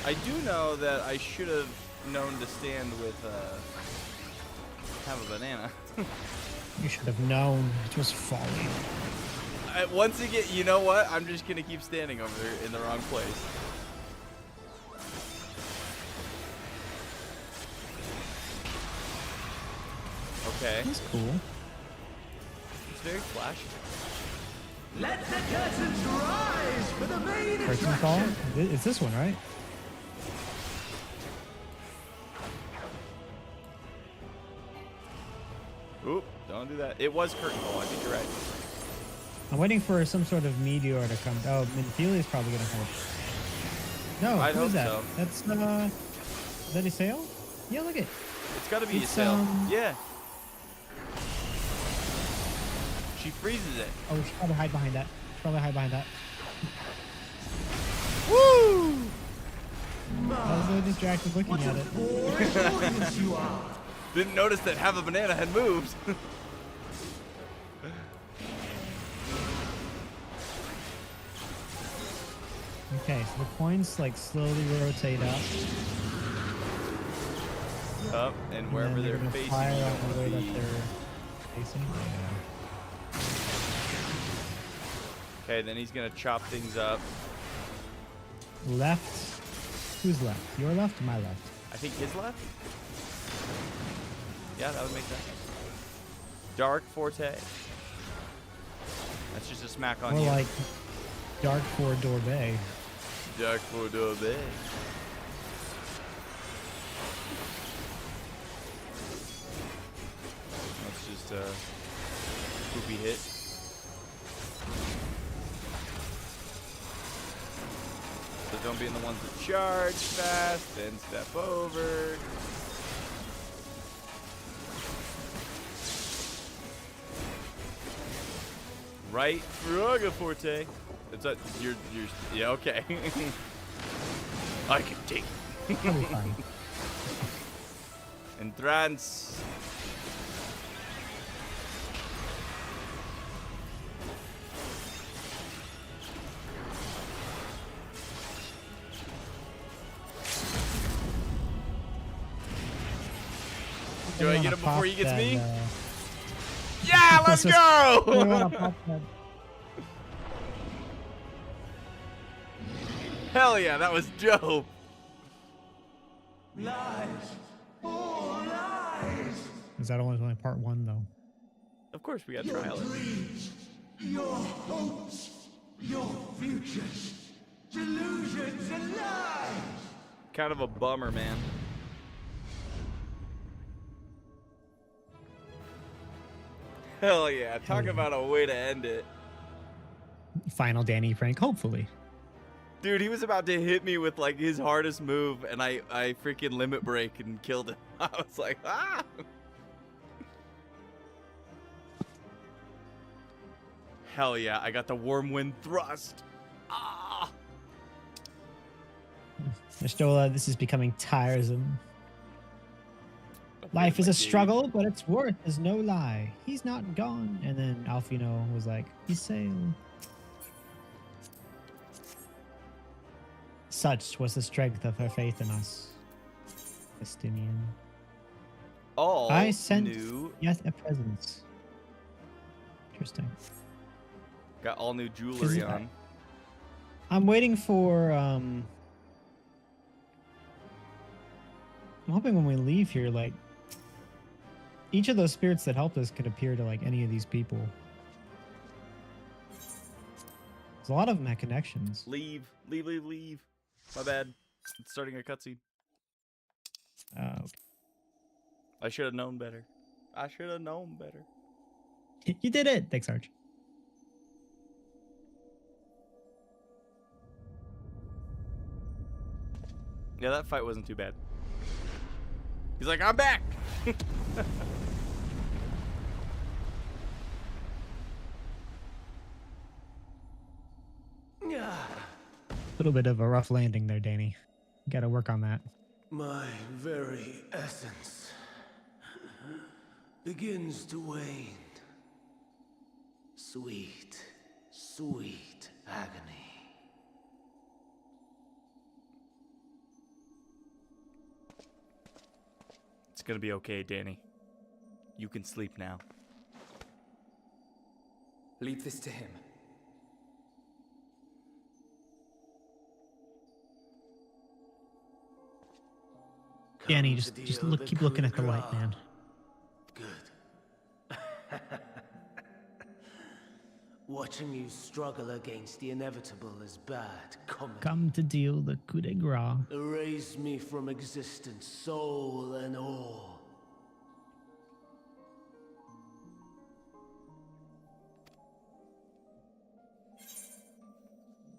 I do know that I should have known to stand with Have a banana. You should have known. It was folly. Once you get, you know what? I'm just gonna keep standing over there in the wrong place. Okay. That's cool. It's very flashy. Let the curtains rise for the main Curtain call? attraction. It's this one, right? Oop, don't do that. It was curtain call, I think you're right. I'm waiting for some sort of meteor to come. Oh, Minfilia's probably gonna help. No, I'd who's hope that? so. That's is that a sail? Yeah, look it. It's gotta be a It's, sail. Yeah. She freezes it. Oh, we should probably hide behind that. Probably hide behind that. Woo! I was really distracted looking at it. You are. Didn't notice that half a banana had moved. Okay, so the coins like slowly rotate up. Up, and wherever then they're gonna facing, fire you on don't the way wanna that be- they're facing. Yeah. Okay, then he's gonna chop things up. Left. Who's left? Your left or my left? I think his left? Yeah, that would make sense. Dark Forte. That's just a smack on Or you. like Dark for Dorbay. Dark Forte. That's just a poopy hit. So don't be in the ones that charge fast, then step over. Right, Fruga Forte. It's a, you're, yeah, okay. I can take it. That'll be fine. Entrance. Do I get him before he gets me? Yeah, let's go! Hell yeah, that was dope. Lies. All lies. Is that only part one though? Of course we got Your trial. dreams, your hopes, your futures, delusions and lies. Kind of a bummer, man. Hell yeah, talk about a way to end it. Final Danny prank, hopefully. Dude, he was about to hit me with like his hardest move, and I freaking limit break and killed him. I was like, ah! Hell yeah, I got the warm wind thrust. Ah! Mistola, this is becoming tiresome. Life is a struggle, but its worth is no lie. He's not gone. And then Alfino was like, he sailed. Such was the strength of her faith in us. Estinian. All I sent new. yet a presence. Interesting. Got all new jewelry on. I'm waiting for I'm hoping when we leave here, like each of those spirits that helped us could appear to like any of these people. There's a lot of them had connections. Leave. My bad. It's starting a cutscene. Okay. I should have known better. You did it. Thanks, Arch. Yeah, that fight wasn't too bad. He's like, I'm back! A little bit of a rough landing there, Danny. Got to work on that. My very essence begins to wane. Sweet, sweet agony. It's gonna be okay, Danny. You can sleep now. Leave this to him. Danny, just look, keep looking at the light, man. Good. Watching you struggle against the inevitable is bad comedy. Come to deal the coup de grace. Erase me from existence, soul and all.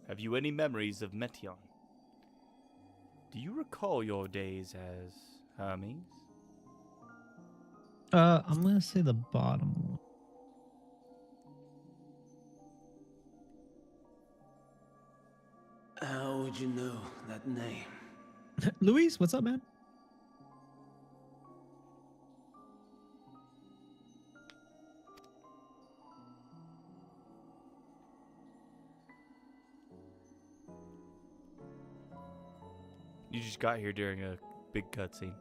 Have you any memories of Meteion? Do you recall your days as Hermes? I'm gonna say the bottom one. How would you know that name? Luis, what's up, man? You just got here during a big cutscene.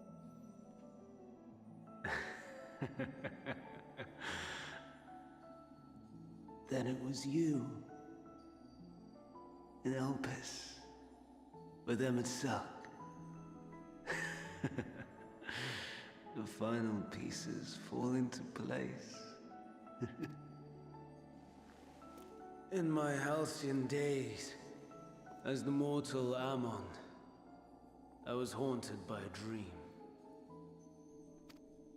Then it was you. In Elpis. With Emet-Selch. The final pieces fall into place. In my halcyon days, as the mortal Ammon, I was haunted by a dream.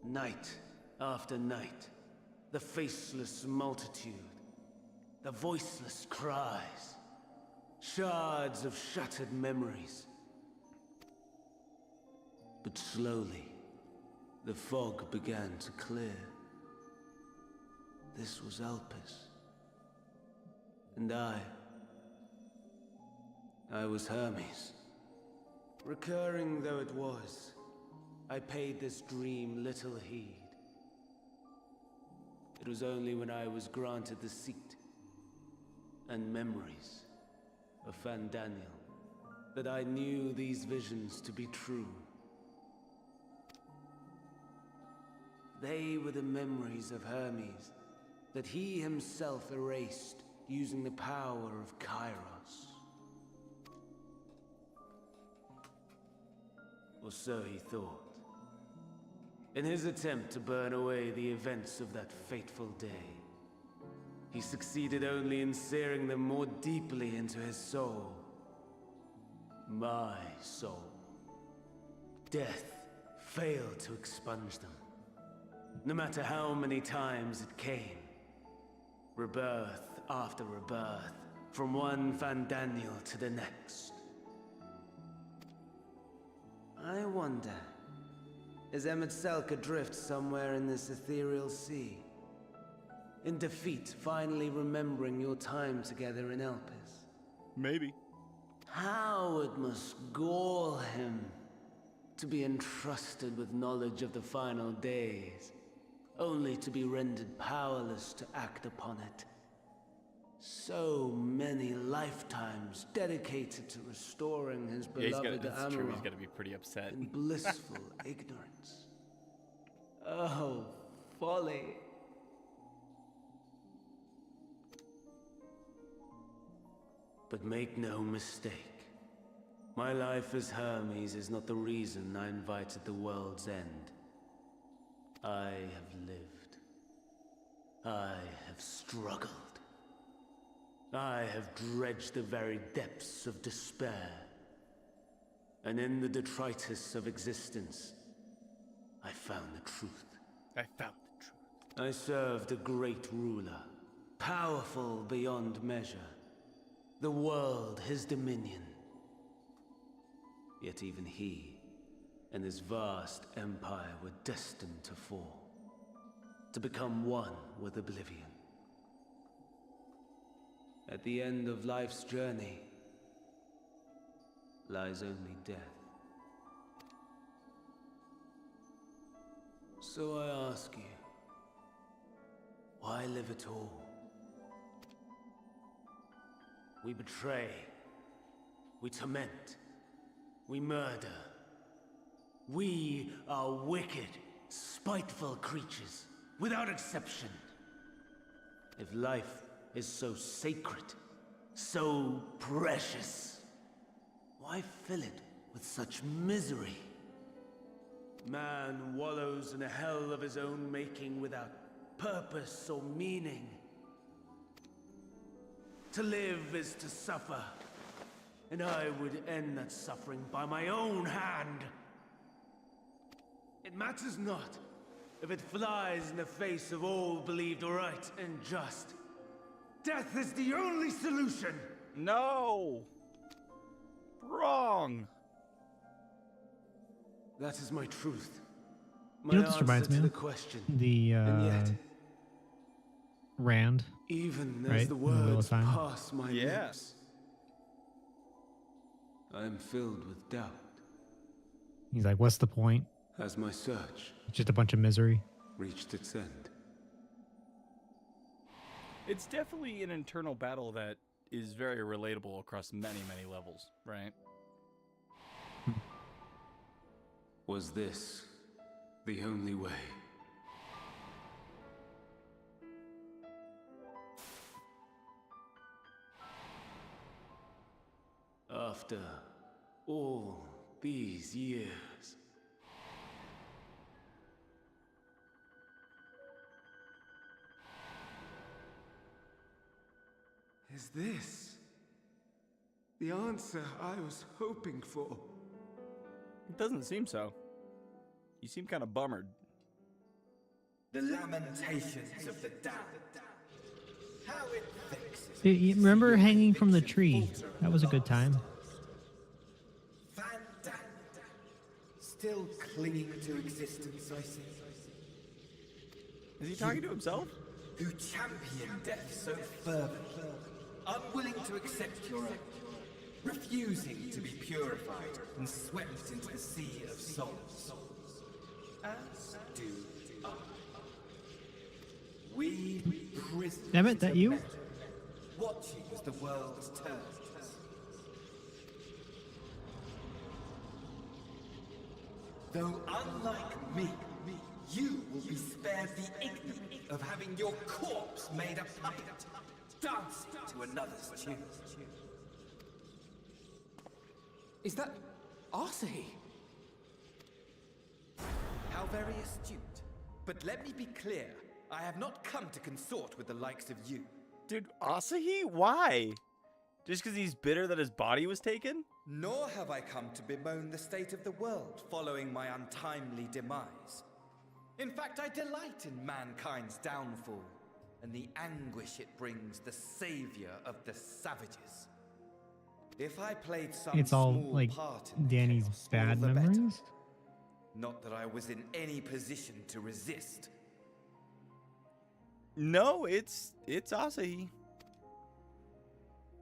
Night after night, the faceless multitude, the voiceless cries, shards of shattered memories. But slowly, the fog began to clear. This was Elpis. And I was Hermes. Recurring though it was, I paid this dream little heed. It was only when I was granted the seat and memories of Fandaniel that I knew these visions to be true. They were the memories of Hermes that he himself erased using the power of Kairos. Or so he thought. In his attempt to burn away the events of that fateful day, he succeeded only in searing them more deeply into his soul. My soul. Death failed to expunge them. No matter how many times it came. Rebirth after rebirth, from one Fandaniel to the next. I wonder, is Emet-Selch adrift somewhere in this ethereal sea? In defeat, finally remembering your time together in Elpis? Maybe. How it must gall him to be entrusted with knowledge of the final days, only to be rendered powerless to act upon it. So many lifetimes dedicated to restoring his beloved that's true. He's Amarok gonna be pretty upset. in blissful ignorance. Oh, folly. But make no mistake, my life as Hermes is not the reason I invited the world's end. I have lived. I have struggled. I have dredged the very depths of despair. And in the detritus of existence, I found the truth. I found the truth. I served a great ruler, powerful beyond measure. The world his dominion. Yet even he and his vast empire were destined to fall. To become one with oblivion. At the end of life's journey lies only death. So I ask you, why live at all? We betray, we torment, we murder. We are wicked. spiteful creatures, without exception. If life is so sacred, so precious, why fill it with such misery? Man wallows in a hell of his own making without purpose or meaning. To live is to suffer, and I would end that suffering by my own hand. It matters not if it flies in the face of all believed right and just. Death is the only solution! No! Wrong! That is my truth. You know what this reminds me to the of? question. The And yet, Rand. even right? as the In Wheel of words Time. pass my lips, I am filled with doubt. He's like, what's the point? Has my search It's just a bunch of misery. reached its end? It's definitely an internal battle that is very relatable across many, many levels, right? Was this the only way? After all these years. Is this the answer I was hoping for? It doesn't seem so. You seem kind of bummered. The lamentations of the damned. How it vexes. Dude, you remember hanging from the tree? That was a good time. Still clinging to existence, I see. Is he talking to himself? Who champion death so fervently, unwilling to accept your own, refusing to be purified and swept into the sea of souls. As do I. We prisoners. Damn it, that you? Watching as the world turns. Though unlike me, you will be spared the ignominy of having your corpse made a puppet, dancing to another's tune. Is that Asahi? How very astute. But let me be clear, I have not come to consort with the likes of you. Dude, Asahi? Why? Just because he's bitter that his body was taken? Nor have I come to bemoan the state of the world following my untimely demise. In fact, I delight in mankind's downfall and the anguish it brings the savior of the savages. If I played some It's all small like part in Danny's chaos, all bad the better. memories. Not that I was in any position to resist. No, it's Asahi.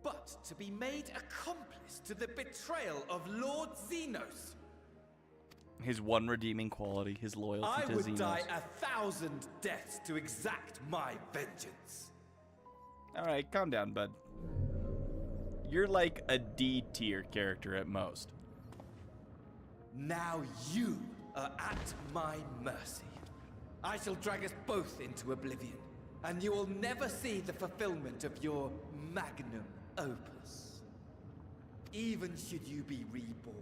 But to be made accomplice to the betrayal of Lord Xenos. His one redeeming quality, his loyalty I to would Xenos. die 1,000 deaths to exact my vengeance. Alright, calm down, bud. You're like a D tier character at most. Now you are at my mercy. I shall drag us both into oblivion, and you will never see the fulfillment of your magnum opus. Even should you be reborn,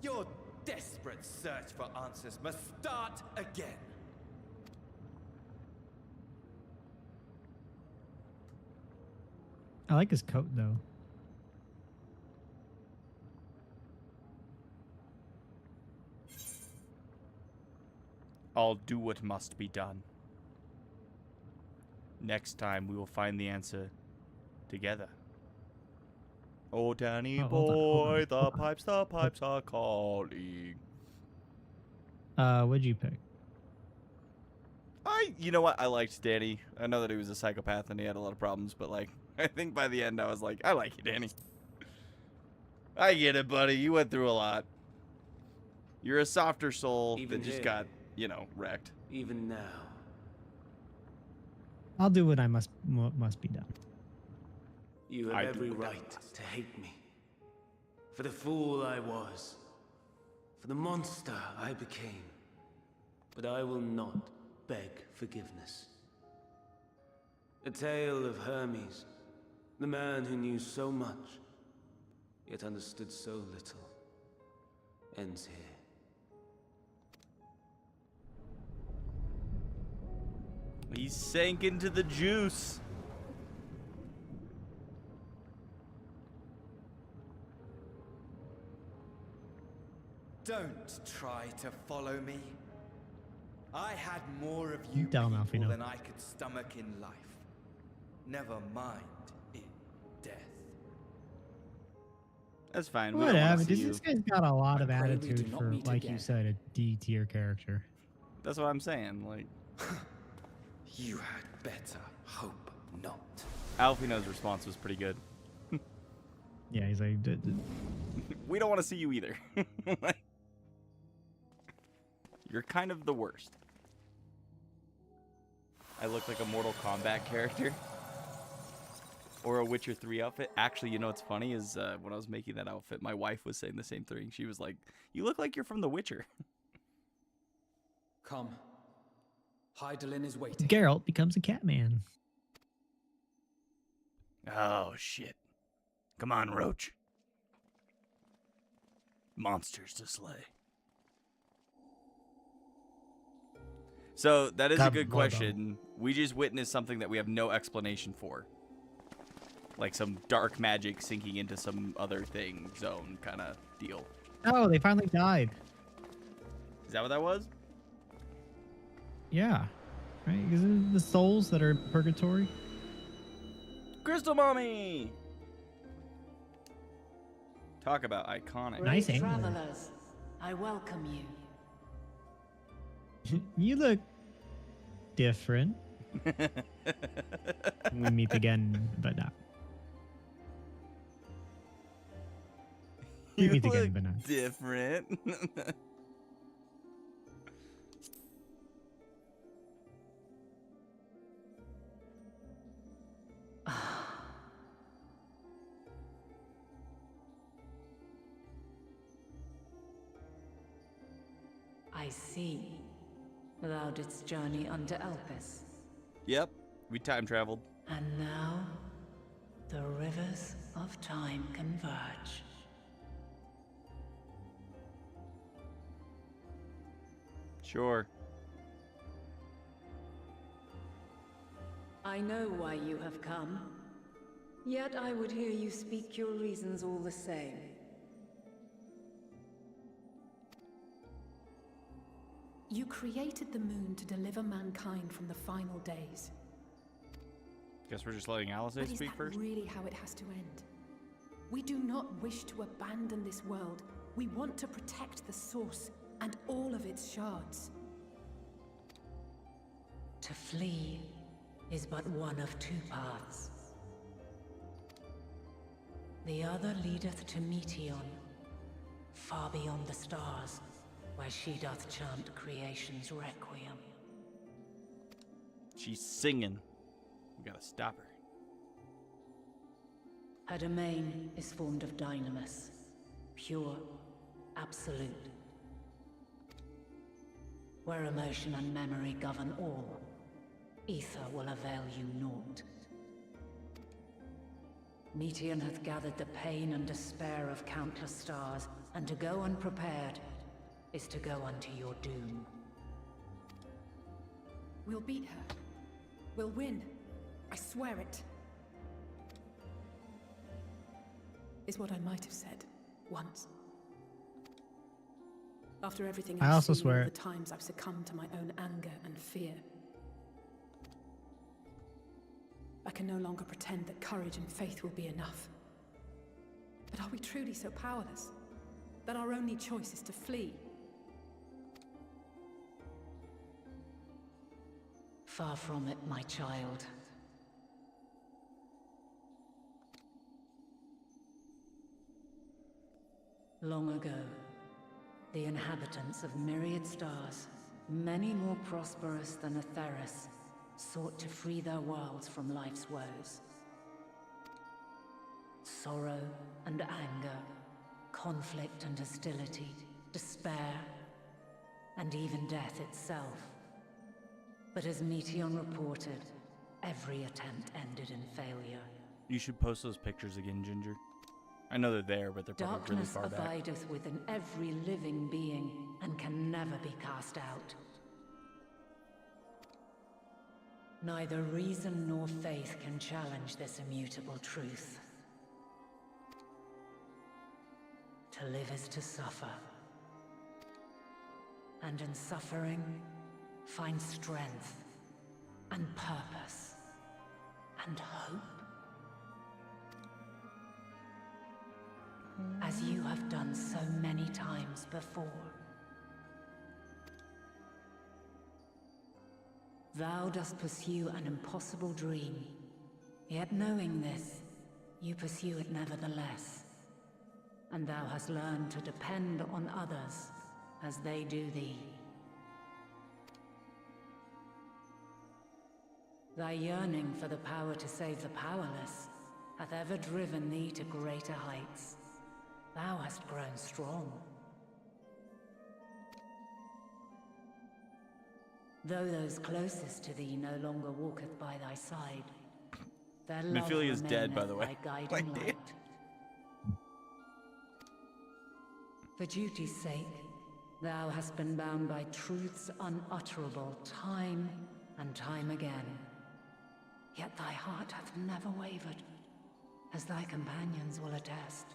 your desperate search for answers must start again. I like his coat though. I'll do what must be done. Next time we will find the answer together. Oh, Danny boy, the pipes are calling. What'd you pick? You know what? I liked Danny. I know that he was a psychopath and he had a lot of problems, but like, I think by the end I was like, I like you, Danny. I get it, buddy. You went through a lot. You're a softer soul that just got, you know, wrecked. Even now. I'll do what must be done. You have every right to hate me. For the fool I was. For the monster I became. but I will not beg forgiveness. A tale of Hermes, the man who knew so much, yet understood so little, ends here. He sank into the juice. Don't try to follow me. I had more of You you down, people Alfino. than I could stomach in life. Never mind in death. That's fine. We don't wanna Whatever. see This you. guy's got a lot I of pray we attitude do not for, meet like you again. said, a D tier character. That's what I'm saying. Like, You had better hope not. Alfino's response was pretty good. Yeah, he's like, We don't want to see you either. You're kind of the worst. I look like a Mortal Kombat character. Or a Witcher 3 outfit. Actually, you know what's funny is when I was making that outfit, my wife was saying the same thing. She was like, you look like you're from The Witcher. Come. Hydaelyn is waiting. Geralt becomes a Catman. Oh, shit. Come on, Roach. Monsters to slay. So, that is a good question. We just witnessed something that we have no explanation for. Like some dark magic sinking into some other thing zone kind of deal. Oh, they finally died. Is that what that was? Yeah. Right? Isn't it the souls that are in purgatory? Crystal Mommy! Talk about iconic. Nice Brave angle. travelers, I welcome you. You look different. We meet again, but not. We You meet look again, but not. different. I see. Thou didst journey unto Elpis. Yep, we time traveled. And now, the rivers of time converge. Sure. I know why you have come. Yet I would hear you speak your reasons all the same. You created the moon to deliver mankind from the final days. Guess we're just letting Alice But is speak that first. really how it has to end? We do not wish to abandon this world. We want to protect the source and all of its shards. To flee is but one of two paths. The other leadeth to Meteon, far beyond the stars, where she doth chant creation's requiem. She's singing. We gotta stop her. Her domain is formed of dynamis, pure, absolute. Where emotion and memory govern all, ether will avail you naught. Meteon hath gathered the pain and despair of countless stars, and to go unprepared is to go unto your doom. We'll beat her. We'll win. I swear it. Is what I might have said once. After everything I I've also seen, swear all the it. times I've succumbed to my own anger and fear. I can no longer pretend that courage and faith will be enough. But are we truly so powerless? That our only choice is to flee? Far from it, my child. Long ago, the inhabitants of myriad stars, many more prosperous than Atheris, sought to free their worlds from life's woes. Sorrow and anger, conflict and hostility, despair, and even death itself. But as Meteon reported, every attempt ended in failure. You should post those pictures again, Ginger. I know they're there, but they're probably really Darkness far back. abideth within every living being and can never be cast out. Neither reason nor faith can challenge this immutable truth. To live is to suffer. And in suffering, find strength and purpose and hope. As you have done so many times before. Thou dost pursue an impossible dream, yet knowing this, you pursue it nevertheless. And thou hast learned to depend on others as they do thee. Thy yearning for the power to save the powerless hath ever driven thee to greater heights. Thou hast grown strong. Though those closest to thee no longer walketh by thy side, their love Mephilia is dead, by the way. thy guiding light. For duty's sake, thou hast been bound by truths unutterable time and time again. Yet thy heart hath never wavered, as thy companions will attest.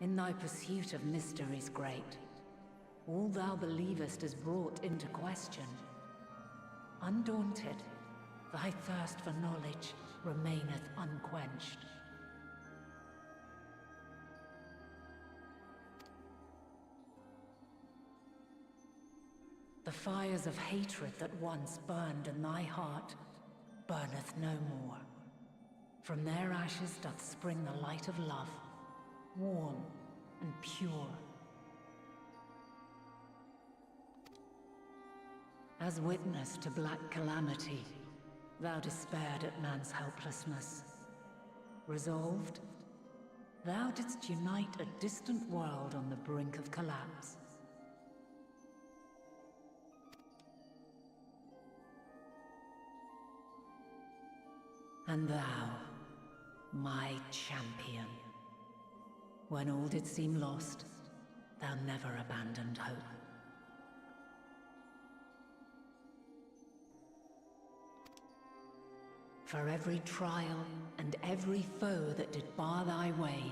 In thy pursuit of mysteries great, all thou believest is brought into question. Undaunted, thy thirst for knowledge remaineth unquenched. The fires of hatred that once burned in thy heart burneth no more. From their ashes doth spring the light of love, warm and pure. As witness to black calamity, thou despaired at man's helplessness. Resolved, thou didst unite a distant world on the brink of collapse. And thou, my champion, when all did seem lost, thou never abandoned hope. For every trial and every foe that did bar thy way,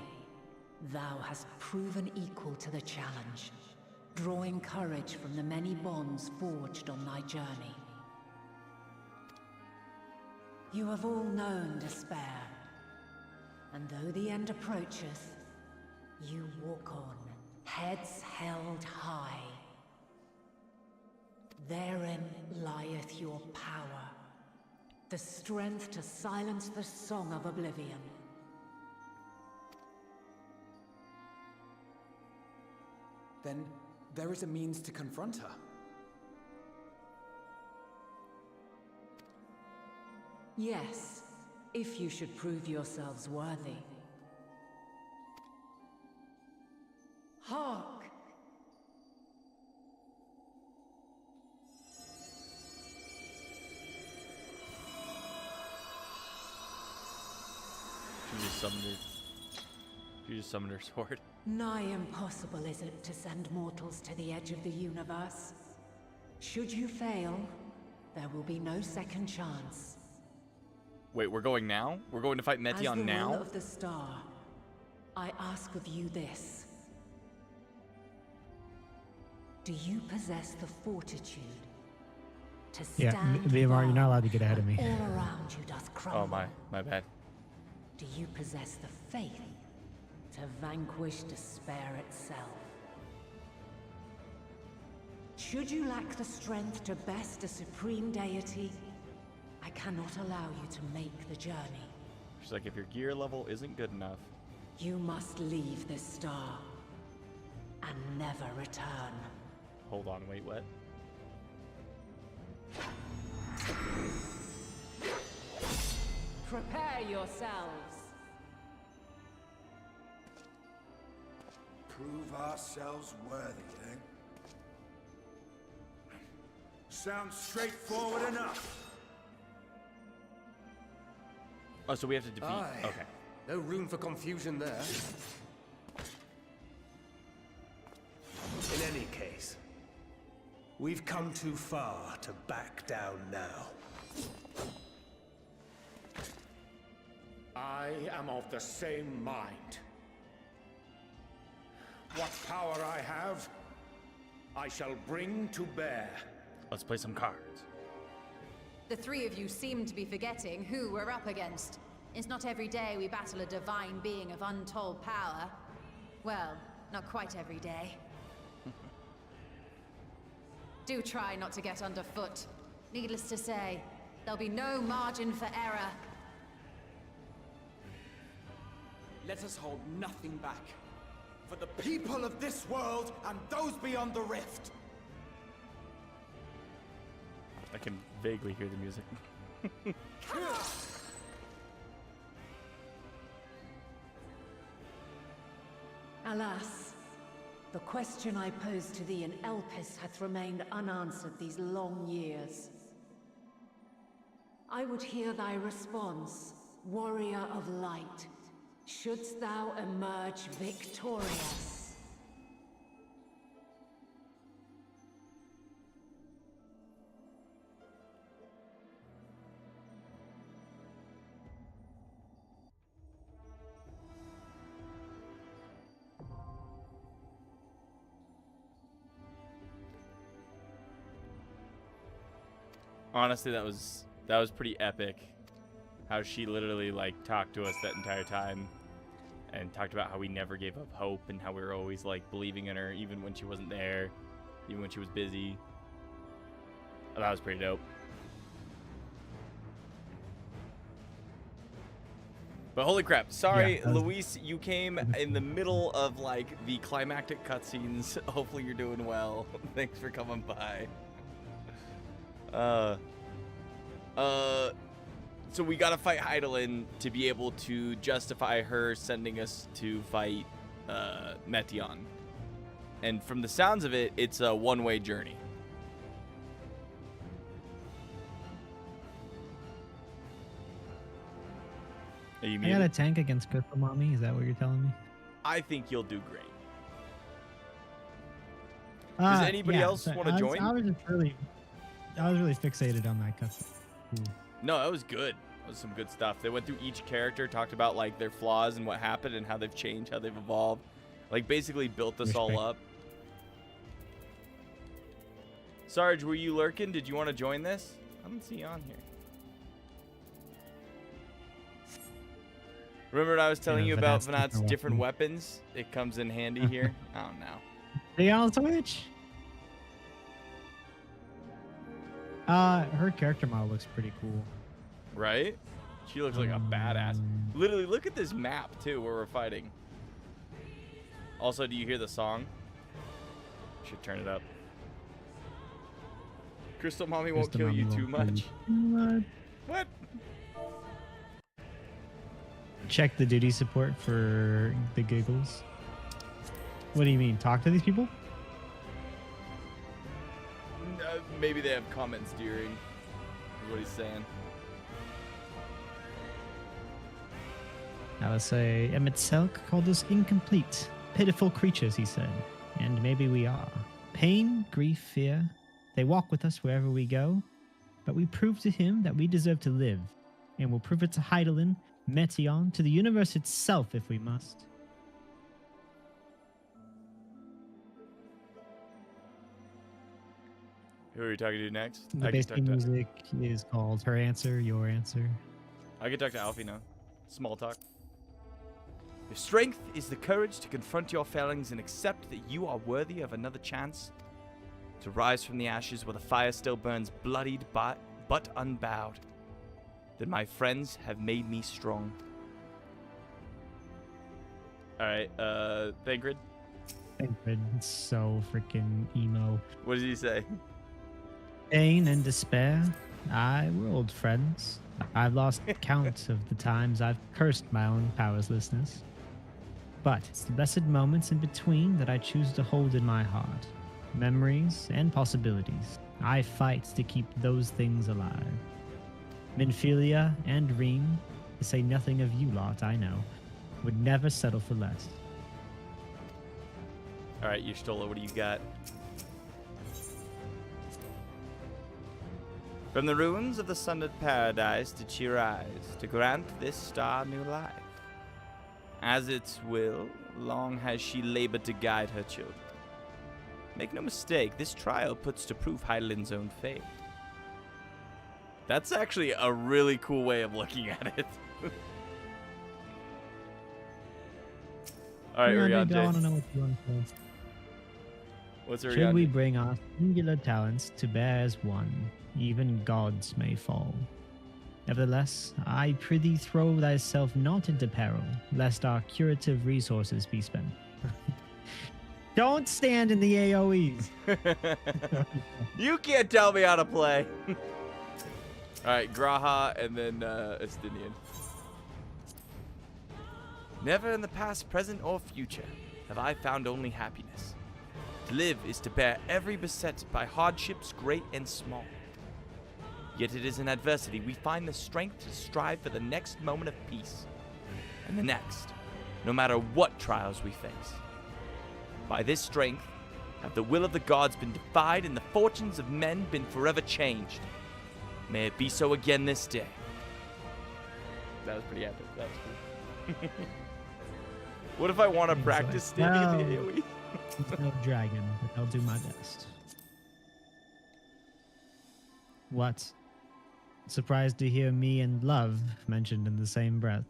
thou hast proven equal to the challenge, drawing courage from the many bonds forged on thy journey. You have all known despair, and though the end approacheth, you walk on, heads held high. Therein lieth your power, the strength to silence the song of oblivion. Then there is a means to confront her. Yes, if you should prove yourselves worthy. Hark! She just summoned her sword. Nigh impossible is it to send mortals to the edge of the universe. Should you fail, there will be no second chance. Wait, we're going now? We're going to fight Meteon now? As the ruler of the star, I ask of you this. Do you possess the fortitude to stand Vivar, you're not allowed to get ahead of me. all around you doth crumble? Oh, my bad. Do you possess the faith to vanquish despair itself? Should you lack the strength to best a supreme deity, I cannot allow you to make the journey. She's like, if your gear level isn't good enough, you must leave this star and never return. Hold on, wait, what? Prepare yourselves. Prove ourselves worthy, eh? Sounds straightforward enough. Oh, so we have to defeat. Aye. Okay. No room for confusion there. In any case, we've come too far to back down now. I am of the same mind. What power I have, I shall bring to bear. Let's play some cards. The three of you seem to be forgetting who we're up against. It's not every day we battle a divine being of untold power. Well, not quite every day. Do try not to get underfoot. Needless to say, there'll be no margin for error. Let us hold nothing back. For the people of this world and those beyond the rift. I can vaguely hear the music. Alas, the question I posed to thee in Elpis hath remained unanswered these long years. I would hear thy response, warrior of light. Shouldst thou emerge victorious? Honestly, that was pretty epic. How she literally like talked to us that entire time and talked about how we never gave up hope and how we were always like believing in her even when she wasn't there, even when she was busy. That was pretty dope. But holy crap, sorry, Yeah, Luis, you came in the middle of like the climactic cutscenes. Hopefully you're doing well. Thanks for coming by. So we gotta fight Heidelin to be able to justify her sending us to fight Meteion. And from the sounds of it, it's a one-way journey. Are you I muted? got a tank against Crystal Mommy. Is that what you're telling me? I think you'll do great. Does anybody else want to join? I was really fixated on that cutscene. No, that was good. That was some good stuff. They went through each character, talked about like their flaws and what happened and how they've changed, how they've evolved. Like basically built us all up. Sarge, were you lurking? Did you want to join this? I don't see you on here. Remember what I was telling you about Venat's different weapons? It comes in handy here. I don't know. Are you on Twitch? Her character model looks pretty cool. Right? She looks like a badass. Literally, look at this map, too, where we're fighting. Also, do you hear the song? Should turn it up. Crystal Mommy won't kill you too much. What? Check the duty support for the giggles. What do you mean? Talk to these people? Maybe they have comment steering, is what he's saying. I would say Emmett Selk called us incomplete, pitiful creatures, he said. And maybe we are. Pain, grief, fear, they walk with us wherever we go. But we prove to him that we deserve to live. And we'll prove it to Heidelin, Meteion, to the universe itself if we must. Who are you talking to next? The basic music is called Her Answer, Your Answer. I can talk to Alfie now. Small talk. Your strength is the courage to confront your failings and accept that you are worthy of another chance to rise from the ashes where the fire still burns bloodied but unbowed. Then my friends have made me strong. Alright, Thancred? Thancred, it's so freaking emo. What does he say? Pain and despair. Aye, we're old friends. I've lost count of the times I've cursed my own powerlessness. But it's the blessed moments in between that I choose to hold in my heart. Memories and possibilities. I fight to keep those things alive. Minfilia and Reem, to say nothing of you lot, I know, would never settle for less. All right, Y'shtola, what do you got? From the ruins of the sunlit paradise did she rise, to grant this star new life. As its will, long has she labored to guide her children. Make no mistake, this trial puts to proof Hydaelyn's own fate. That's actually a really cool way of looking at it. All right, Urianger. I want to know what you want to say. What's Urianger? Should we bring our singular talents to bear as one, even gods may fall. Nevertheless, I prithee throw thyself not into peril, lest our curative resources be spent. Don't stand in the AoEs. You can't tell me how to play. All right, Graha and then Estinian. Never in the past, present, or future have I found only happiness. To live is to bear every beset by hardships great and small. Yet it is in adversity we find the strength to strive for the next moment of peace. And the next, no matter what trials we face. By this strength have the will of the gods been defied and the fortunes of men been forever changed. May it be so again this day. That was pretty epic. That was cool. What if I want to practice standing in the AoE? There's no dragon, but I'll do my best. What? Surprised to hear me and love mentioned in the same breath.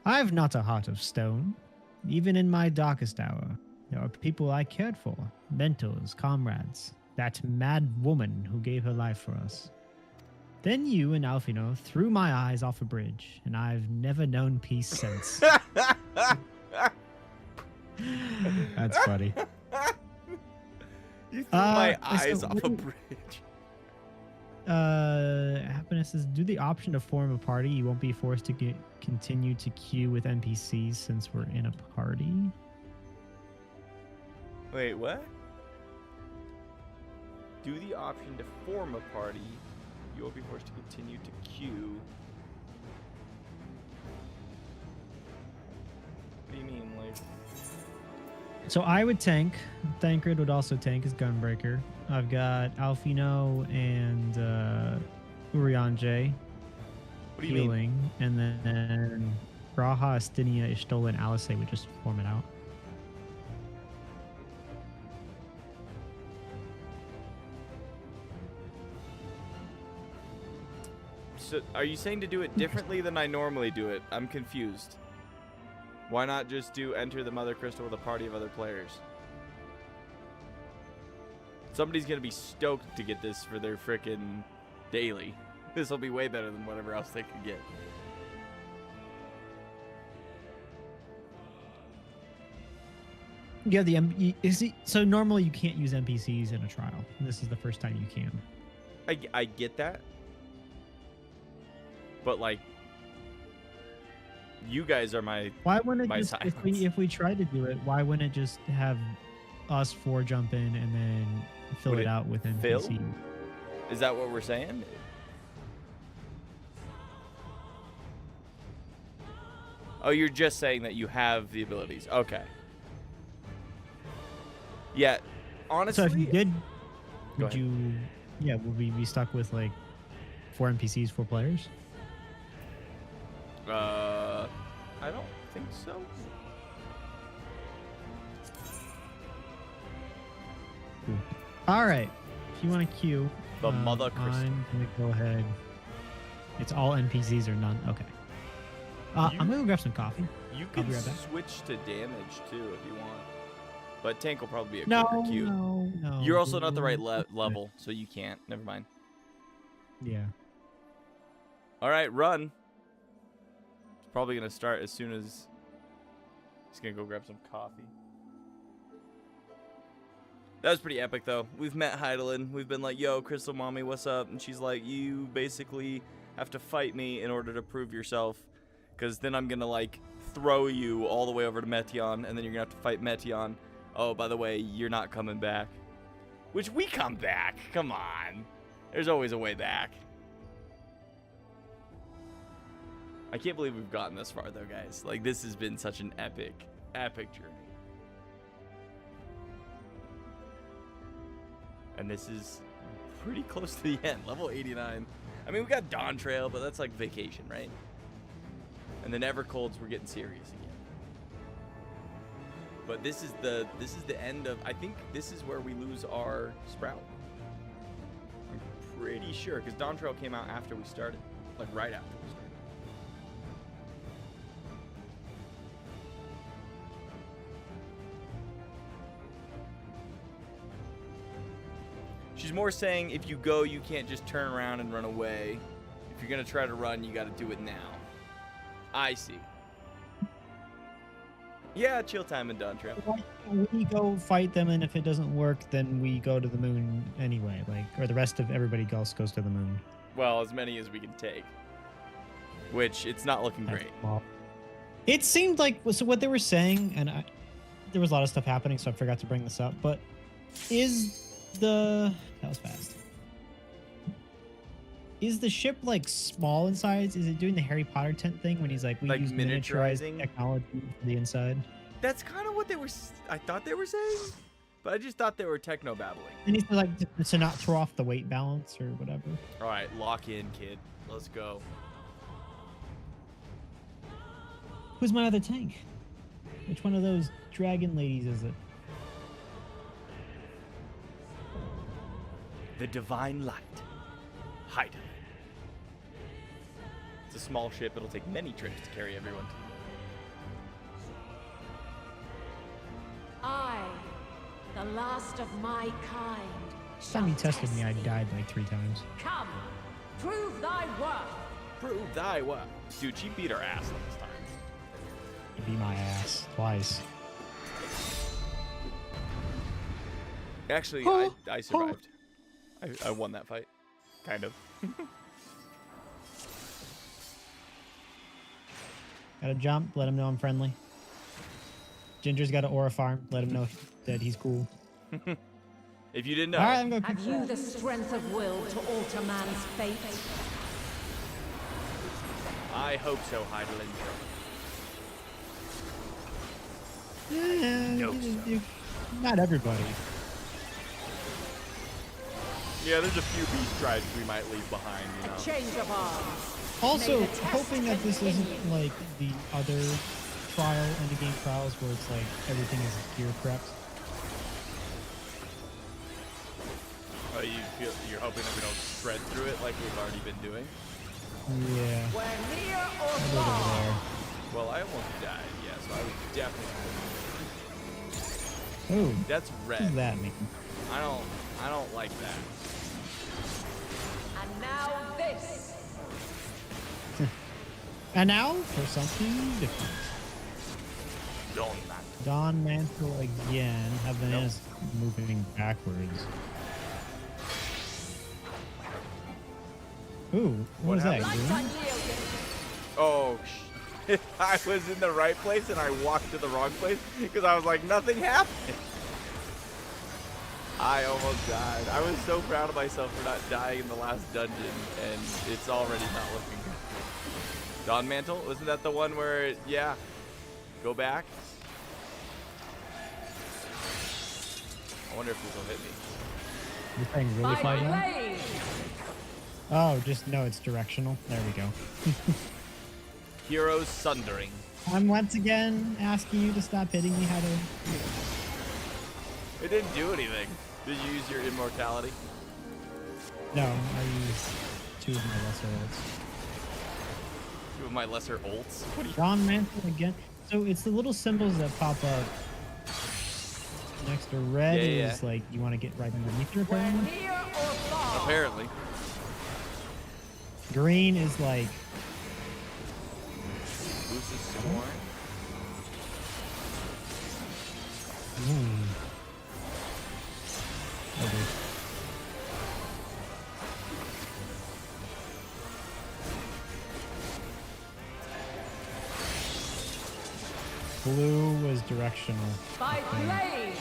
I've not a heart of stone. Even in my darkest hour, there are people I cared for, mentors, comrades, that mad woman who gave her life for us. Then you and Alfino threw my eyes off a bridge, and I've never known peace since. That's funny. You threw my eyes off a bridge. Happiness is do the option to form a party. You won't be forced to continue to queue with NPCs since we're in a party. Wait, what? Do the option to form a party. You will be forced to continue to queue. What do you mean, like? So I would tank. Thancred would also tank as Gunbreaker. I've got Alfino and Urianger healing, and then Graha, Astinia, Y'shtola, and Alice would just form it out. So, are you saying to do it differently than I normally do it? I'm confused. Why not just do enter the Mother Crystal with a party of other players? Somebody's gonna be stoked to get this for their frickin' daily. This will be way better than whatever else they could get. Yeah, so normally you can't use NPCs in a trial. This is the first time you can. I get that, but like, you guys are my. Why wouldn't it just silence. if we try to do it? Why wouldn't it just have us four jump in and then fill it out with NPCs? Fill? Is that what we're saying? Oh, you're just saying that you have the abilities. Okay. Yeah, honestly. So if you did, Go would ahead. you? Yeah, would we be stuck with like 4 NPCs, 4 players? I don't think so. Cool. All right. If you want to queue, The Mother Crystal. I'm gonna go ahead. It's all NPCs or none. Okay. I'm gonna go grab some coffee. You I'll can be right back. switch to damage too if you want. But tank will probably be a No, quicker queue. no. You're also not the right level, so you can't. Never mind. Yeah. All right, run. It's probably gonna start as soon as he's gonna go grab some coffee. That was pretty epic, though. We've met Hydaelyn. We've been like, "Yo, Crystal Mommy, what's up?" And she's like, "You basically have to fight me in order to prove yourself, because then I'm gonna like throw you all the way over to Meteon, and then you're gonna have to fight Meteon. Oh, by the way, you're not coming back. Which we come back. Come on. There's always a way back. I can't believe we've gotten this far, though, guys. Like, this has been such an epic journey. And this is pretty close to the end. Level 89. I mean, we got Dawn Trail, but that's like vacation, right? And then Evercold's, we're getting serious again. But this is the end of, I think this is where we lose our Sprout. I'm pretty sure, because Dawn Trail came out after we started. Like, right after we started. She's more saying if you go, you can't just turn around and run away. If you're going to try to run, you got to do it now. I see. Yeah, chill time and Dawn Trail. We go fight them, and if it doesn't work, then we go to the moon anyway. Like, or the rest of everybody else goes to the moon. Well, as many as we can take. Which, it's not looking great. It seemed like, so what they were saying, and there was a lot of stuff happening, so I forgot to bring this up, but that was fast. Is the ship like small in size? Is it doing the Harry Potter tent thing when he's like, we like use miniaturizing technology for the inside? That's kind of what they were, I thought they were saying, but I just thought they were techno babbling. And he's like, to not throw off the weight balance or whatever. All right, lock in, kid. Let's go. Who's my other tank? Which one of those dragon ladies is it? The Divine Light. Hide. It's a small ship. It'll take many trips to carry everyone to the moon. I, the last of my kind. Last time you tested me, I died like 3 times. Come, prove thy worth. Prove thy worth. Dude, she beat her ass this time. You beat my ass twice. Actually, I survived. I won that fight. Kind of. Gotta jump, let him know I'm friendly. Ginger's got an aura farm, let him know that he's cool. If you didn't know. All right, I'm gonna Have you the strength of will to alter man's fate? I hope so, Heidelin. Not everybody. Yeah, there's a few beast tribes we might leave behind, you know. Change of arms. Also, hoping that this isn't like the other trial, endgame trials, where it's like everything is gear prepped. Oh, you're hoping that we don't shred through it like we've already been doing? Yeah. We're near or I'll go over there. Well, I almost died, yeah, so I would definitely. Ooh. That's red. What does that mean? I don't like that. And now this. And now for something different. Dawn Mantle again. Have bananas moving backwards. Ooh, what was that? Green? Oh, I was in the right place and I walked to the wrong place because I was like, nothing happened. I almost died. I was so proud of myself for not dying in the last dungeon, and it's already not looking good. Dawn Mantle? Wasn't that the one where, yeah, go back? I wonder if this will hit me. This thing really fly down? Oh, just, no, it's directional. There we go. Heroes Sundering. I'm once again asking you to stop hitting me. How to... It didn't do anything. Did you use your immortality? No, I used 2 of my lesser ults. 2 of my lesser ults? What do you... Dawn Mantle again. So it's the little symbols that pop up next to red is like you want to get right underneath your apparently. Apparently. Green is like Lucis Sworn. Okay. blue was directional. By blade!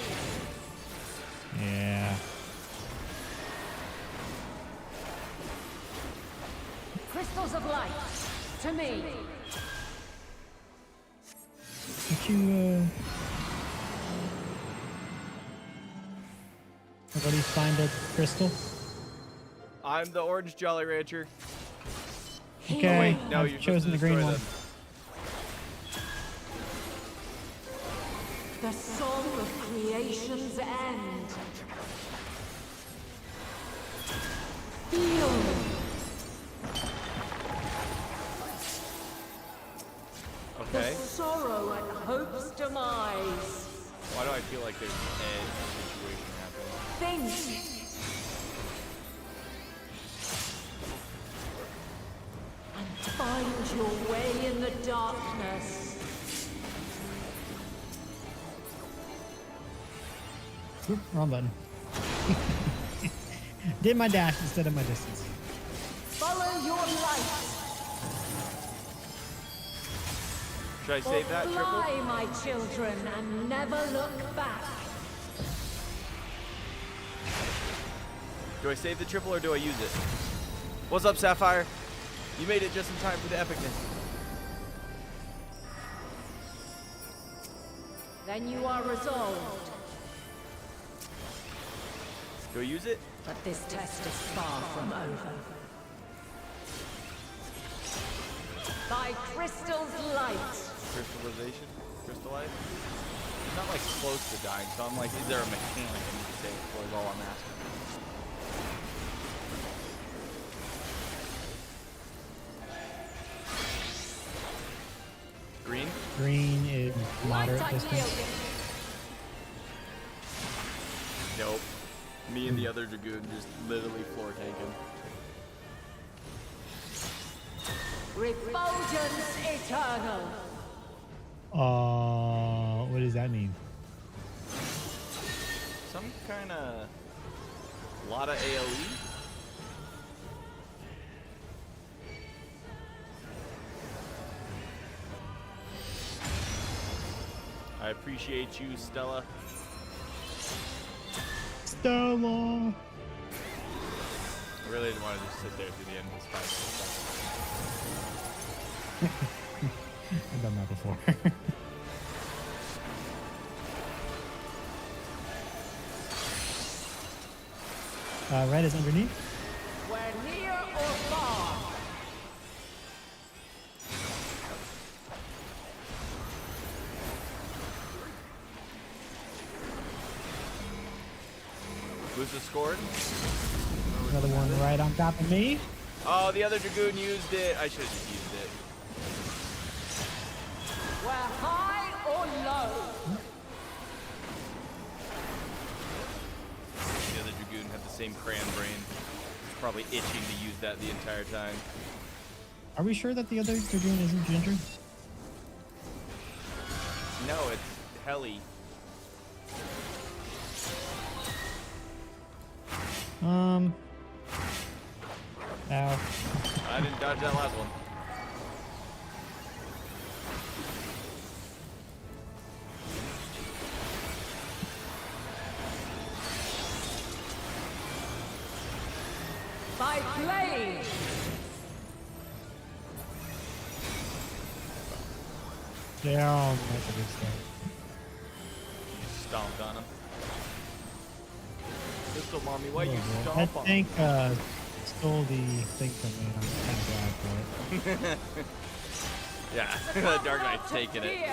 Yeah. Crystals of light, to me! Did you, everybody find a crystal? I'm the orange Jolly Rancher. Okay, Oh, wait, no, I've you're chosen the supposed to green destroy one. them. The song of creation's end. Feel me. Okay. The sorrow at hope's demise. Why do I feel like there's an edge situation happening? Think. And find your way in the darkness. Oop, wrong button. Did my dash instead of my distance. Follow your light. Should I save that triple? Fly, my children, and never look back. Do I save the triple or do I use it? What's up, Sapphire? You made it just in time for the epicness. Then you are resolved. Do I use it? But this test is far from over. By crystal's light. Crystallization? Crystallize? It's not like close to dying, so I'm like, is there a mechanic I need to save for is all I'm asking. Green? Green is moderate distance. Nope. Me and the other Dragoon just literally floor tanking. Refulgence eternal. What does that mean? Some kind of lot of AoE. I appreciate you, Stella. Stella. I really didn't want to just sit there through the end of this fight. I've done that before. Red is underneath. We're near or far. Who's the scored? Another one right on top of me. Oh, the other Dragoon used it. I should have just used it. We're high or low. The other Dragoon had the same crayon brain. He's probably itching to use that the entire time. Are we sure that the other Dragoon isn't Ginger? No, it's Helly. Ow. I didn't dodge that last one. By blade. Yeah, that's a good start. Stomped on him. Pistol mommy, why you I stomp on think him? stole the thing from me, and I'm kind of glad for it. Yeah, the Dark Knight's taking it.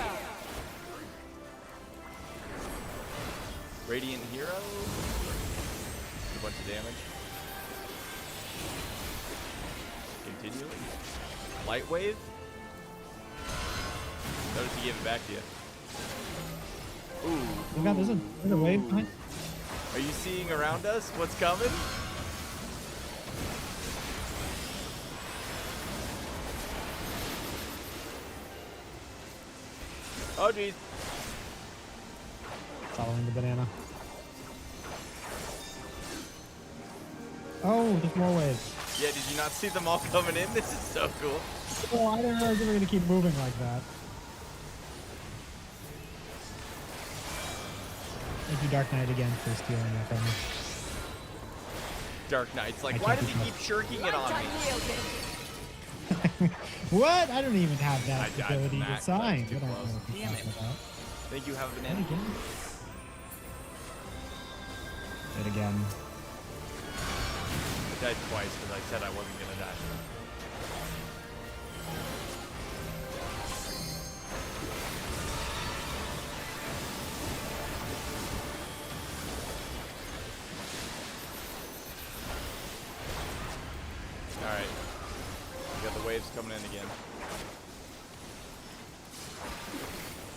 Radiant Hero. A bunch of damage. Continuing. Light Wave. Notice he gave it back to you. Ooh. Oh god, there's a wave behind. Are you seeing around us what's coming? Oh geez. Following the banana. Oh, there's more waves. Yeah, did you not see them all coming in? This is so cool. Oh, I didn't realize they were gonna keep moving like that. Thank you, Dark Knight, again for stealing that from me. Dark Knight's like, why does he keep shirking it on me? What? I don't even have that I died ability from that, assigned. too I don't know close. what you're Damn talking it. about. Think you have a banana? Do it again. I died twice because I said I wasn't gonna die. Alright. We got the waves coming in again.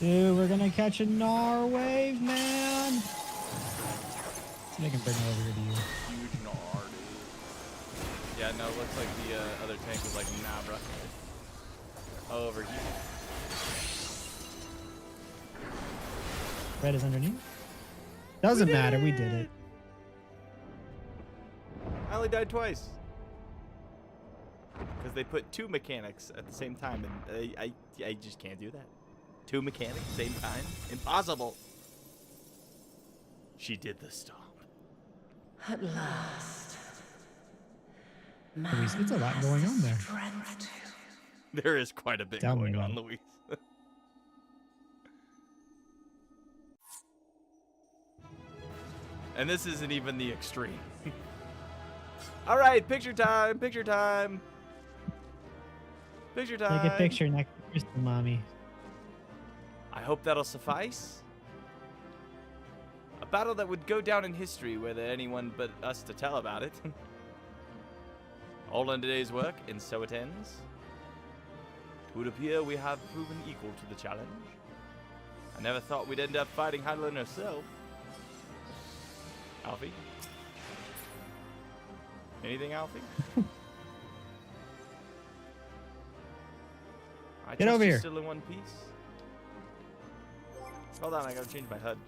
Dude, we're gonna catch a Gnar wave, man. See if I can bring it over here to you. Huge Gnar, dude. Yeah, no, it looks like the other tank was like, nah, bro. Over here. Red is underneath. Doesn't matter, we did it. I only died twice. Because they put 2 mechanics at the same time, and I just can't do that. 2 mechanics same time? Impossible. She did the stomp. At last. Luis, it's a lot going on there. There is quite a bit Tell me going on, about Luis. And this isn't even the extreme. All right, picture time, picture time. Picture time. Take a picture next to Crystal Mommy. I hope that'll suffice. A battle that would go down in history were there anyone but us to tell about it. All in today's work, and so it ends. It would appear we have proven equal to the challenge. I never thought we'd end up fighting Hydaelyn herself. Alfie? Anything, Alfie? I Get trust over you're here. Still in one piece. Hold on, I gotta change my HUD.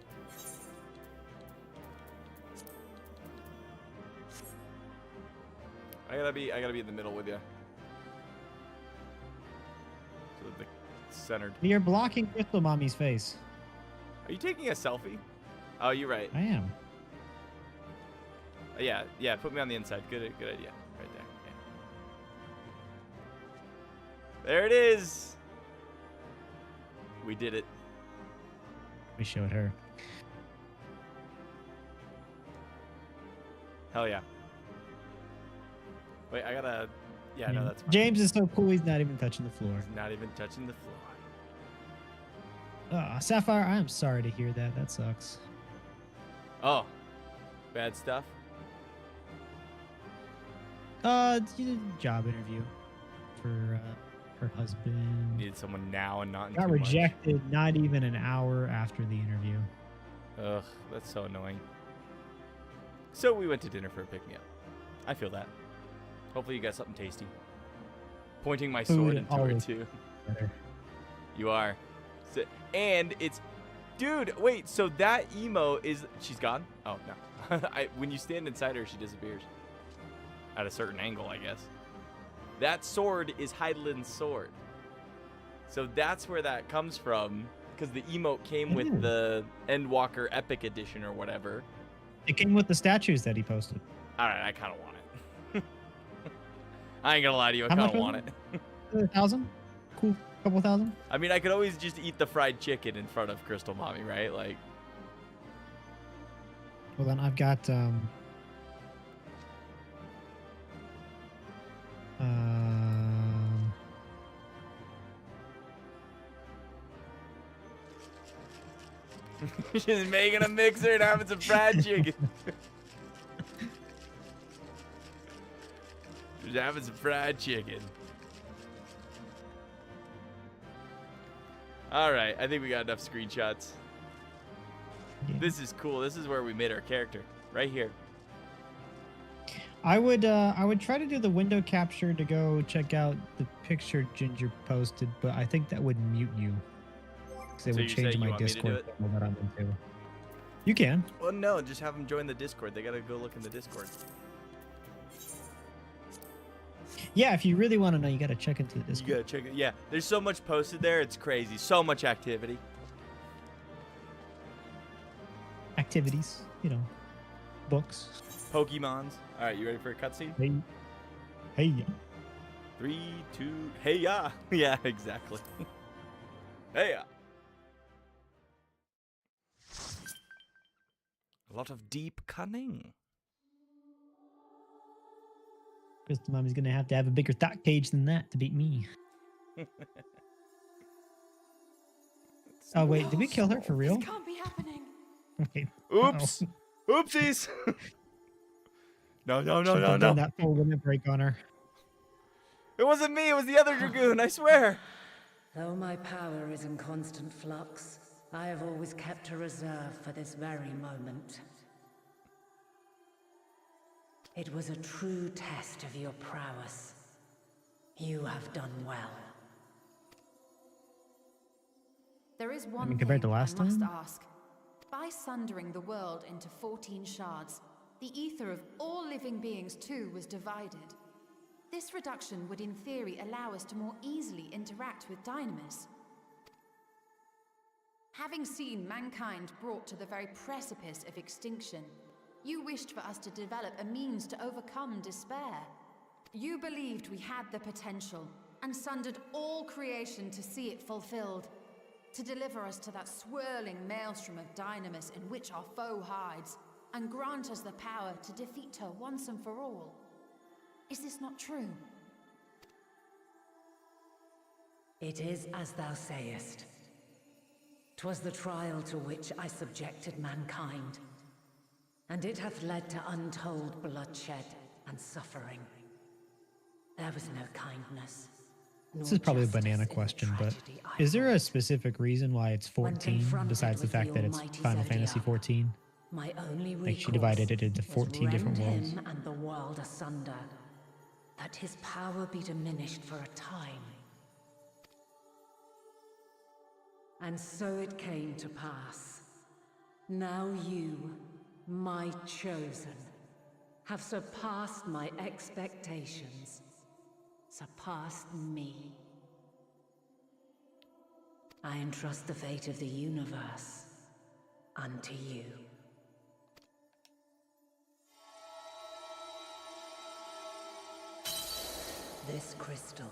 I gotta be in the middle with you. So that the centered. You're blocking Crystal Mommy's face. Are you taking a selfie? Oh, you're right. I am. Yeah. Put me on the inside. Good idea. Right there. Yeah. There it is. We did it. We showed her. Hell yeah. Wait, I gotta. Yeah, no, that's fine. James is so cool. He's not even touching the floor. He's not even touching the floor. Sapphire, I am sorry to hear that. That sucks. Oh, bad stuff. You did a job interview for her husband. Needed someone now and not in Got too rejected not even an hour after the interview. Ugh, that's so annoying. So we went to dinner for a pick-me-up. I feel that. Hopefully you got something tasty. Pointing my sword into it too. Better. You are. And it's... Dude, wait, so that emo is... She's gone? Oh, no. When you stand inside her, she disappears. At a certain angle, I guess. That sword is Hydaelyn's sword. So that's where that comes from. Because the emote came with the Endwalker Epic Edition or whatever. It came with the statues that he posted. Alright, I kind of want it. I ain't gonna lie to you, I How kind much of was want it. 1,000? Cool. Couple thousand? I mean, I could always just eat the fried chicken in front of Crystal Mommy, right? Like... Well, then I've got... She's making a mixer and having some fried chicken. She's having some fried chicken. Alright, I think we got enough screenshots. Yeah. This is cool. This is where we made our character. Right here. I would try to do the window capture to go check out the picture Ginger posted, but I think that would mute you. Because it So would you change say my you want me to do Discord it? channel that I'm into. You can. Well, no, just have them join the Discord. They gotta go look in the Discord. Yeah, if you really want to know, you gotta check into the Discord. You gotta check it. Yeah, there's so much posted there. It's crazy. So much activity. activities, you know, books. Pokemons. All right, you ready for a cutscene? Hey. 3, 2, hey ya! Yeah, exactly. Hey ya! A lot of deep cunning. Crystal Mommy's gonna have to have a bigger thought cage than that to beat me. Oh wait, did we kill her for real? This can't be happening. Wait. Oops! Oopsies! No. Shouldn't have done that full limit break on her. It wasn't me, it was the other Dragoon, I swear! Though my power is in constant flux, I have always kept a reserve for this very moment. It was a true test of your prowess. You have done well. There is one compared to thing last I must time? ask. By sundering the world into 14 shards, the ether of all living beings too was divided. This reduction would in theory allow us to more easily interact with Dynamis. Having seen mankind brought to the very precipice of extinction, you wished for us to develop a means to overcome despair. You believed we had the potential, and sundered all creation to see it fulfilled, to deliver us to that swirling maelstrom of Dynamis in which our foe hides, and grant us the power to defeat her once and for all. Is this not true? It is as thou sayest. 'Twas the trial to which I subjected mankind, and it hath led to untold bloodshed and suffering. There was no kindness. This is probably a banana question, but is there a specific reason why it's 14 besides the fact that it's Final Fantasy 14? My only Like she divided it into was 14 different rend worlds. him and the world asunder, that his power be diminished for a time. And so it came to pass. Now you, my chosen, have surpassed my expectations, surpassed me. I entrust the fate of the universe unto you. This crystal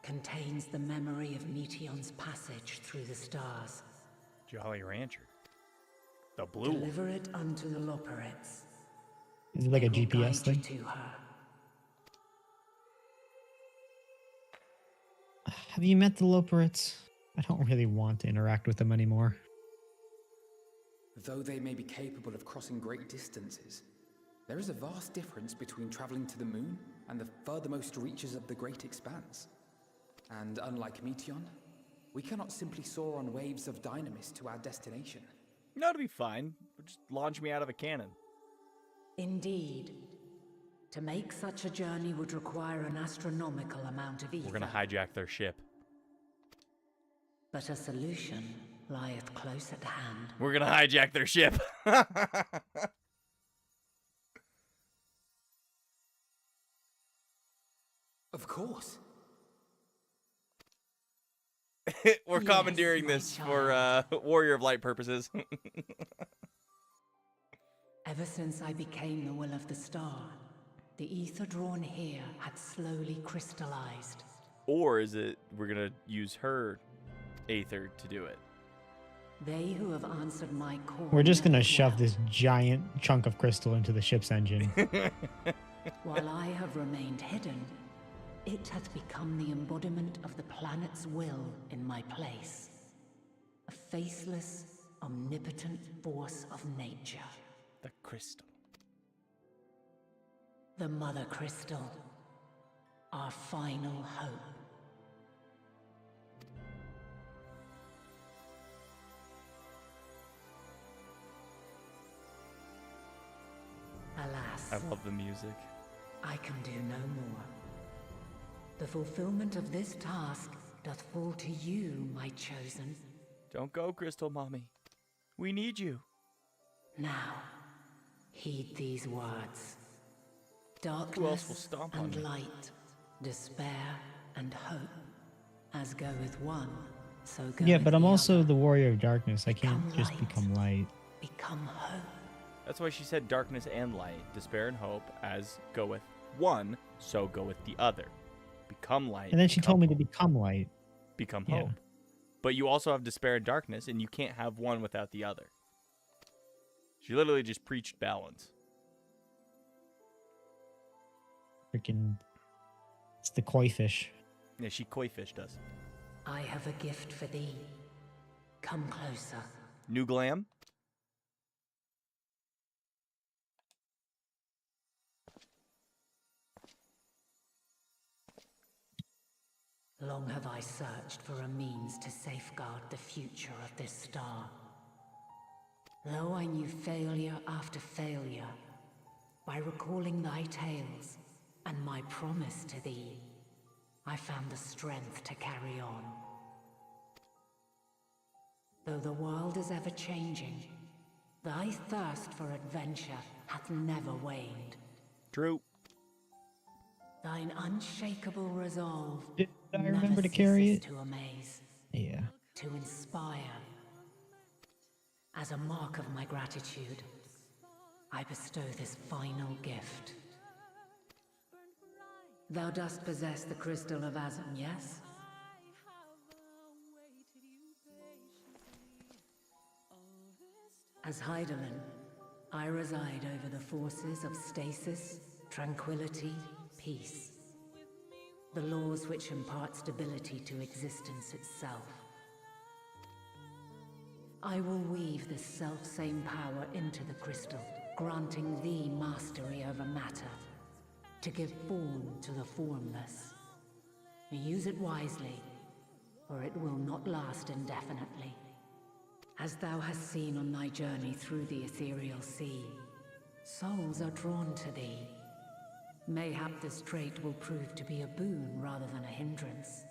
contains the memory of Meteion's passage through the stars. Jolly Rancher. The blue one. Deliver it unto the Loporets. Is it like a They will GPS guide you thing? to her. Have you met the Loporets? I don't really want to interact with them anymore. Though they may be capable of crossing great distances, there is a vast difference between traveling to the moon and the furthermost reaches of the great expanse. And unlike Meteion, we cannot simply soar on waves of Dynamis to our destination. No, it'll be fine. Just launch me out of a cannon. Indeed. To make such a journey would require an astronomical amount of ether. We're gonna hijack their ship. But a solution lieth close at hand. We're gonna hijack their ship. Of course. We're commandeering this for Warrior of Light purposes. Ever since I became the will of the star, the ether drawn here had slowly crystallized. Or is it we're gonna use her aether to do it? They who have answered my call. We're just gonna shove this giant chunk of crystal into the ship's engine. While I have remained hidden, it hath become the embodiment of the planet's will in my place. A faceless, omnipotent force of nature. The crystal. The Mother Crystal. Our final hope. Alas. I love the music. I can do no more. The fulfillment of this task doth fall to you, my chosen. Don't go, Crystal Mommy. We need you. Now, heed these words. Who else will Darkness stomp on and me? light, despair and hope. As goeth one, so goeth Yeah, but I'm the also other. the Warrior of Darkness. I can't Become just light. become light. become hope. That's why she said darkness and light, despair and hope, as goeth one, so goeth the other. Become light. And then she told me to become light. Become Yeah. hope. But you also have despair and darkness, and you can't have one without the other. She literally just preached balance. Freaking, it's the koi fish. Yeah, she koi fished us. I have a gift for thee. Come closer. New glam? Long have I searched for a means to safeguard the future of this star. Though I knew failure after failure, by recalling thy tales and my promise to thee, I found the strength to carry on. Though the world is ever changing, thy thirst for adventure hath never waned. True. Thine unshakable resolve Did I never remember to carry ceases it? to amaze, Yeah. to inspire. As a mark of my gratitude, I bestow this final gift. Thou dost possess the crystal of Azum, yes? As Heidelin, I reside over the forces of stasis, tranquility, peace. The laws which impart stability to existence itself. I will weave this self-same power into the crystal, granting thee mastery over matter, to give form to the formless. Use it wisely, or it will not last indefinitely. As thou hast seen on thy journey through the ethereal sea, souls are drawn to thee. Mayhap this trait will prove to be a boon rather than a hindrance.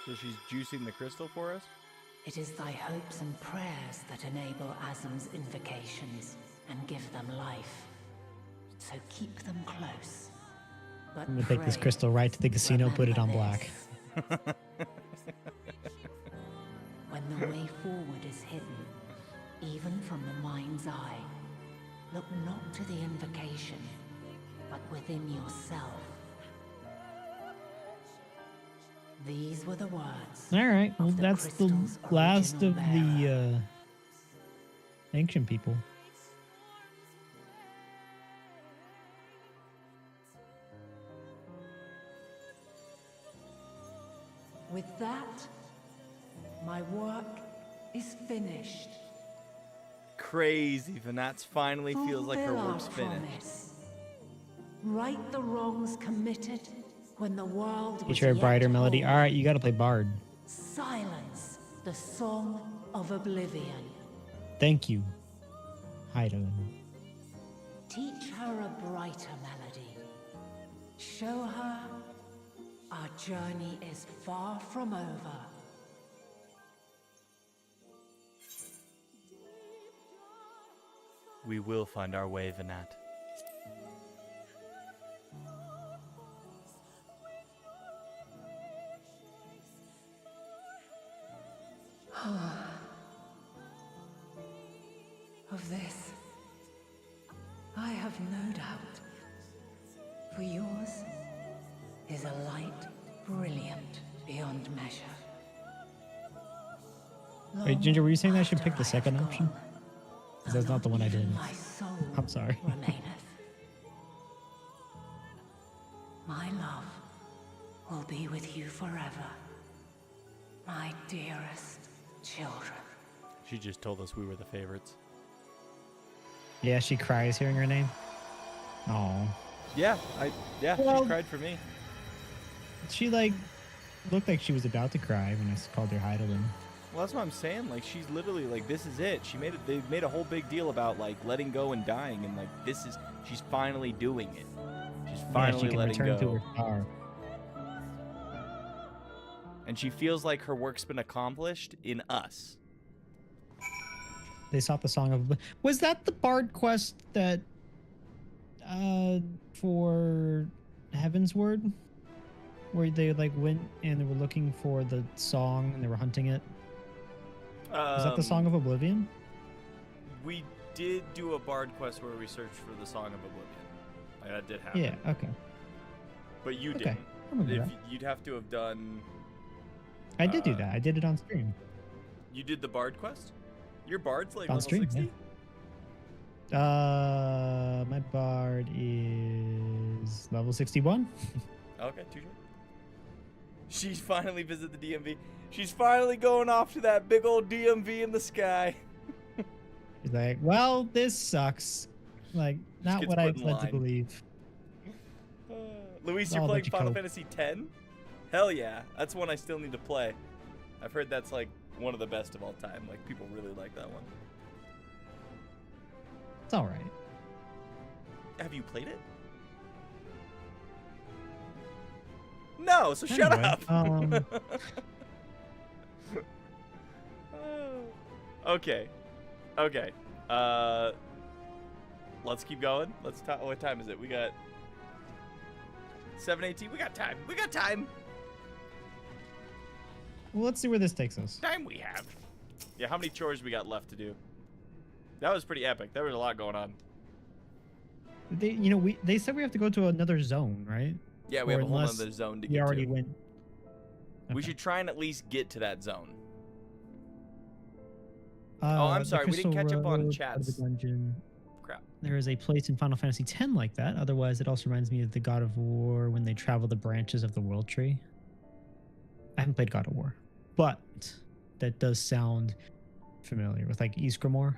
So she's juicing the crystal for us? It is thy hopes and prayers that enable Azum's invocations and give them life. So keep them close. But I'm gonna take this pray, crystal right to the casino, put it on black. When the way forward is hidden, even from the mind's eye, look not to the invocation, but within yourself. These were the words. All right, well, of the that's the crystal's last of original the ancient people. With that, my work is finished. Crazy. Vanats finally feels like her Fulfill our work's finished. promise. Right the wrongs committed when the world was Feature a yet brighter melody. whole. All right, you got to play Bard. Silence the song of oblivion. Thank you, Heidelin. Teach her a brighter melody. Show her our journey is far from over. We will find our way, Vanat. Of this, I have no doubt. For yours is a light brilliant beyond measure. Wait, Ginger, were you saying that I should pick the second option? Because that's not the one I did. My soul I'm sorry. remaineth. My love will be with you forever, my dearest children. She just told us we were the favorites. Yeah, she cries hearing her name. Oh. Yeah, Well- she cried for me. She, like, looked like she was about to cry when I called her Heidelin. Well, that's what I'm saying. Like, she's literally like, this is it. She made it. They made a whole big deal about like letting go and dying, and like she's finally doing it. She's finally yeah, she can letting return go. to her star. And she feels like her work's been accomplished in us. They sought the song of... Was that the Bard quest that For Heaven's Word, where they like went and they were looking for the song and they were hunting it. Is that the Song of Oblivion? We did do a bard quest where we searched for the Song of Oblivion. Like, that did happen. Yeah. Okay. But you Okay. didn't. You'd have to have done. I did do that. I did it on stream. You did the bard quest? Your bard's like On level stream, 60? Yeah. My bard is level 61. Okay, touche. She's finally visited the DMV. She's finally going off to that big old DMV in the sky. He's like, well, this sucks. Like, not what I led to believe. Luis, you're playing Final Fantasy X? Hell yeah. That's one I still need to play. I've heard that's like one of the best of all time. Like, people really like that one. It's all right. Have you played it? No, so shut up. Okay. Okay. Let's keep going. Let's talk. What time is it? We got 7:18. We got time. We got time. Well, let's see where this takes us. Time we have. Yeah, how many chores we got left to do? That was pretty epic. There was a lot going on. They said we have to go to another zone, right? Yeah, we have a whole other zone to get to. We already went. We should try and at least get to that zone. Oh, I'm sorry. We didn't catch up on chats. Crap. There is a place in Final Fantasy X like that. Otherwise, it also reminds me of the God of War when they travel the branches of the World Tree. I haven't played God of War, but that does sound familiar with like Ysgramor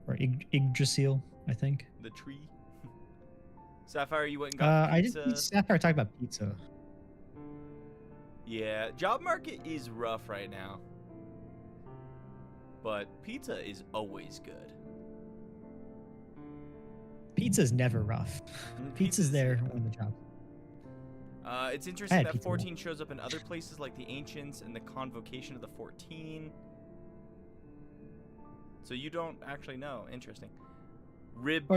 or Yggdrasil, I think. The tree. Sapphire, you went and got pizza. I just Sapphire talked about pizza. Yeah, job market is rough right now. But pizza is always good. Pizza's never rough. Pizza's there on the job. It's interesting that 14 shows up in other places like the Ancients and the Convocation of the 14. So you don't actually know. Interesting. Rib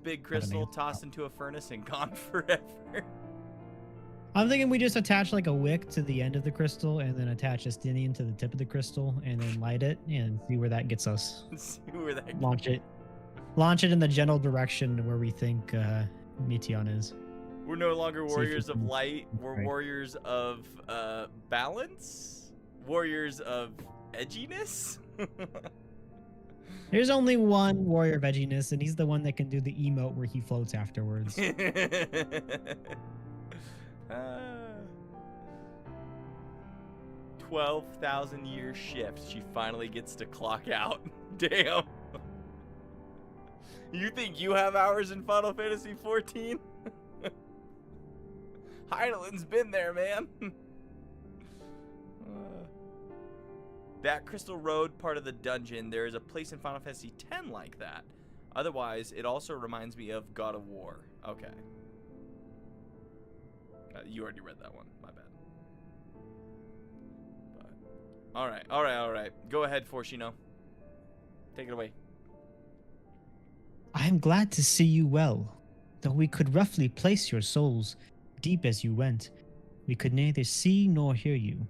big crystal, tossed into a furnace and gone forever. I'm thinking we just attach like a wick to the end of the crystal and then attach a Stinian to the tip of the crystal and then light it and see where that gets us. See where that gets Launch it. Launch it in the general direction where we think Meteion is. We're no longer warriors of light. We're warriors of balance. Warriors of edginess. There's only one warrior of edginess, and he's the one that can do the emote where he floats afterwards. 12,000 year shift. She finally gets to clock out. Damn. You think you have hours in Final Fantasy 14? Heidelin's been there, man. That Crystal Road part of the dungeon, there is a place in Final Fantasy X like that. Otherwise, it also reminds me of God of War. Okay. You already read that one. My bad. But, all right. Go ahead, Forshino. Take it away. I am glad to see you well. Though we could roughly place your souls deep as you went, we could neither see nor hear you.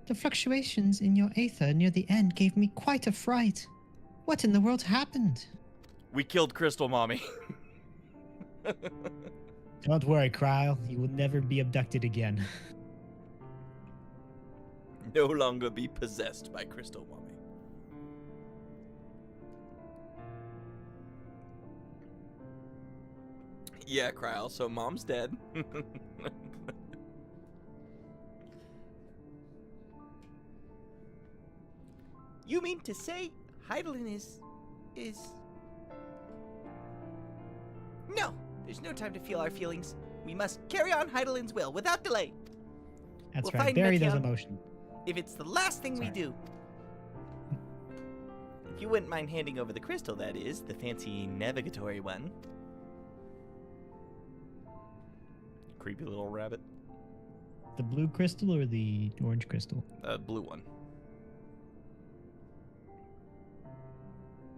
The fluctuations in your aether near the end gave me quite a fright. What in the world happened? We killed Crystal Mommy. Don't worry, Kryle. You will never be abducted again. No longer be possessed by Crystal Mommy. Yeah, Kryle, so Mom's dead. You mean to say Heidelin is... No, there's no time to feel our feelings. We must carry on Heidelin's will without delay. That's right, bury those emotions. If it's the last thing we do. If you wouldn't mind handing over the crystal, that is, the fancy navigatory one. Creepy little rabbit. The blue crystal or the orange crystal? Blue one.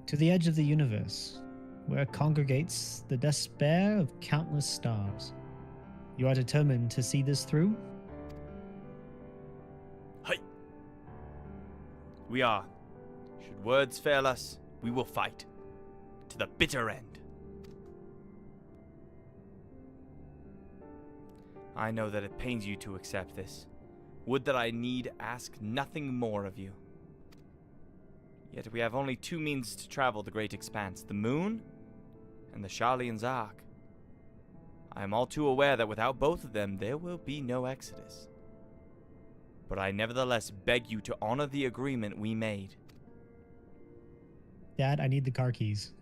to the edge of the universe, where congregates the despair of countless stars. You are determined to see this through? Hey! We are. Should words fail us, we will fight. To the bitter end. I know that it pains you to accept this. Would that I need ask nothing more of you. Yet we have only two means to travel the great expanse, the moon and the Sharlayan's Ark. I am all too aware that without both of them, there will be no exodus. But I nevertheless beg you to honor the agreement we made. Dad, I need the car keys.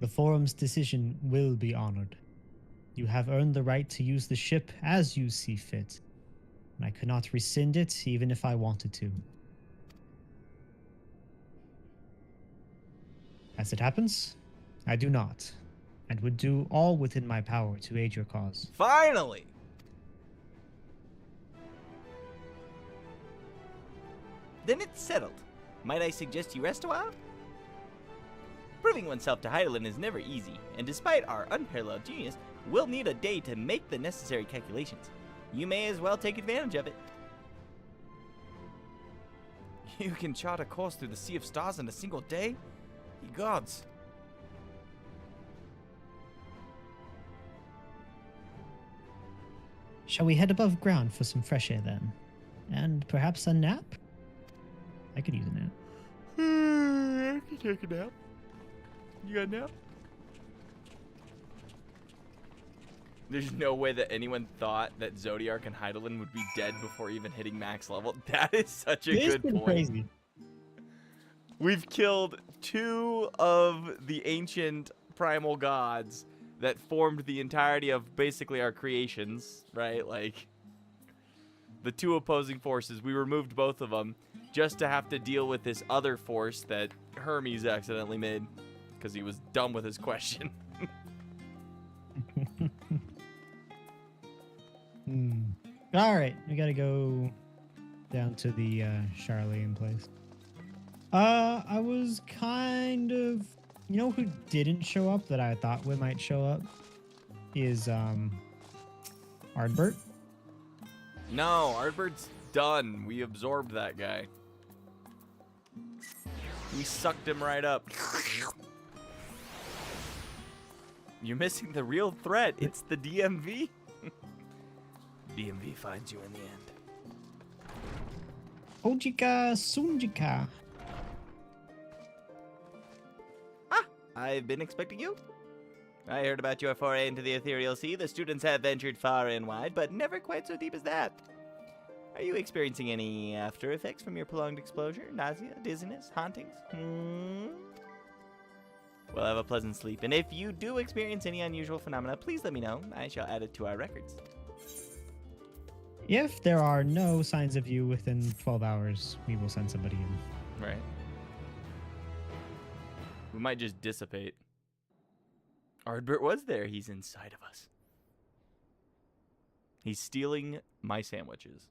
The forum's decision will be honored. You have earned the right to use the ship as you see fit, and I could not rescind it even if I wanted to. As it happens, I do not, and would do all within my power to aid your cause. Finally! Then it's settled. Might I suggest you rest a while? Proving oneself to Heidelin is never easy, and despite our unparalleled genius, we'll need a day to make the necessary calculations. You may as well take advantage of it. You can chart a course through the Sea of Stars in a single day? Ye gods. Shall we head above ground for some fresh air then? And perhaps a nap? I could use a nap. I can take a nap. You got a nap? There's no way that anyone thought that Zodiark and Heidelin would be dead before even hitting max level. That is such a good point. Crazy. We've killed two of the ancient primal gods that formed the entirety of basically our creations, right? Like, the two opposing forces. We removed both of them just to have to deal with this other force that Hermes accidentally made because he was dumb with his question. All right, we gotta go down to the Sharlayan place. I was kind of, you know, who didn't show up that I thought we might show up is Ardbert. No, Ardbert's done. We absorbed that guy. We sucked him right up. You're missing the real threat. It's the DMV. DMV finds you in the end. Ojika Sunjika. I've been expecting you. I heard about your foray into the ethereal sea. The students have ventured far and wide, but never quite so deep as that. Are you experiencing any after effects from your prolonged exposure? Nausea, dizziness, hauntings? Well, have a pleasant sleep. And if you do experience any unusual phenomena, please let me know. I shall add it to our records. If there are no signs of you within 12 hours, we will send somebody in. Right. We might just dissipate. Ardbert was there. He's inside of us. He's stealing my sandwiches.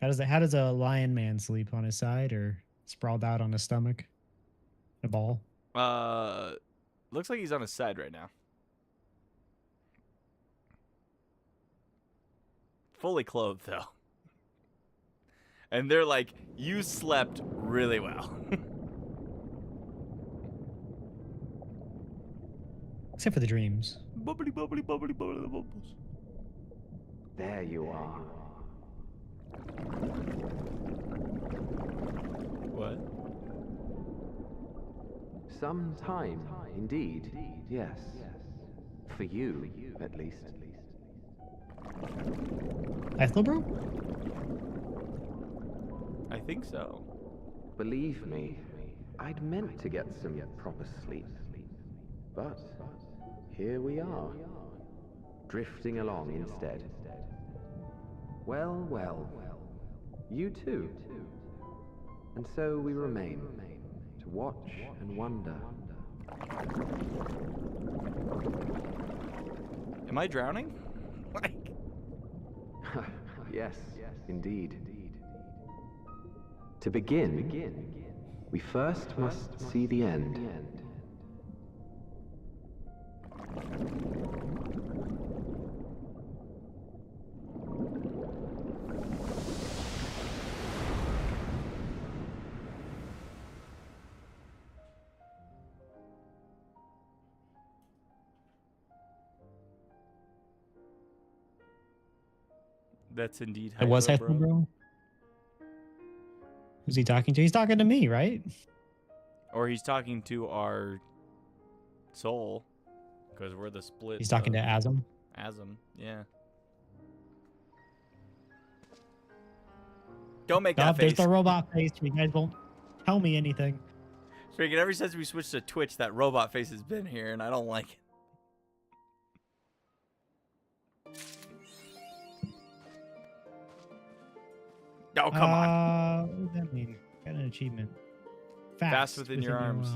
How does a lion man sleep? On his side or sprawled out on his stomach? A ball? Looks like he's on his side right now. Fully clothed, though. And they're like, you slept really well. Except for the dreams. Bubbly, bubbly, bubbly, bubbly, bubbles. There you are. What? Some time, indeed, yes. For you, at least. Ethelbro? I think so. Believe me, I'd meant to get some proper sleep. But here we are, drifting along instead. Well, well, you too. And so we remain, to watch and wonder Am I drowning? Like... Yes, indeed. To begin, we first must see the end. That's indeed It was Hypo, Hypo, bro. Who's he talking to? He's talking to me, right? Or he's talking to our soul, because we're the split. He's talking to Asm. Asm, yeah. Don't make that face. There's the robot face. You guys won't tell me anything. Freaking ever since we switched to Twitch, that robot face has been here, and I don't like it. Oh, come on. What does that mean? Got an achievement. Fast within your arms.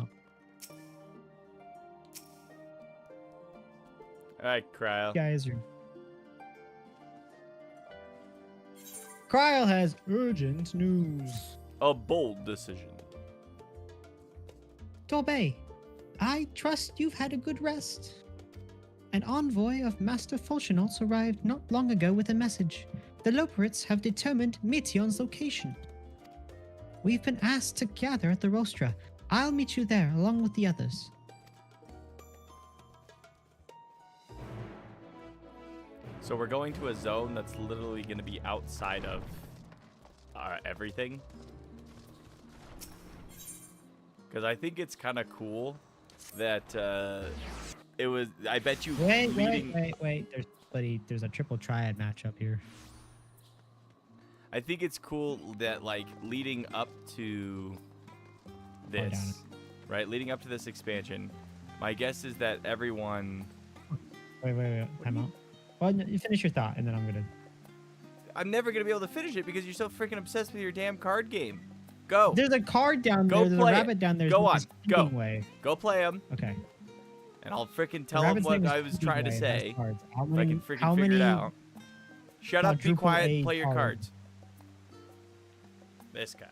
Alright, Cryo. Guys are... Cryo has urgent news. A bold decision. Torbay, I trust you've had a good rest. An envoy of Master Fulchenoltz arrived not long ago with a message. The Loporits have determined Meteon's location. We've been asked to gather at the Rostra. I'll meet you there along with the others. So we're going to a zone that's literally going to be outside of everything. Because I think it's kind of cool that it was. I bet you. Wait. There's a triple triad matchup here. I think it's cool that like leading up to this, right? Leading up to this expansion, my guess is that everyone. Wait. Time out. Well, you finish your thought, and then I'm never gonna be able to finish it because you're so freaking obsessed with your damn card game. Go. There's a card down there. There's a rabbit down there. Go on. Go. Way. Go play him. Okay. And I'll freaking tell him what I was trying to say. If I can freaking figure it out. Shut up, be quiet, and play your cards. This guy.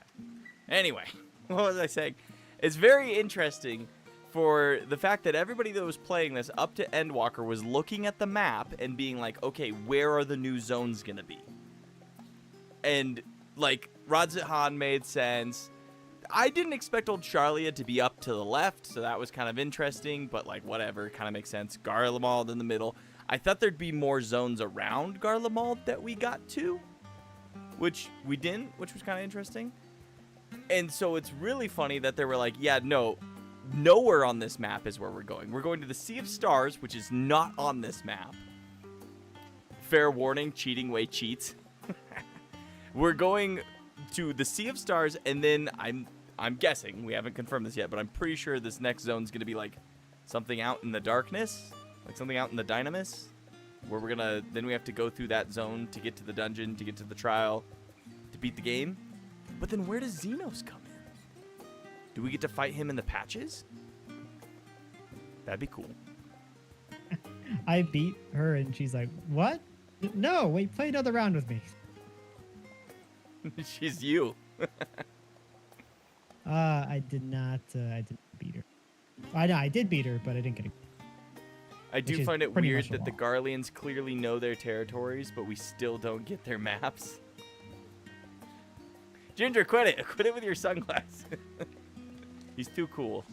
Anyway, what was I saying? It's very interesting for the fact that everybody that was playing this up to Endwalker was looking at the map and being like, okay, where are the new zones going to be? And, like, Radz-at-Han made sense. I didn't expect Old Charlia to be up to the left, so that was kind of interesting, but, like, whatever, kind of makes sense. Garlemald in the middle. I thought there'd be more zones around Garlemald that we got to, which we didn't, which was kind of interesting. And so it's really funny that they were like, yeah, no, nowhere on this map is where we're going. We're going to the Sea of Stars, which is not on this map. Fair warning, cheating way cheats. We're going to the Sea of Stars, and then I'm guessing, we haven't confirmed this yet, but I'm pretty sure this next zone is going to be like something out in the darkness, like something out in the Dynamis, where then we have to go through that zone to get to the dungeon, to get to the trial, to beat the game. But then where does Xenos come in? Do we get to fight him in the patches? That'd be cool. I beat her and she's like, what? No, wait, play another round with me. She's you. I didn't beat her. I know, I did beat her, but I didn't get it. I do find it weird that the Garleans clearly know their territories, but we still don't get their maps. Ginger, quit it. Quit it with your sunglasses. He's too cool.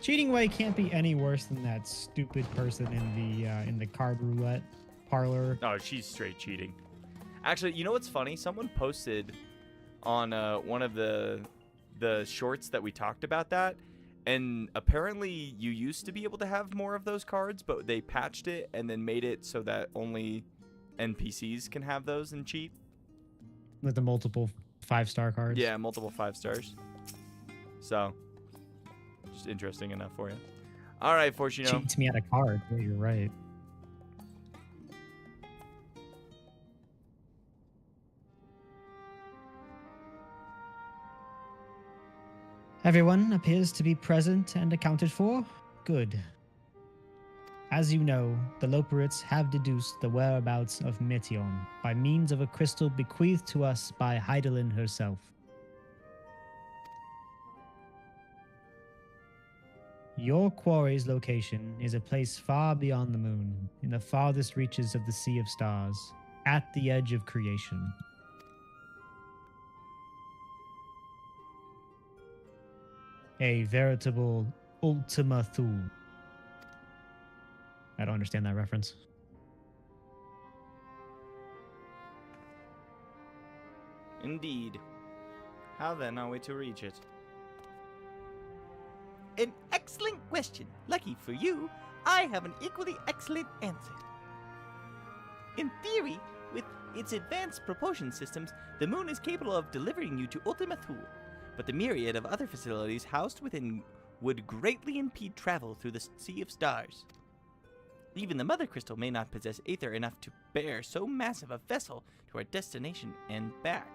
Cheating Way can't be any worse than that stupid person in the card roulette parlor. Oh, she's straight cheating. Actually, you know what's funny? Someone posted on one of the shorts that we talked about that, and apparently you used to be able to have more of those cards, but they patched it and then made it so that only NPCs can have those and cheat. With the multiple 5-star cards? Yeah, multiple 5 stars. So, just interesting enough for you. All right, Fortuno. Cheats me out of card. Yeah, you're right. Everyone appears to be present and accounted for. Good. As you know, the Loperites have deduced the whereabouts of Metion by means of a crystal bequeathed to us by Hydaelyn herself. Your quarry's location is a place far beyond the moon, in the farthest reaches of the Sea of Stars, at the edge of creation. A veritable Ultima Thule. I don't understand that reference. Indeed. How then are we to reach it? An excellent question. Lucky for you, I have an equally excellent answer. In theory, with its advanced propulsion systems, the moon is capable of delivering you to Ultima Thule, but the myriad of other facilities housed within would greatly impede travel through the Sea of Stars. Even the Mother Crystal may not possess aether enough to bear so massive a vessel to our destination and back.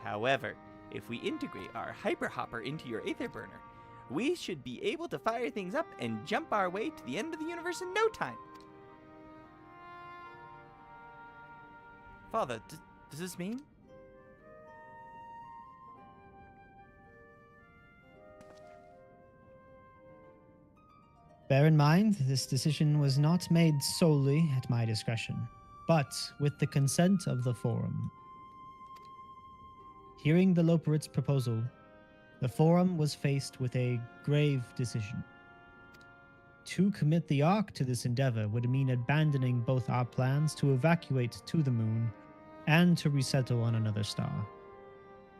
However, if we integrate our hyperhopper into your aether burner, we should be able to fire things up and jump our way to the end of the universe in no time. Father, does this mean? Bear in mind, this decision was not made solely at my discretion, but with the consent of the Forum. Hearing the Loperites' proposal, the Forum was faced with a grave decision. To commit the Ark to this endeavor would mean abandoning both our plans to evacuate to the moon and to resettle on another star.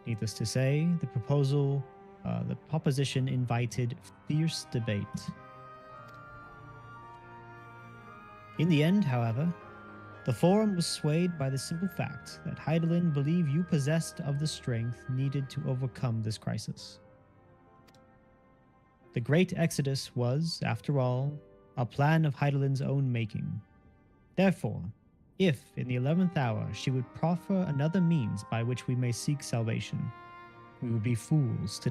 Needless to say, the proposition invited fierce debate. In the end, however, the Forum was swayed by the simple fact that Hydaelyn believed you possessed of the strength needed to overcome this crisis. The Great Exodus was, after all, a plan of Hydaelyn's own making. Therefore, if in the 11th hour she would proffer another means by which we may seek salvation, we would be fools to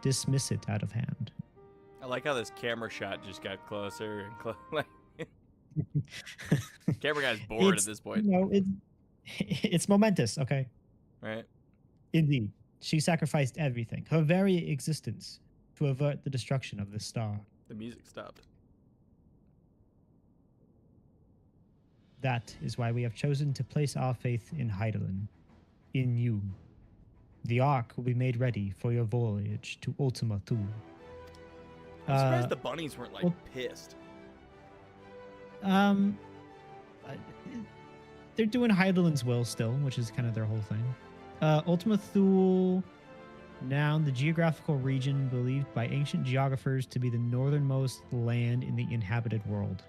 dismiss it out of hand. I like how this camera shot just got closer and closer. Camera guy's bored at this point. It's momentous, okay? Right. Indeed. She sacrificed everything, her very existence, to avert the destruction of this star. The music stopped. That is why we have chosen to place our faith in Hydaelyn, in you. The Ark will be made ready for your voyage to Ultima Thule. I'm surprised the bunnies weren't, pissed. They're doing Hydaelyn's will still, which is kind of their whole thing. Ultima Thule, now the geographical region believed by ancient geographers to be the northernmost land in the inhabited world.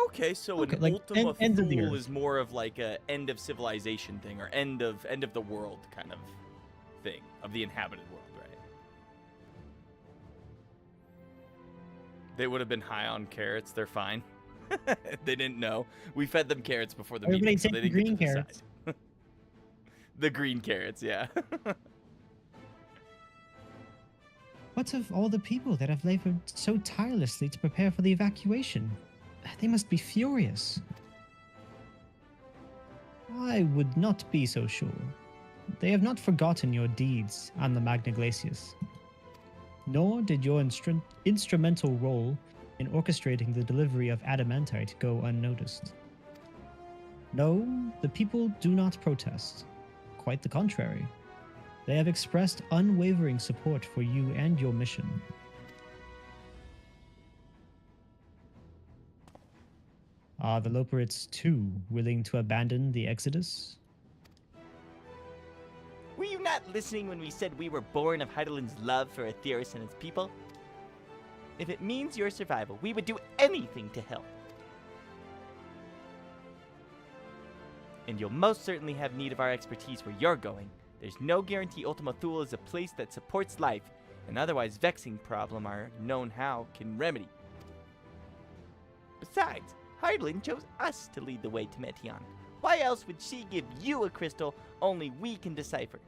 Okay, so an Ultima Thule is more of like a end of civilization thing, or end of the world kind of thing, of the inhabited world, right? They would have been high on carrots. They're fine. They didn't know. We fed them carrots before the meeting, so they didn't get to decide. The green carrots, yeah. What of all the people that have labored so tirelessly to prepare for the evacuation? They must be furious. I would not be so sure. They have not forgotten your deeds on the Magna Glacius. Nor did your instrumental role in orchestrating the delivery of adamantite go unnoticed. No, the people do not protest. Quite the contrary. They have expressed unwavering support for you and your mission. Are the Loperites, too, willing to abandon the Exodus? Were you not listening when we said we were born of Hydaelyn's love for Aetheris and its people? If it means your survival, we would do anything to help. And you'll most certainly have need of our expertise where you're going. There's no guarantee Ultima Thule is a place that supports life, and otherwise vexing problem our known how can remedy. Besides, Hydaelyn chose us to lead the way to Metion. Why else would she give you a crystal only we can decipher?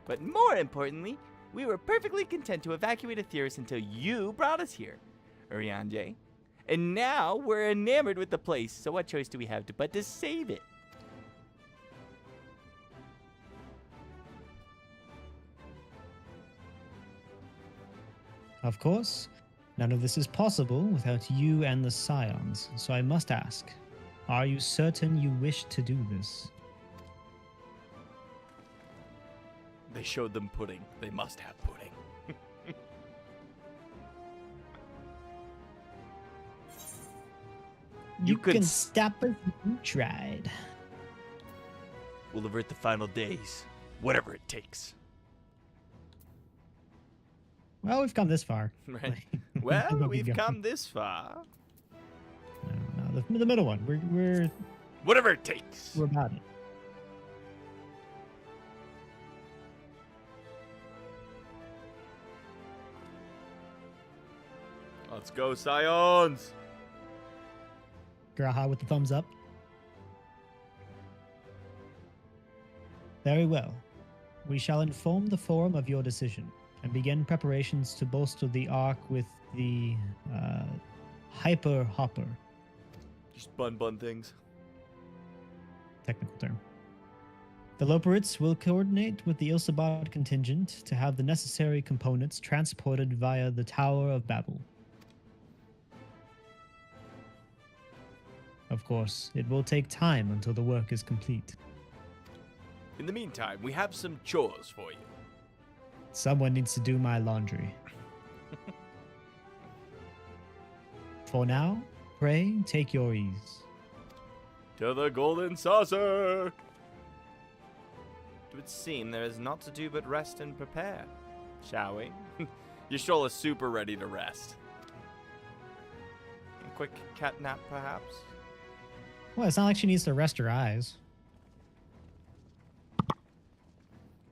But more importantly, we were perfectly content to evacuate Aetheris until you brought us here, Urianger. And now we're enamored with the place, so what choice do we have but to save it? Of course, none of this is possible without you and the Scions, so I must ask, are you certain you wish to do this? They showed them pudding. They must have pudding. You can stop us if you tried. We'll avert the final days, whatever it takes. Well, we've come this far. Right. Well, we've come this far. No, the middle one. We're whatever it takes. We're about it. Let's go, Scions! Graha with the thumbs up. Very well. We shall inform the Forum of your decision and begin preparations to bolster the Ark with the Hyper Hopper. Just bun things. Technical term. The Loperites will coordinate with the Ilsabad contingent to have the necessary components transported via the Tower of Babel. Of course, it will take time until the work is complete. In the meantime, we have some chores for you. Someone needs to do my laundry. For now, pray take your ease. To the Golden Saucer! It would seem there is naught to do but rest and prepare. Shall we? Y'shtola is super ready to rest. A quick cat nap, perhaps? Well, it's not like she needs to rest her eyes.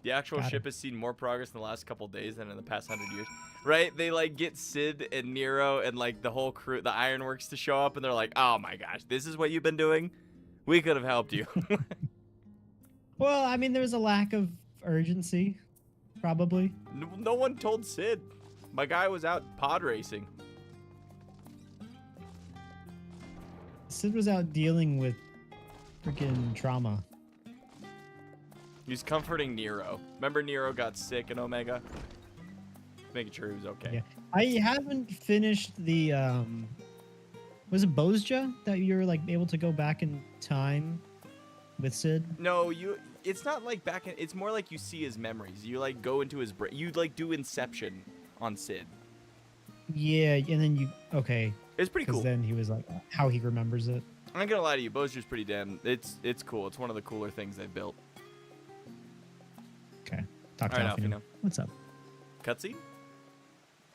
The actual ship has seen more progress in the last couple days than in the past 100 years. Right? They, like, get Sid and Nero and, like, the whole crew, the Ironworks to show up, and they're like, oh my gosh, this is what you've been doing? We could have helped you. Well, I mean, there's a lack of urgency, probably. No one told Sid. My guy was out pod racing. Sid was out dealing with freaking trauma. He's comforting Nero. Remember Nero got sick in Omega? Making sure he was okay. Yeah. I haven't finished the was it Bozja that you're like able to go back in time with Sid? No, it's not like back in, it's more like you see his memories. You like go into his brain. You like do Inception on Sid. Yeah, and then okay. It's pretty cool. Then he was like how he remembers it. I'm not gonna lie to you, Bozja's pretty damn. It's cool. It's one of the cooler things they've built. Okay. Talk to All right, Alfino. What's up? Cutscene?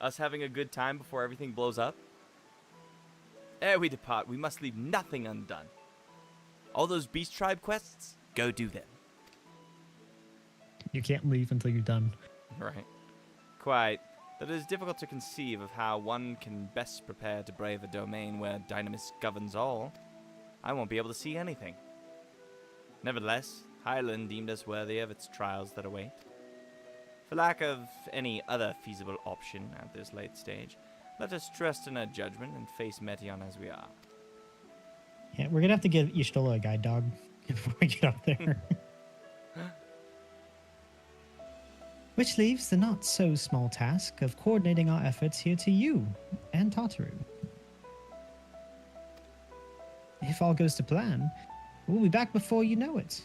Us having a good time before everything blows up? Ere we depart, we must leave nothing undone. All those Beast Tribe quests, go do them. You can't leave until you're done. Right. Quite. That it is difficult to conceive of how one can best prepare to brave a domain where Dynamis governs all. I won't be able to see anything. Nevertheless, Highland deemed us worthy of its trials that await. For lack of any other feasible option at this late stage, let us trust in her judgment and face Meteon as we are. Yeah, we're gonna have to give Y'shtola a guide dog before we get up there. Which leaves the not so small task of coordinating our efforts here to you and Tataru. If all goes to plan, we'll be back before you know it.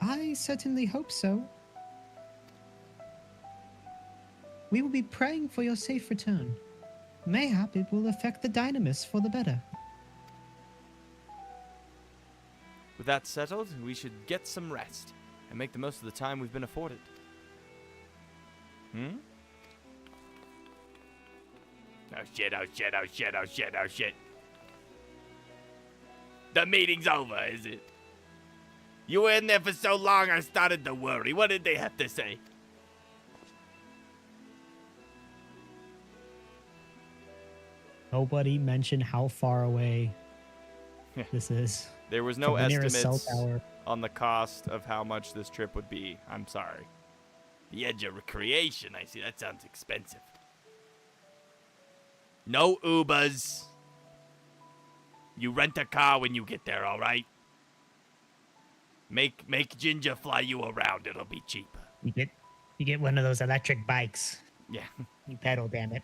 I certainly hope so. We will be praying for your safe return. Mayhap it will affect the Dynamis for the better. With that settled, we should get some rest and make the most of the time we've been afforded. Oh shit, oh shit, oh shit, oh shit, oh shit. The meeting's over, is it? You were in there for so long I started to worry. What did they have to say? Nobody mentioned how far away this is. There was no estimates on the cost of how much this trip would be. I'm sorry. The edge of recreation, I see. That sounds expensive. No Ubers. You rent a car when you get there, all right? Make Ginger fly you around. It'll be cheaper. You get one of those electric bikes. Yeah. You pedal, damn it.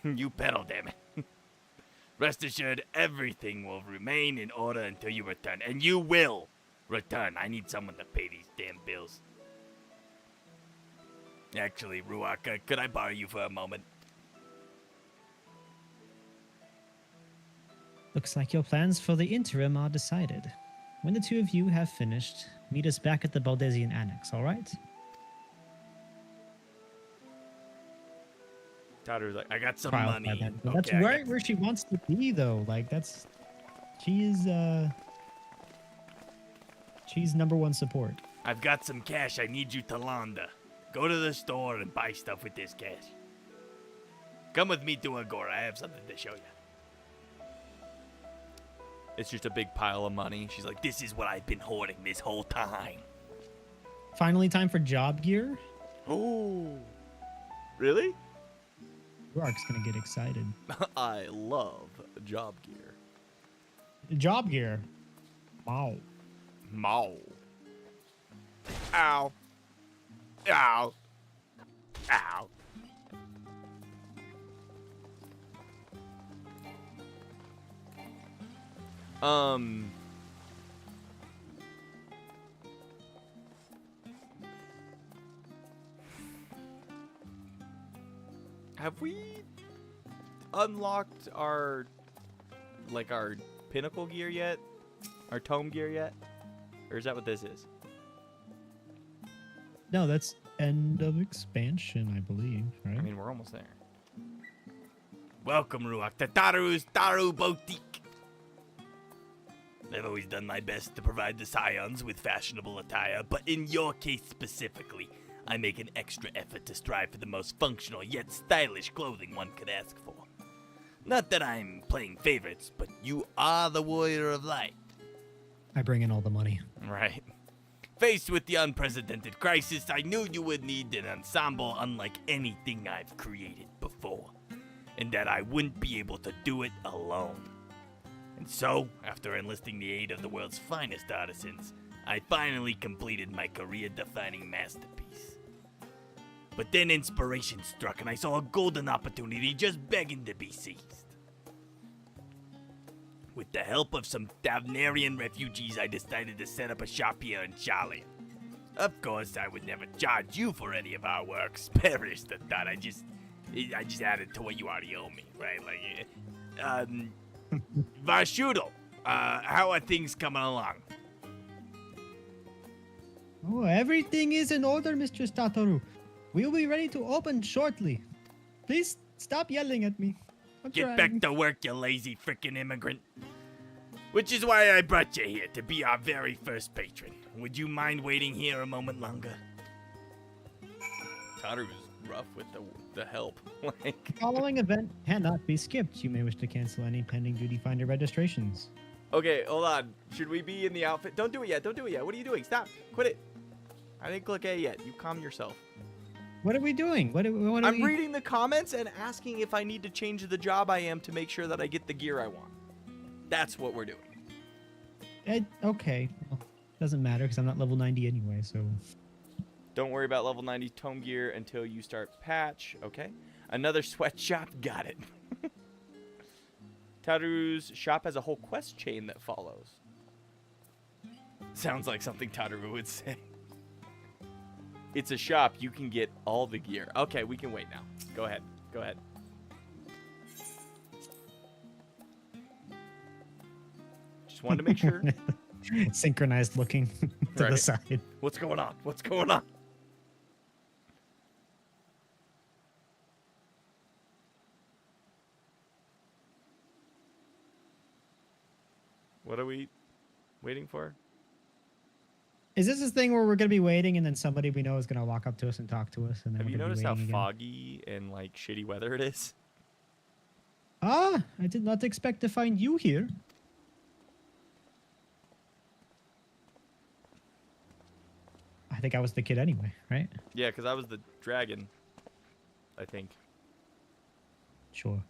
You pedal, damn it. Rest assured, everything will remain in order until you return. And you will return. I need someone to pay these damn bills. Actually, Ruaka, could I borrow you for a moment? Looks like your plans for the interim are decided. When the two of you have finished, meet us back at the Baldesian Annex, all right? Tataru's like, I got some money. That's Okay, where she wants to be, though. Like, she's number one support. I've got some cash I need you to launder. Go to the store and buy stuff with this cash. Come with me to Agora. I have something to show you. It's just a big pile of money. She's like, this is what I've been hoarding this whole time. Finally, time for job gear. Oh. Really? Rourke's gonna get excited. I love job gear. Job gear. Wow. Mow. Ow. Ow. Ow. Have we unlocked our pinnacle gear yet? Our tome gear yet? Or is that what this is? No, that's end of expansion, I believe, right? I mean, we're almost there. Welcome, Ruak, to Tataru's Taru Boutique. I've always done my best to provide the Scions with fashionable attire, but in your case specifically, I make an extra effort to strive for the most functional yet stylish clothing one could ask for. Not that I'm playing favorites, but you are the warrior of light. I bring in all the money. Right. Faced with the unprecedented crisis, I knew you would need an ensemble unlike anything I've created before, and that I wouldn't be able to do it alone. And so, after enlisting the aid of the world's finest artisans, I finally completed my career-defining masterpiece. But then inspiration struck and I saw a golden opportunity just begging to be seized. With the help of some Thavnarian refugees, I decided to set up a shop here in Charlie. Of course, I would never charge you for any of our works. Perish the thought. I just added to what you already owe me, right? Varshudel, how are things coming along? Oh, everything is in order, Mistress Tataru. We'll be ready to open shortly. Please stop yelling at me. Get back to work, you lazy frickin' immigrant. Which is why I brought you here, to be our very first patron. Would you mind waiting here a moment longer? Tataru was rough with the help. The following event cannot be skipped. You may wish to cancel any pending duty finder registrations. Okay, hold on. Should we be in the outfit? Don't do it yet. Don't do it yet. What are you doing? Stop. Quit it. I didn't click A yet. You calm yourself. What are we doing? I'm reading the comments and asking if I need to change the job I am to make sure that I get the gear I want. That's what we're doing. Okay. Well, doesn't matter because I'm not level 90 anyway, so... Don't worry about level 90 tome gear until you start patch. Okay. Another sweatshop. Got it. Tataru's shop has a whole quest chain that follows. Sounds like something Tataru would say. It's a shop. You can get all the gear. Okay, we can wait now. Go ahead. Go ahead. Just wanted to make sure. Synchronized looking to the side. What's going on? What's going on? What are we waiting for? Is this thing where we're going to be waiting and then somebody we know is going to walk up to us and talk to us? And then Have you we're gonna be noticed how waiting again? foggy and like shitty weather it is? Ah, I did not expect to find you here. think I was the kid anyway, right? Yeah, because I was the dragon, I think. Sure.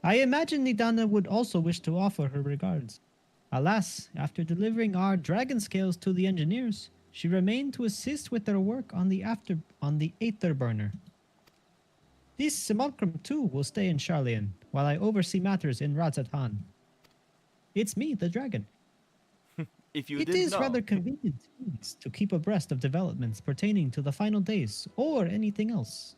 I imagine Nidana would also wish to offer her regards. Alas, after delivering our dragon scales to the engineers, she remained to assist with their work on the Aether Burner. This simulacrum too will stay in Charlian, while I oversee matters in Razatan. It's me, the dragon. If you It didn't is know. rather convenient to keep abreast of developments pertaining to the final days or anything else.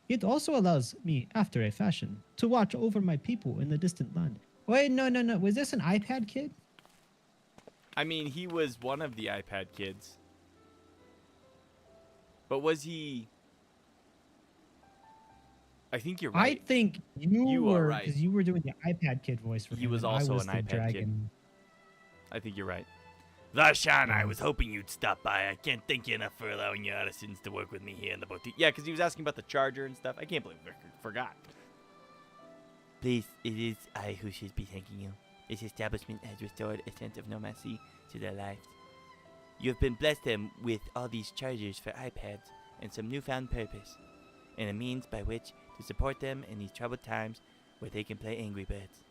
It also allows me, after a fashion, to watch over my people in the distant land. Wait, no. Was this an iPad kid? I mean, he was one of the iPad kids. But was he... I think you're right. I think you are were, right. because you were doing the iPad kid voice for him. He was and also I was an the iPad dragon. kid. I think you're right. Lashan, I was hoping you'd stop by. I can't thank you enough for allowing your artisans to work with me here in the boutique. Yeah, because he was asking about the charger and stuff. I can't believe I forgot. Please, it is I who should be thanking you. This establishment has restored a sense of normalcy to their lives. You have been blessed them with all these chargers for iPads and some newfound purpose, and a means by which to support them in these troubled times where they can play Angry Birds.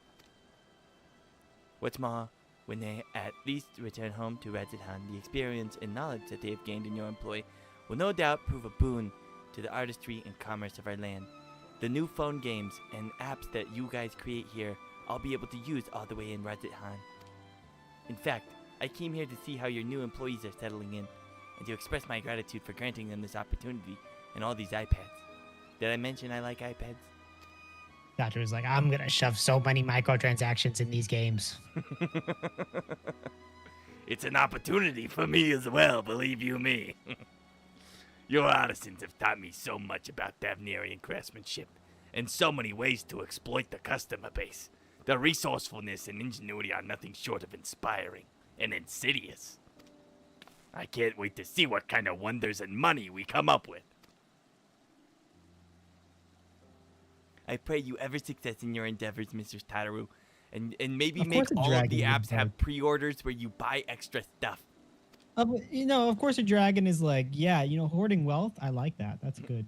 What's more, when they at least return home to Razatan, the experience and knowledge that they have gained in your employ will no doubt prove a boon to the artistry and commerce of our land. The new phone games and apps that you guys create here, I'll be able to use all the way in Razatan. In fact, I came here to see how your new employees are settling in, and to express my gratitude for granting them this opportunity and all these iPads. Did I mention I like iPads? Doctor was like, I'm going to shove so many microtransactions in these games. It's an opportunity for me as well, believe you me. Your artisans have taught me so much about Thavnerian craftsmanship, and so many ways to exploit the customer base. Their resourcefulness and ingenuity are nothing short of inspiring and insidious. I can't wait to see what kind of wonders and money we come up with. I pray you every success in your endeavors, Mr. Tataru, and maybe make all of the apps have pre-orders where you buy extra stuff. Of course a dragon is like, yeah, hoarding wealth. I like that. That's good.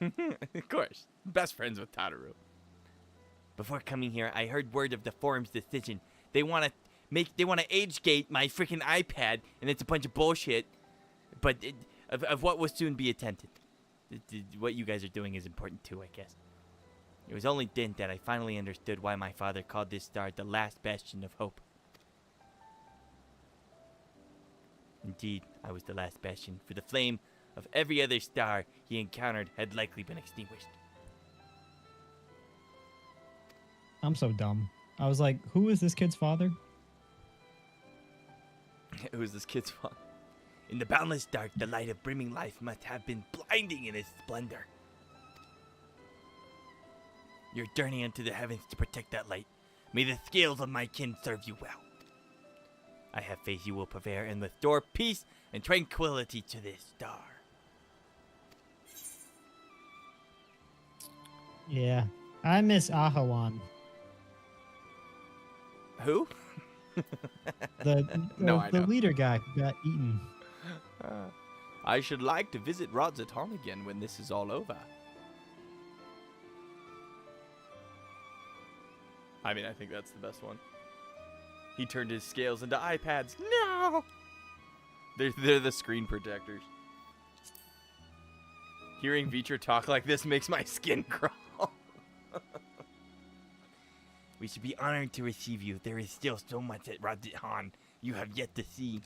Of course. Best friends with Tataru. Before coming here, I heard word of the forum's decision. They want to age gate my freaking iPad, and it's a bunch of bullshit. But of what will soon be attempted. What you guys are doing is important too, I guess. It was only then that I finally understood why my father called this star the last bastion of hope. Indeed, I was the last bastion, for the flame of every other star he encountered had likely been extinguished. I'm so dumb. I was like, who is this kid's father? Who is this kid's father? In the boundless dark, the light of brimming life must have been blinding in its splendor. You're journeying into the heavens to protect that light. May the scales of my kin serve you well. I have faith you will prevail and restore peace and tranquility to this star. Yeah, I miss Ahawan. Who? The leader guy who got eaten. I should like to visit Razatan again when this is all over. I mean, I think that's the best one. He turned his scales into iPads. No! They're the screen protectors. Hearing Veecher talk like this makes my skin crawl. We should be honored to receive you. There is still so much at Razatan you have yet to see.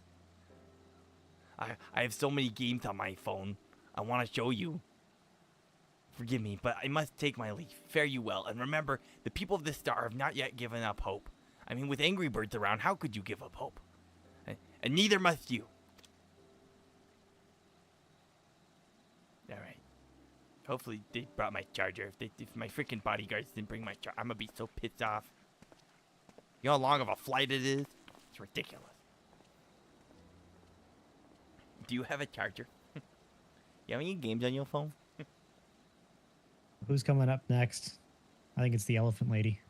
I have so many games on my phone. I want to show you. Forgive me, but I must take my leave. Fare you well, and remember, the people of this star have not yet given up hope. I mean, with Angry Birds around, how could you give up hope? And neither must you. Alright. Hopefully they brought my charger. If my freaking bodyguards didn't bring my charger, I'm gonna be so pissed off. You know how long of a flight it is? It's ridiculous. Do you have a charger? You have any games on your phone? Who's coming up next? I think it's the elephant lady.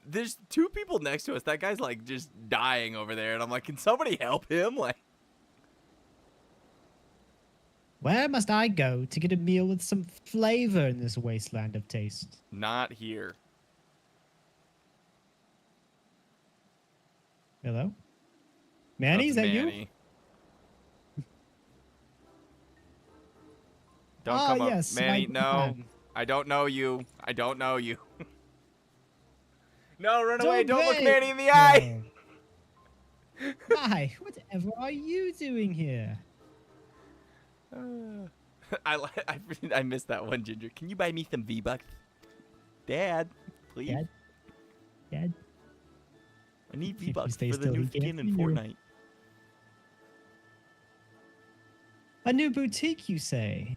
there's two people next to us. That guy's like just dying over there, and I'm like, can somebody help him? Like, where must I go to get a meal with some flavor in this wasteland of taste? Not here. Hello? Manny, is that Manny. you? Don't Oh, come up. yes, Manny, my no. God. I don't know you. I don't know you. No, run Don't away. Don't look beg. Manny in the eye. Why? Whatever are you doing here? I missed that one, Ginger. Can you buy me some V-Bucks? Dad, please. Dad? I need If you V-Bucks stay for the still, new he can't skin in see you. Fortnite. A new boutique, you say?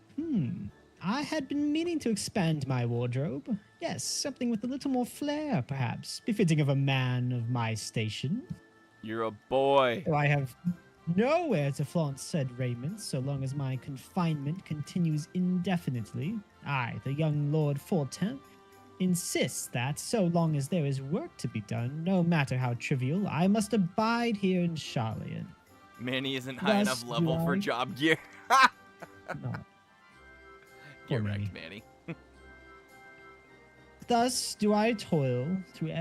I had been meaning to expand my wardrobe. Yes, something with a little more flair, perhaps, befitting of a man of my station. You're a boy. Though I have nowhere to flaunt said raiment so long as my confinement continues indefinitely. I, the young Lord Fortin, insists that so long as there is work to be done, no matter how trivial, I must abide here in Charlian. Manny isn't high Thus enough level do for I- job gear. No. Get Poor wrecked, Manny. Thus do I toil through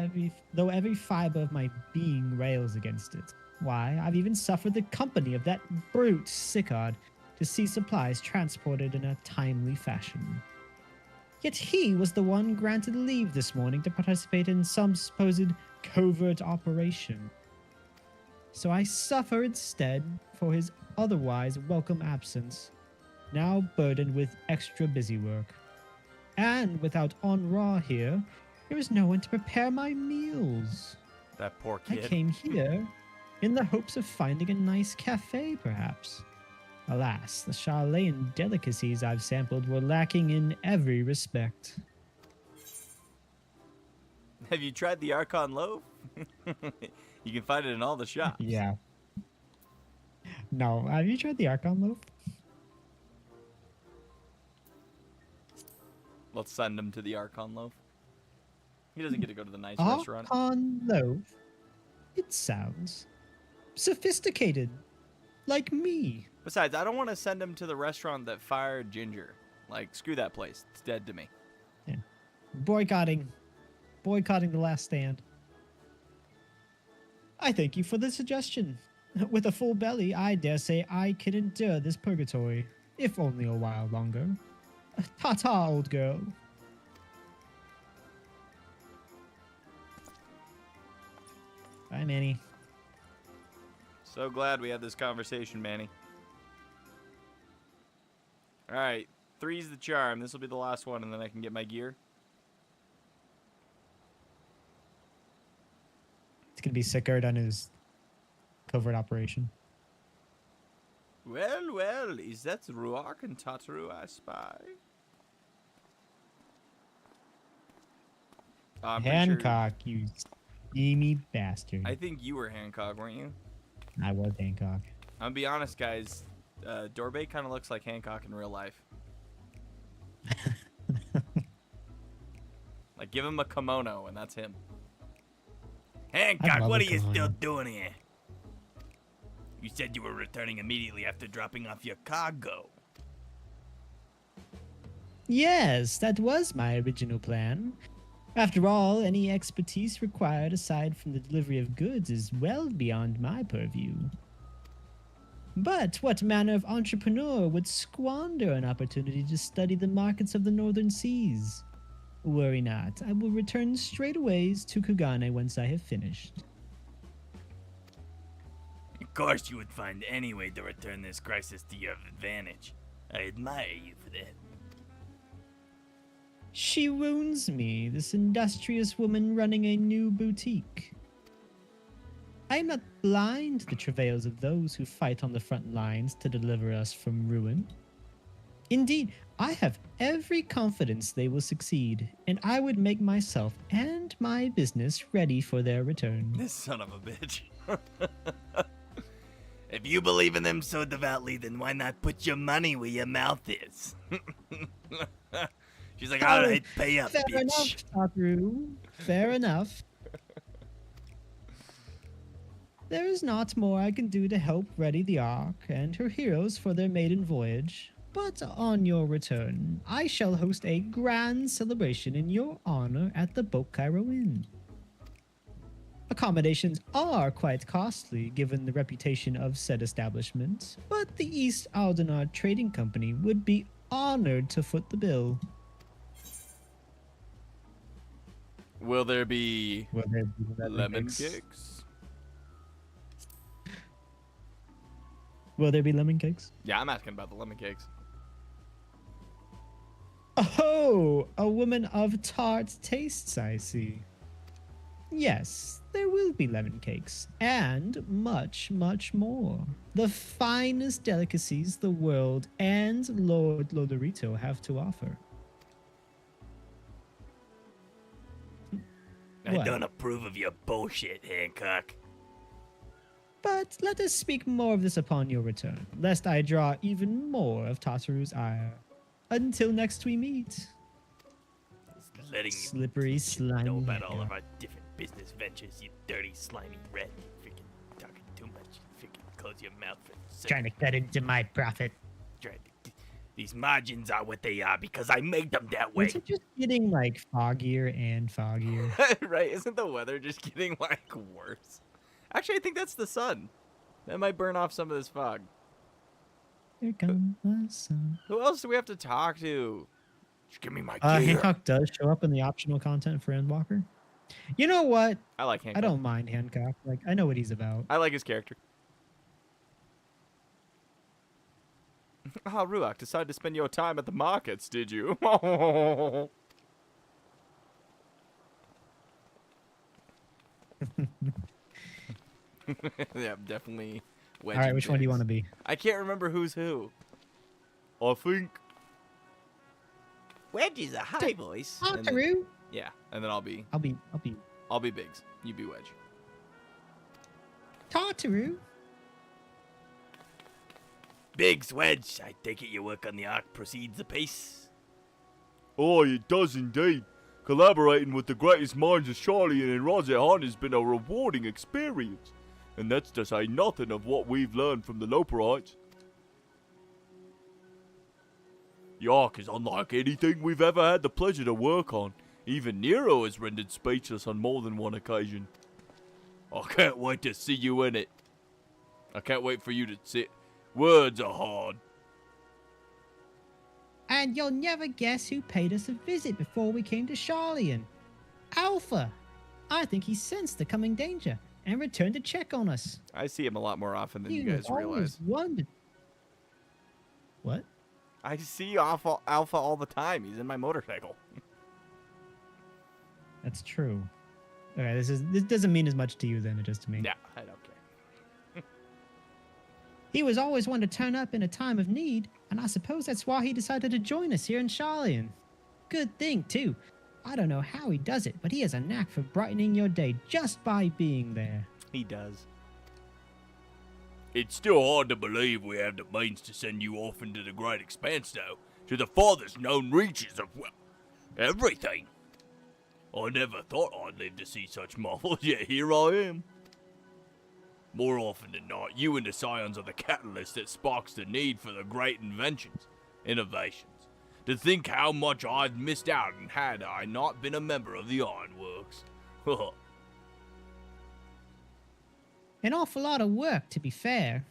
though every fiber of my being rails against it. Why, I've even suffered the company of that brute Sicard to see supplies transported in a timely fashion. Yet he was the one granted leave this morning to participate in some supposed covert operation. So I suffer instead for his otherwise welcome absence, now burdened with extra busy work. And without Onra here, there is no one to prepare my meals. That poor I kid. came here in the hopes of finding a nice cafe, perhaps. Alas, the Charlayan delicacies I've sampled were lacking in every respect. Have you tried the Archon loaf? You can find it in all the shops. Yeah. No, have you tried the Archon loaf? Let's send him to the Archon loaf. He doesn't get to go to the nice restaurant. Archon loaf? It sounds sophisticated. Like me. Besides, I don't want to send him to the restaurant that fired Ginger. Like, screw that place. It's dead to me. Yeah. Boycotting the last stand. I thank you for the suggestion. With a full belly, I dare say I can endure this purgatory, if only a while longer. Ta-ta, old girl. Bye, Manny. So glad we had this conversation, Manny. Alright, 3's the charm. This will be the last one, and then I can get my gear. It's gonna be Sicard on his covert operation. Well, well, is that Ruark and Tataru I spy? I'm pretty Hancock, you steamy bastard. I think you were Hancock, weren't you? I was Hancock. I'm gonna be honest, guys. Dorbay kind of looks like Hancock in real life. Like, give him a kimono, and that's him. Hancock, what are you still doing here? You said you were returning immediately after dropping off your cargo. Yes, that was my original plan. After all, any expertise required aside from the delivery of goods is well beyond my purview. But what manner of entrepreneur would squander an opportunity to study the markets of the northern seas? Worry not, I will return straightways to Kugane once I have finished. Of course you would find any way to return this crisis to your advantage. I admire you for that. She wounds me, this industrious woman running a new boutique. I am not blind to the travails of those who fight on the front lines to deliver us from ruin. Indeed, I have every confidence they will succeed, and I would make myself and my business ready for their return. This son of a bitch. If you believe in them so devoutly, then why not put your money where your mouth is? She's like, all right, pay up, Fair bitch. enough, Tataru. Fair enough. There is not more I can do to help ready the Ark and her heroes for their maiden voyage. But on your return, I shall host a grand celebration in your honor at the Boat Cairo Inn. Accommodations are quite costly given the reputation of said establishment, but the East Aldenar Trading Company would be honored to foot the bill. Will there be lemon cakes? Will there be lemon cakes? Yeah, I'm asking about the lemon cakes. Oh, a woman of tart tastes, I see. Yes, there will be lemon cakes, and much, much more. The finest delicacies the world and Lord Lodorito have to offer. I What? don't approve of your bullshit, Hancock. But let us speak more of this upon your return, lest I draw even more of Tataru's ire. Until next we meet. Letting Slippery, you slimy know about all hair. of our different business ventures, you dirty, slimy rat. You freaking talking too much. You freaking close your mouth for a second. Trying to cut into my profit. These margins are what they are because I made them that way. Is it just getting like foggier and foggier? Right? Isn't the weather just getting like worse? Actually, I think that's the sun. That might burn off some of this fog. Here comes the sun. Who else do we have to talk to? Just give me my gear. Hancock does show up in the optional content for Endwalker. You know what? I like Hancock. I don't mind Hancock. Like, I know what he's about. I like his character. Ah, Ruach, decided to spend your time at the markets, did you? Yeah, definitely. All right, which one do you want to be? I can't remember who's who. I think Wedge is a high voice. and then- Tataru. Yeah, and then I'll be Biggs. You be Wedge. Tataru. Biggs, Wedge, I take it your work on the Ark proceeds apace. Oh, it does indeed. Collaborating with the greatest minds of Charlian and Rosehan has been a rewarding experience. And that's to say nothing of what we've learned from the Loperites. The Ark is unlike anything we've ever had the pleasure to work on. Even Nero is rendered speechless on more than one occasion. I can't wait to see you in it. I can't wait for you to sit. Words are hard. And you'll never guess who paid us a visit before we came to Charlian. Alpha. I think he sensed the coming danger and returned to check on us. I see him a lot more often than you You've guys realize. always wondered. What? I see Alpha all the time. He's in my motorcycle. That's true. Okay, this doesn't mean as much to you then it does to me. Yeah, I don't care. He was always one to turn up in a time of need, and I suppose that's why he decided to join us here in Charlian. Good thing, too. I don't know how he does it, but he has a knack for brightening your day just by being there. He does. It's still hard to believe we have the means to send you off into the great expanse, though, to the farthest known reaches of, well, everything. I never thought I'd live to see such marvels, yet here I am. More often than not, you and the Scions are the catalyst that sparks the need for the great inventions, innovations. To think how much I'd missed out and had I not been a member of the Ironworks. An awful lot of work, to be fair.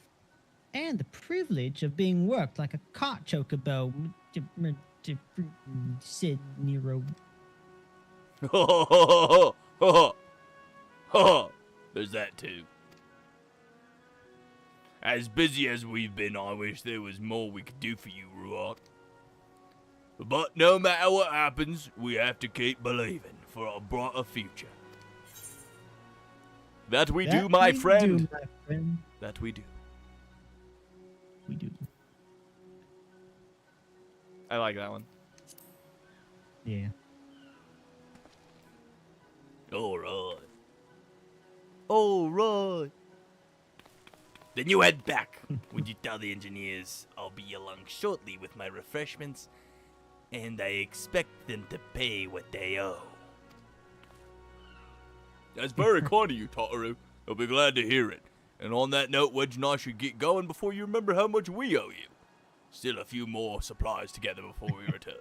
And the privilege of being worked like a cart chocobo, said Nero. There's that too. As busy as we've been, I wish there was more we could do for you, Ruach. But no matter what happens, we have to keep believing for a brighter future. That we do, my friend. My friend. That we do. We do. I like that one. Yeah. All right. All right. Then you head back. Would you tell the engineers I'll be along shortly with my refreshments, and I expect them to pay what they owe. That's very kind of you, Tataru. I'll be glad to hear it. And on that note, Wedge and I should get going before you remember how much we owe you. Still a few more supplies together before we return.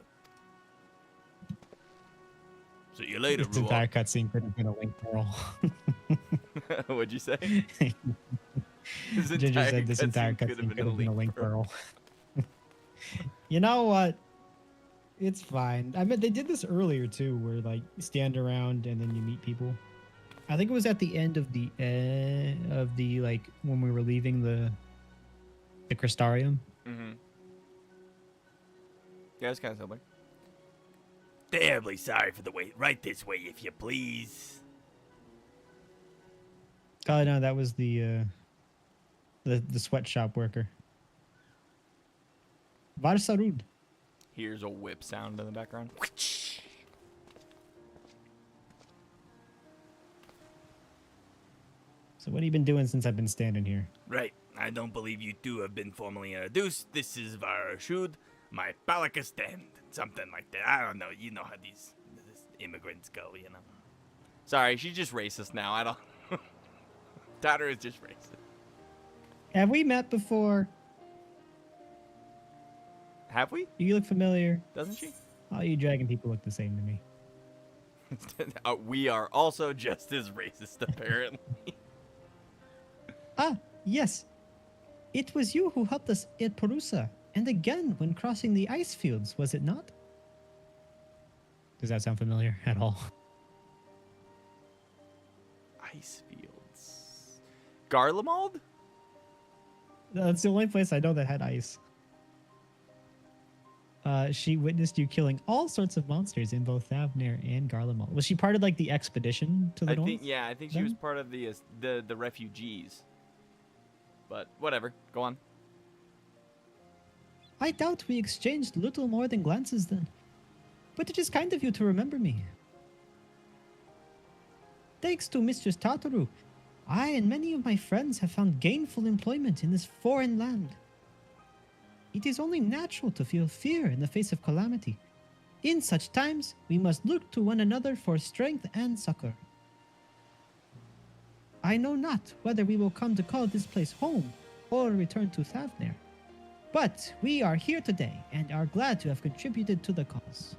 See you later, This entire cutscene could have been a link pearl. What'd you say? Ginger said this entire cutscene could have been a link pearl. You know what? It's fine. I mean, they did this earlier too, where like you stand around and then you meet people. I think it was at the end of the like when we were leaving the Crystarium. Mm-hmm. Yeah, it's kind of similar. Terribly sorry for the wait. Right this way, if you please. Oh no, that was the sweatshop worker. Varsarud. Here's a whip sound in the background. So what have you been doing since I've been standing here? Right. I don't believe you two have been formally introduced. This is Varashud, my Palakistan. Something like that. I don't know. You know how these immigrants go, you know. Sorry, she's just racist now. I don't... Tataru is just racist. Have we met before? Have we? You look familiar. Doesn't she? All you dragon people look the same to me. We are also just as racist, apparently. Ah, yes. It was you who helped us at Perusa, and again when crossing the ice fields, was it not? Does that sound familiar at all? Ice fields. Garlemald? That's the only place I know that had ice. She witnessed you killing all sorts of monsters in both Thavnair and Garlemald. Was she part of like the expedition to the north? I think she was part of the refugees. But whatever, go on. I doubt we exchanged little more than glances then. But it is kind of you to remember me. Thanks to Mistress Tataru, I and many of my friends have found gainful employment in this foreign land. It is only natural to feel fear in the face of calamity. In such times, we must look to one another for strength and succor. I know not whether we will come to call this place home or return to Thavnair. But we are here today and are glad to have contributed to the cause.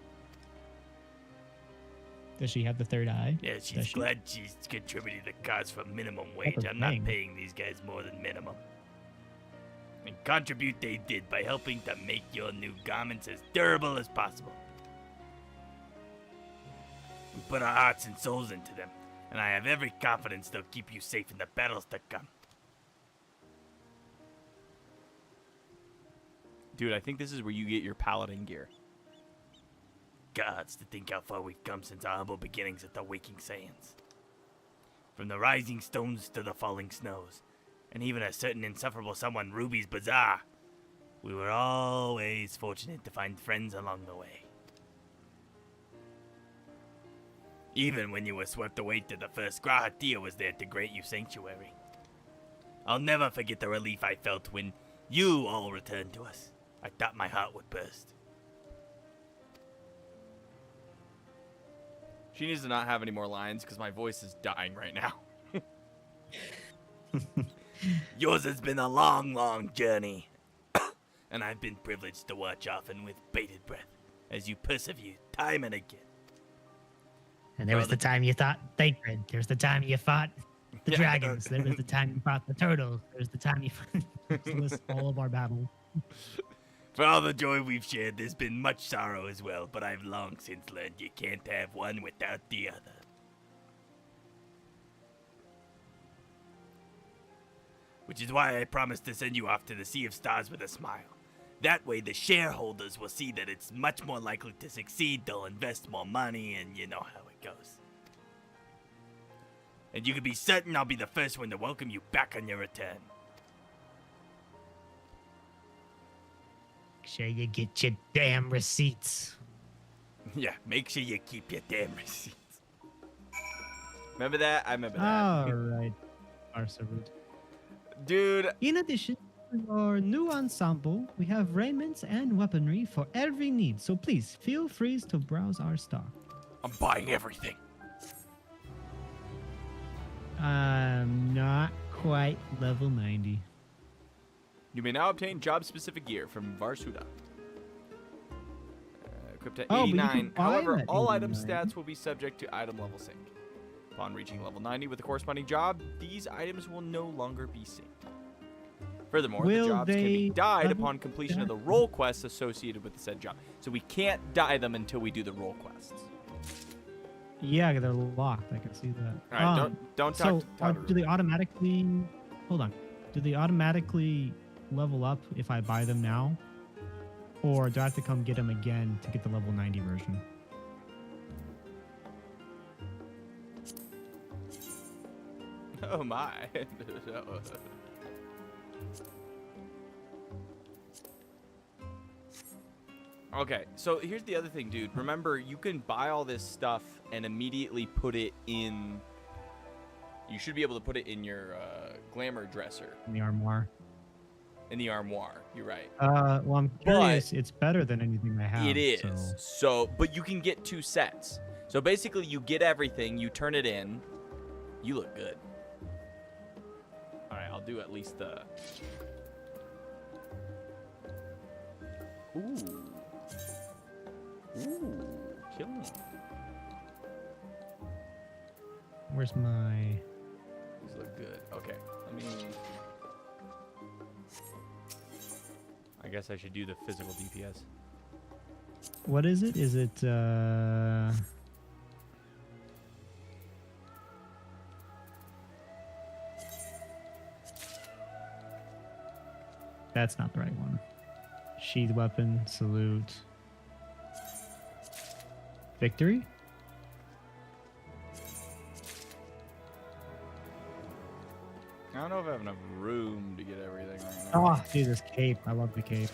Does she have the third eye? Yeah, she's glad she's contributed to the cause for minimum wage. I'm not paying these guys more than minimum. And contribute they did by helping to make your new garments as durable as possible. We put our hearts and souls into them, and I have every confidence they'll keep you safe in the battles to come. Dude, I think this is where you get your paladin gear. Gods, to think how far we've come since our humble beginnings at the Waking Sands. From the rising stones to the falling snows, and even a certain insufferable someone, Ruby's Bazaar, we were always fortunate to find friends along the way. Even when you were swept away to the first, Grahatia was there to grant you sanctuary. I'll never forget the relief I felt when you all returned to us. I thought my heart would burst. She needs to not have any more lines because my voice is dying right now. Yours has been a long, long journey. And I've been privileged to watch often with bated breath as you persevere time and again. And there was the time you thought sacred. There's the time you fought the dragons. There was the time you fought the turtles. There's the time you fought... list all of our battles. For all the joy we've shared, there's been much sorrow as well, but I've long since learned you can't have one without the other. Which is why I promised to send you off to the Sea of Stars with a smile. That way the shareholders will see that it's much more likely to succeed, they'll invest more money, and you know how it goes. And you can be certain I'll be the first one to welcome you back on your return. Make sure you get your damn receipts. Yeah, make sure you keep your damn receipts. Remember that? I remember that. All right, Arsarud. Dude. In addition to our new ensemble, we have raiments and weaponry for every need, so please feel free to browse our stock. I'm buying everything. Not quite level 90. You may now obtain job-specific gear from Varsuda. Equipped at Oh, but you 89. can buy However, that all item 89. stats will be subject to item level sync. Upon reaching level 90 with the corresponding job, these items will no longer be synced. Furthermore, the Will jobs can be they dyed upon completion of the role quests associated with the said job. So we can't dye them until we do the role quests. Yeah, they're locked. I can see that. All right, don't talk to Tataru. Do they automatically? Hold on. Do they automatically level up if I buy them now, or do I have to come get them again to get the level 90 version? Oh my. Okay, so here's the other thing, dude. Remember, you can buy all this stuff and immediately put it in... You should be able to put it in your glamour dresser. In the armoire. In the armoire, you're right. Well, I'm curious. It's better than anything I have. It is. So, but you can get 2 sets. So basically, you get everything, you turn it in. You look good. All right, I'll do at least the... Ooh. Ooh, killing. Where's my... These look good. Okay, let me... I guess I should do the physical DPS. What is it? Is it, That's not the right one. Sheath weapon, salute. Victory? I don't know if I have enough room to get everything right now. Oh, dude, this cape. I love the cape.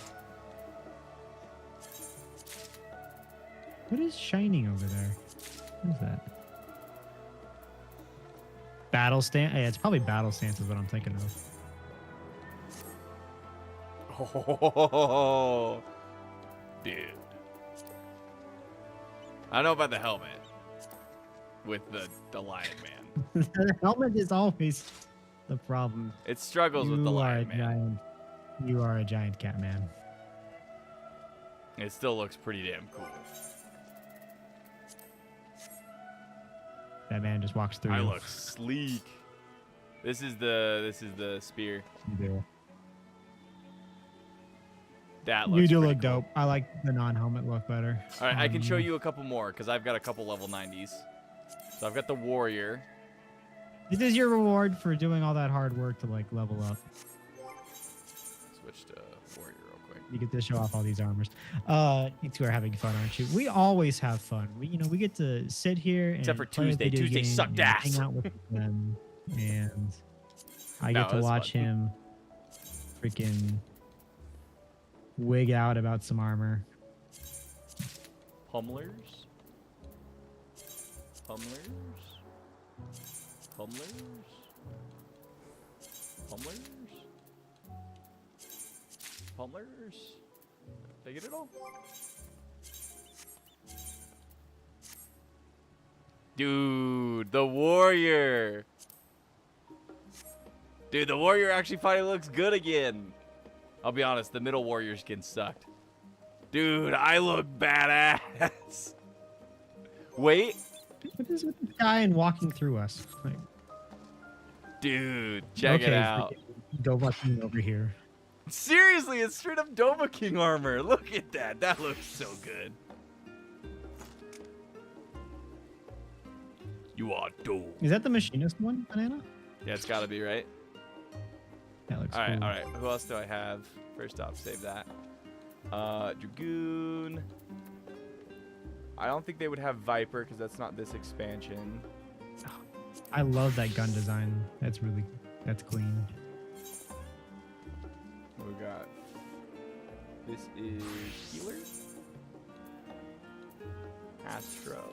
What is shining over there? What is that? Battle stance? Yeah, it's probably battle stance is what I'm thinking of. Oh, dude. I don't know about the helmet with the lion man. The helmet is always the problem. It struggles with the lion man. You are a giant cat man. It still looks pretty damn cool. That man just walks through. I look sleek. This is the spear. You do. That looks You do pretty look dope. I like the non-helmet look better. All right, I can show you a couple more because I've got a couple level 90s. So I've got the warrior. This is your reward for doing all that hard work to like level up. Switch to warrior real quick. You get to show off all these armors. You two are having fun, aren't you? We always have fun. We get to sit here and except for play a Tuesday. video Tuesday game sucked and ass. hang out with them, and I No, get to it was watch fun. him freaking wig out about some armor. Pummelers. Pummelers. Pummelers. Pummelers. Pummelers. Did I get it all? Dude, the warrior. Dude, the warrior actually finally looks good again. I'll be honest, the middle warrior skin sucked. Dude, I look badass. Wait. What is with this guy and walking through us? Like, dude, check it out. Dovahkiin over here. Seriously, it's straight up Dovahkiin armor. Look at that. That looks so good. You are dope. Is that the machinist one, Banana? Yeah, it's gotta be, right? That looks Alright, cool. alright. Who else do I have? First off, save that. Dragoon. I don't think they would have Viper because that's not this expansion. I love that gun design. That's clean. What we got? This is Healer. Astro.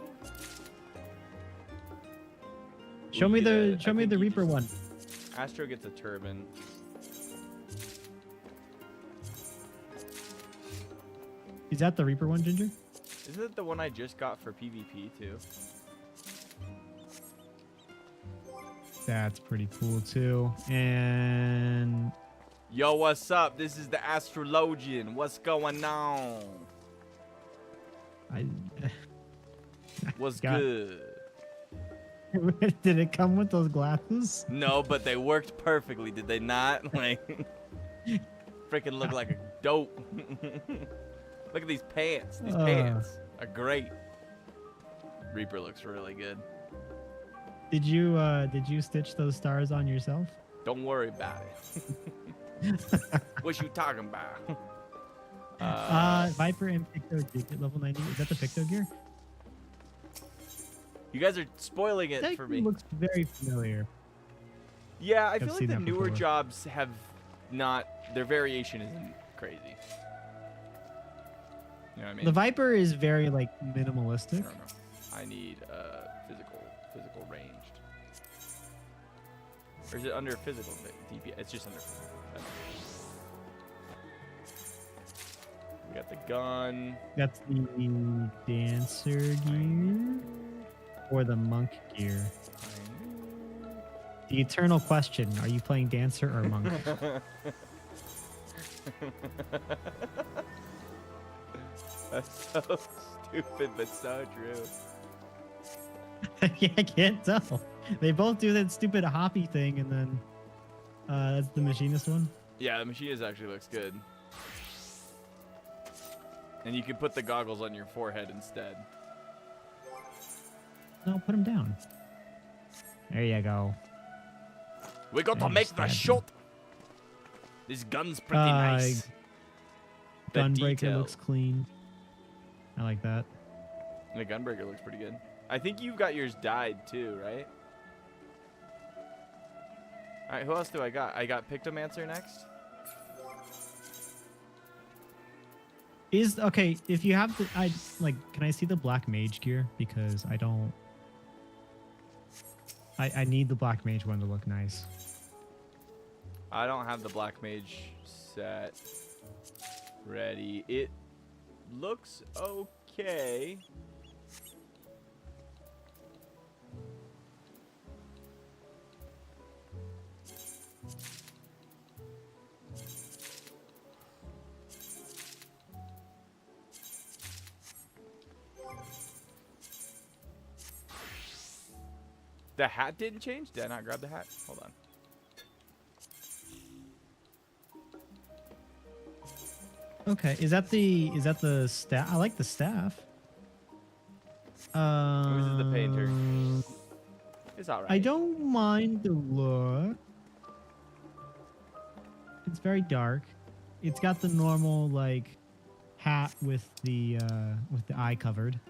Show me the Reaper one. Astro gets a turban. Is that the Reaper one, Ginger? Isn't it the one I just got for PvP too? That's pretty cool too. And yo, what's up? This is the Astrologian. What's going on? What's good? Did it come with those glasses? No, but they worked perfectly, did they not? Like, freaking look like a dope. Look at these pants. These pants are great. Reaper looks really good. Did you stitch those stars on yourself? Don't worry about it. What you talking about? Viper and Picto Gear level 90. Is that the Picto Gear? You guys are spoiling it for me. Looks very familiar. Yeah, I feel like the newer jobs have not. Their variation isn't crazy. You know what I mean? The Viper is very like minimalistic. I need physical ranged. Or is it under physical DPS? It's just under physical. We got the gun. That's the dancer gear or the monk gear. The eternal question: are you playing dancer or monk? That's so stupid, but so true. Yeah, I can't tell. They both do that stupid hoppy thing, and then that's the machinist one. Yeah, the machinist actually looks good. And you can put the goggles on your forehead instead. No, put them down. There you go. We got to make the shot. This gun's pretty nice. Gunbreaker looks clean. I like that. And the gunbreaker looks pretty good. I think you've got yours dyed too, right? All right, who else do I got? I got Pictomancer next. Okay, if you have the, can I see the black mage gear? Because I don't. I need the black mage one to look nice. I don't have the black mage set ready. It looks okay. The hat didn't change? Did I not grab the hat? Hold on. Okay, is that the staff? I like the staff. This is the painter. It's alright. I don't mind the look. It's very dark. It's got the normal like hat with the eye covered.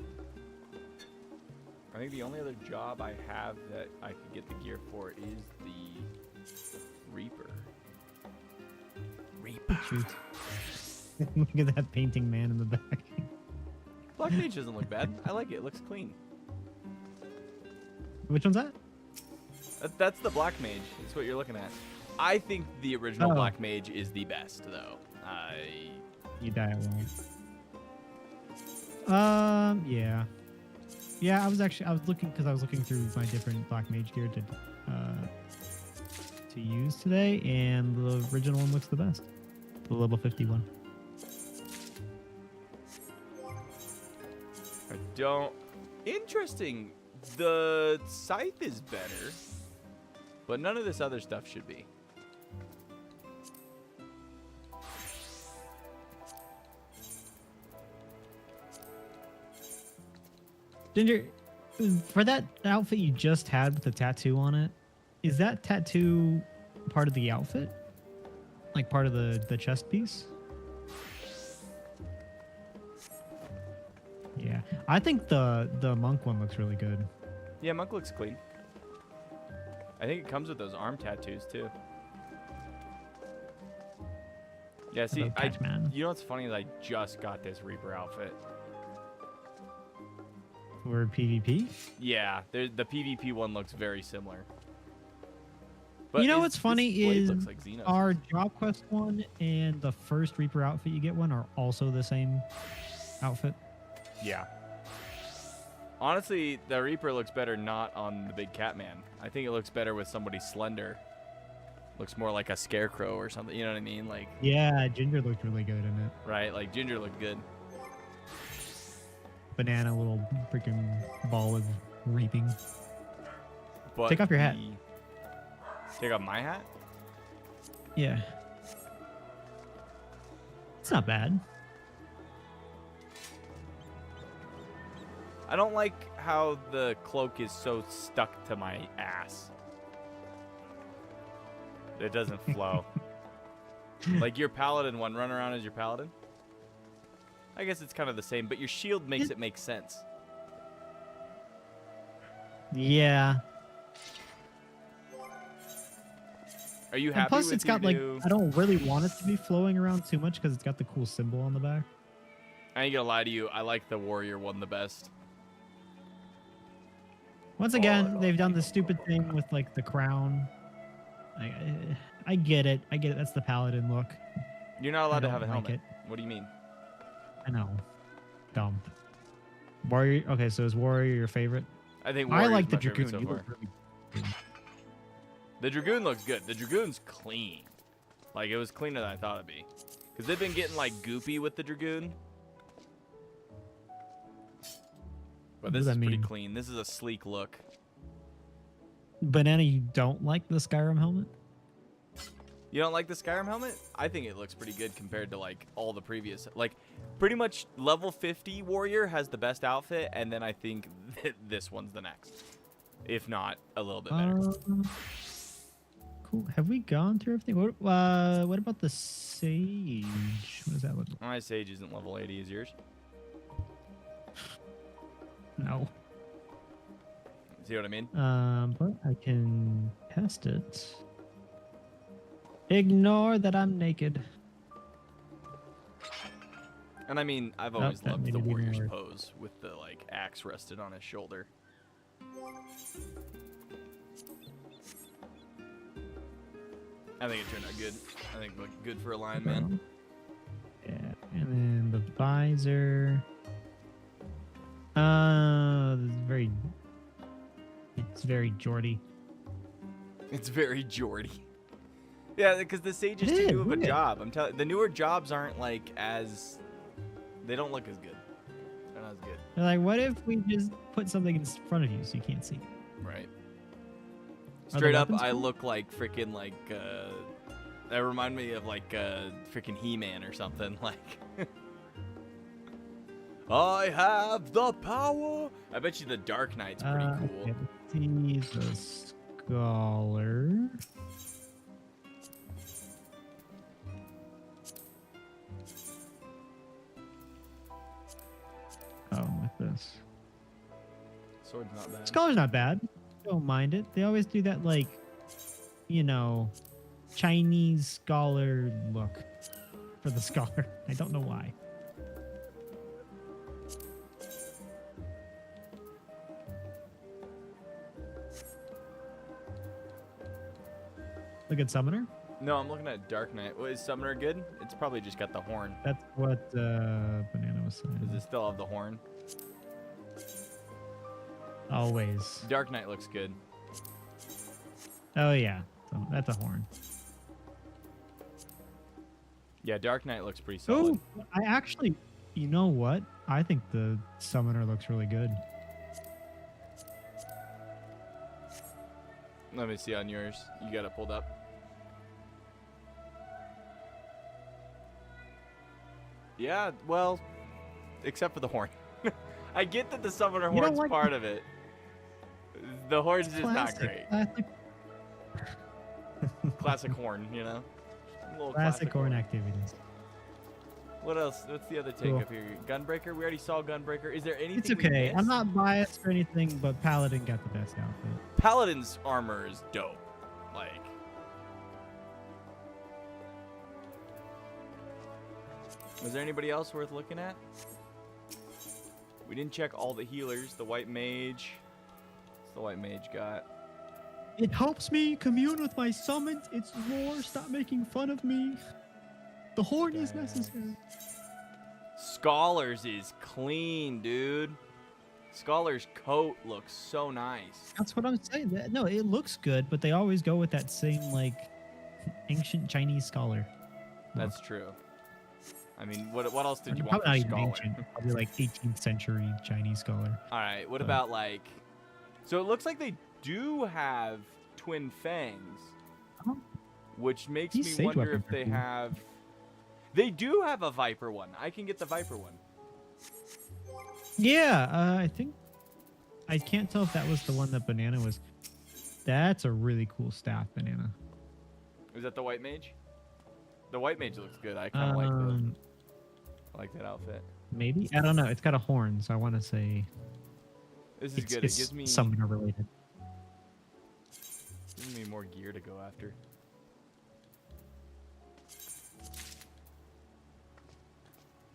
I think the only other job I have that I could get the gear for is the Reaper. Shoot. Look at that painting man in the back. Black Mage doesn't look bad. I like it. It looks clean. Which one's that? That's the Black Mage. That's what you're looking at. I think the original Black Mage is the best, though. You die at one. Yeah. Yeah, I was looking through my different Black Mage gear to use today, and the original one looks the best. The level 51. I don't. Interesting. The scythe is better, but none of this other stuff should be. Ginger, for that outfit you just had with the tattoo on it, is that tattoo part of the outfit? Like part of the chest piece? Yeah. I think the monk one looks really good. Yeah, monk looks clean. I think it comes with those arm tattoos too. Yeah, see, you know what's funny is I just got this Reaper outfit. For PvP? Yeah, the PvP one looks very similar. But you know what's funny is like our job quest one and the first Reaper outfit you get one are also the same outfit. Yeah. Honestly, the Reaper looks better not on the big cat man. I think it looks better with somebody slender. Looks more like a scarecrow or something. You know what I mean? Like. Yeah, Ginger looked really good in it. Right, like Ginger looked good. Banana, little freaking ball of reaping. But take off your hat. Take off my hat? Yeah. It's not bad. I don't like how the cloak is so stuck to my ass. It doesn't flow. Like your paladin one, run around as your paladin. I guess it's kind of the same, but your shield makes it make sense. Yeah. Are you And happy plus, with it's got like new... I don't really want it to be flowing around too much because it's got the cool symbol on the back. I ain't gonna lie to you, I like the warrior one the best. Once again, they've done the stupid thing with like the crown. I get it. I get it. That's the paladin look. You're not allowed to have a like helmet. it. What do you mean? I know. Dumb. Warrior. Okay, so is warrior your favorite? I think I warrior's like the my favorite dragoon. so far. The dragoon looks good. The dragoon's clean. Like it was cleaner than I thought it'd be. Because they've been getting like goopy with the dragoon. But this is pretty clean. This is a sleek look. Banana, you don't like the Skyrim helmet? You don't like the Skyrim helmet? I think it looks pretty good compared to like all the previous. Like pretty much level 50 warrior has the best outfit, and then I think this one's the next. If not a little bit better. Cool. Have we gone through everything? What about the sage? What does that look like? My sage isn't level 80 as yours. No. See what I mean? But I can test it. Ignore that I'm naked. And I mean, I've always loved the warrior's pose with the like axe rested on his shoulder. I think it turned out good. I think it looked good for a lion man. Yeah, and then the visor. It's very Geordie. It's very Geordie. Yeah, because the sage is too new of a job. I'm telling the newer jobs aren't like as. They don't look as good. They're not as good. They're like, what if we just put something in front of you so you can't see? Right. Straight up, I look like freaking like. That remind me of like freaking He-Man or something like. I have the power. I bet you the Dark Knight's pretty cool. Okay, see the scholar. Oh, with this. Sword's not bad. Scholar's not bad. Don't mind it. They always do that, like, you know, Chinese scholar look for the scholar. I don't know why. Look at Summoner. No, I'm looking at Dark Knight. What, is Summoner good? It's probably just got the horn. That's what Banana was saying. Does it still have the horn? Always. Dark Knight looks good. Oh, yeah. So that's a horn. Yeah, Dark Knight looks pretty solid. Oh, I actually, you know what? I think the Summoner looks really good. Let me see on yours. You got it pulled up. Yeah, well, except for the horn. I get that the Summoner horn's like part of it. The horn's just not great. Classic horn, you know? Classic horn activities. What else? What's the other take up here? Gunbreaker? We already saw Gunbreaker. Is there anything? It's okay. I'm not biased or anything, but Paladin got the best outfit. Paladin's armor is dope. Like. Was there anybody else worth looking at? We didn't check all the healers. The white mage. What's the white mage got? It helps me commune with my summons. It's lore. Stop making fun of me. The horn is necessary. Scholars is clean, dude. Scholar's coat looks so nice. That's what I'm saying. No, it looks good, but they always go with that same like ancient Chinese scholar. That's true. I mean, what else did you want Probably not for even scholar? ancient. Probably like 18th century Chinese scholar. All right. What about like? So it looks like they do have twin fangs, which makes me These sage wonder weapons if they are cool. have. They do have a viper one. I can get the viper one. Yeah, I think I can't tell if that was the one that Banana was. That's a really cool staff, Banana. Is that the white mage? The white mage looks good. I kind of like that outfit. Maybe, I don't know. It's got a horn, so I want to say This is it's, good. It's It gives me summoner related. more gear to go after.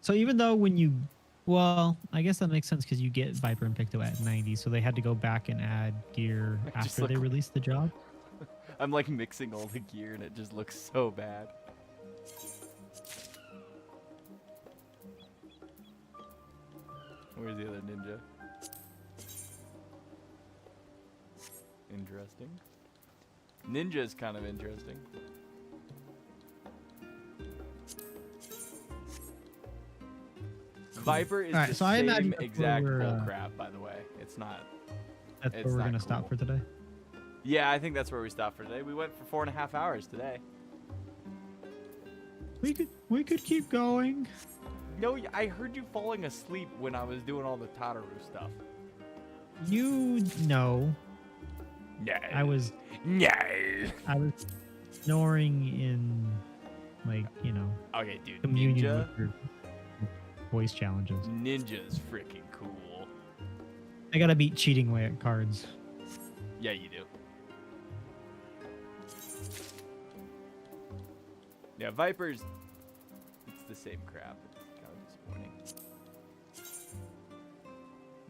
So even though when you, well, I guess that makes sense because you get Viper and Picto at 90, so they had to go back and add gear Just after they released the job. I'm like mixing all the gear and it just looks so bad. Where's the other ninja? Interesting. Ninja is kind of interesting. Viper is Alright, the so I same imagine that's exact where we're, bullcrap, by the way. It's not. That's it's where we're not gonna cool. stop for today. Yeah, I think that's where we stopped for today. We went for 4.5 hours today. We could keep going. No, I heard you falling asleep when I was doing all the Tataru stuff. You know. No. I was. No. I was snoring in, like, you know. Okay, dude. Communion Ninja. with your voice challenges. Ninja's freaking cool. I gotta beat cheating way at cards. Yeah, you do. Yeah, Vipers. It's the same crap. It's kind of disappointing.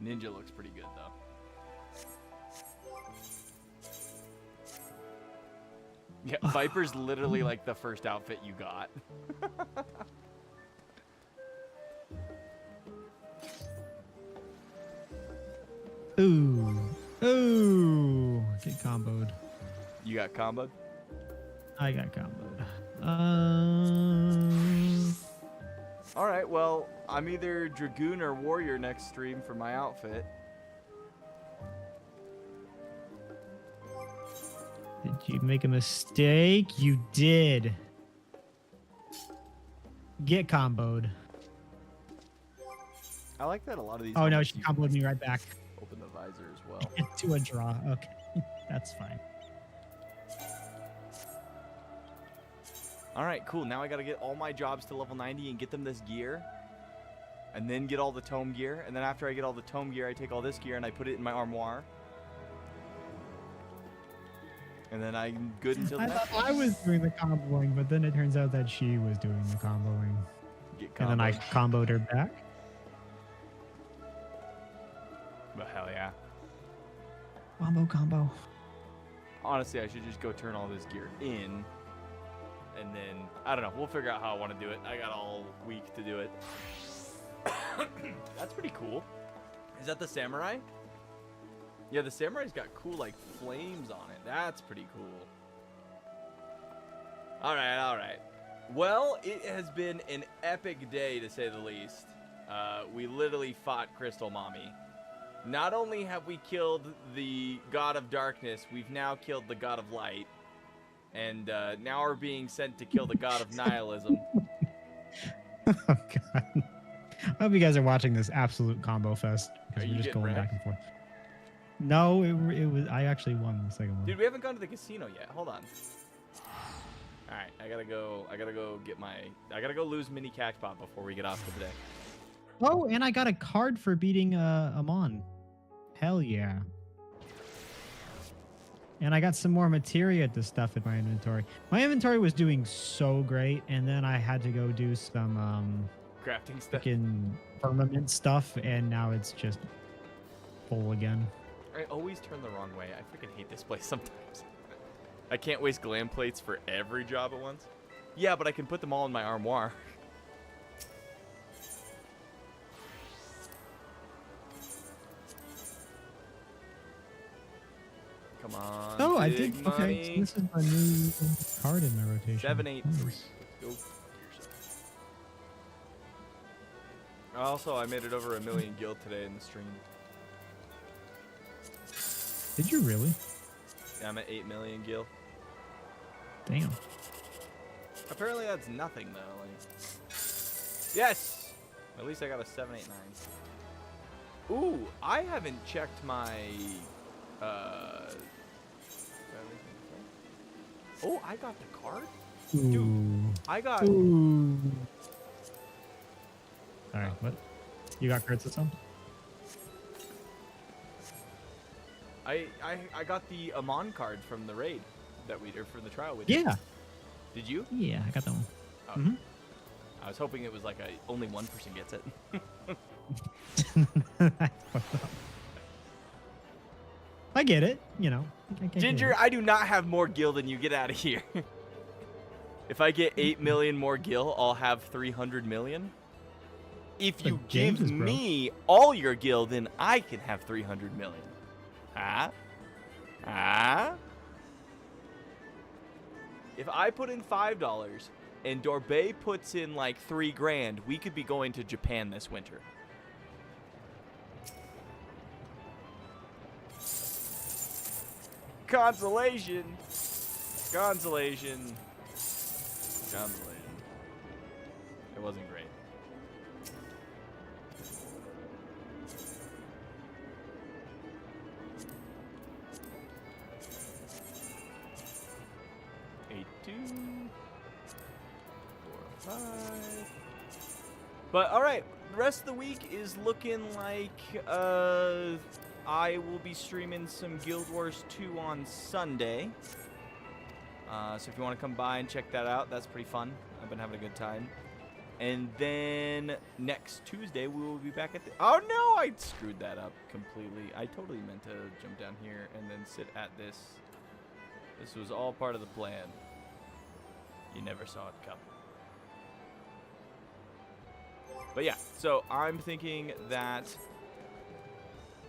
Ninja looks pretty good though. Yeah, Viper's literally like the first outfit you got. Ooh. Ooh. Get comboed. You got comboed? I got comboed. All right, well, I'm either Dragoon or Warrior next stream for my outfit. Did you make a mistake? You did. Get comboed. I like that a lot of these. Oh no, helmets she you comboed me right back. Open the visor as well. To a draw. Okay, that's fine. All right, cool. Now I got to get all my jobs to level 90 and get them this gear. And then get all the tome gear. And then after I get all the tome gear, I take all this gear and I put it in my armoire. And then I'm good until I next thought I was doing the comboing, but then it turns out that she was doing the comboing. Get And then I comboed. comboed her back. But hell yeah. Combo. Honestly, I should just go turn all this gear in. And then, I don't know. We'll figure out how I want to do it. I got all week to do it. That's pretty cool. Is that the samurai? Yeah, the samurai's got cool, like, flames on it. That's pretty cool. All right. Well, it has been an epic day, to say the least. We literally fought Crystal Mommy. Not only have we killed the God of Darkness, we've now killed the God of Light. And now we're being sent to kill the God of Nihilism. Oh god. I hope you guys are watching this absolute combo fest because Are we're you just getting going wrecked? back and forth. No, it was. I actually won the second one. Dude, we haven't gone to the casino yet. Hold on. All right, I gotta go get my. I gotta go lose Mini Catchpot before we get off for the day. Oh, and I got a card for beating Amon. Hell yeah. And I got some more materia to stuff in my inventory. My inventory was doing so great, and then I had to go do some Crafting stuff. freaking firmament stuff, and now it's just full again. I always turn the wrong way. I freaking hate this place sometimes. I can't waste glam plates for every job at once. Yeah, but I can put them all in my armoire. Come on. Oh, I big did. money. Okay, so this is my new card in my rotation. 783. Nice. Let's go. Also, I made it over 1 million gil today in the stream. Did you really? Yeah, I'm at 8 million gil. Damn. Apparently that's nothing though. Like, yes! At least I got a 789. Ooh, I haven't checked my oh, I got the card? Dude, I got Ooh. Alright, what? You got cards this time? I got the Amon card from the raid that we or from the trial with you. Yeah. Did you? Yeah, I got that one. Oh. I was hoping it was like only one person gets it. I get it, you know. I Ginger, I do not have more gil than you. Get out of here. If I get 8 million more gil, I'll have 300 million. If you give me all your gil, then I can have 300 million. Huh? Huh? If I put in $5 and Dorbay puts in like $3 grand, we could be going to Japan this winter. Consolation. Consolation. Consolation. It wasn't great. But all right, the rest of the week is looking like I will be streaming some Guild Wars 2 on Sunday. So if you want to come by and check that out, that's pretty fun. I've been having a good time. And then next Tuesday we will be back at the. Oh no, I screwed that up completely. I totally meant to jump down here and then sit at this. This was all part of the plan. You never saw it come. But yeah, so I'm thinking that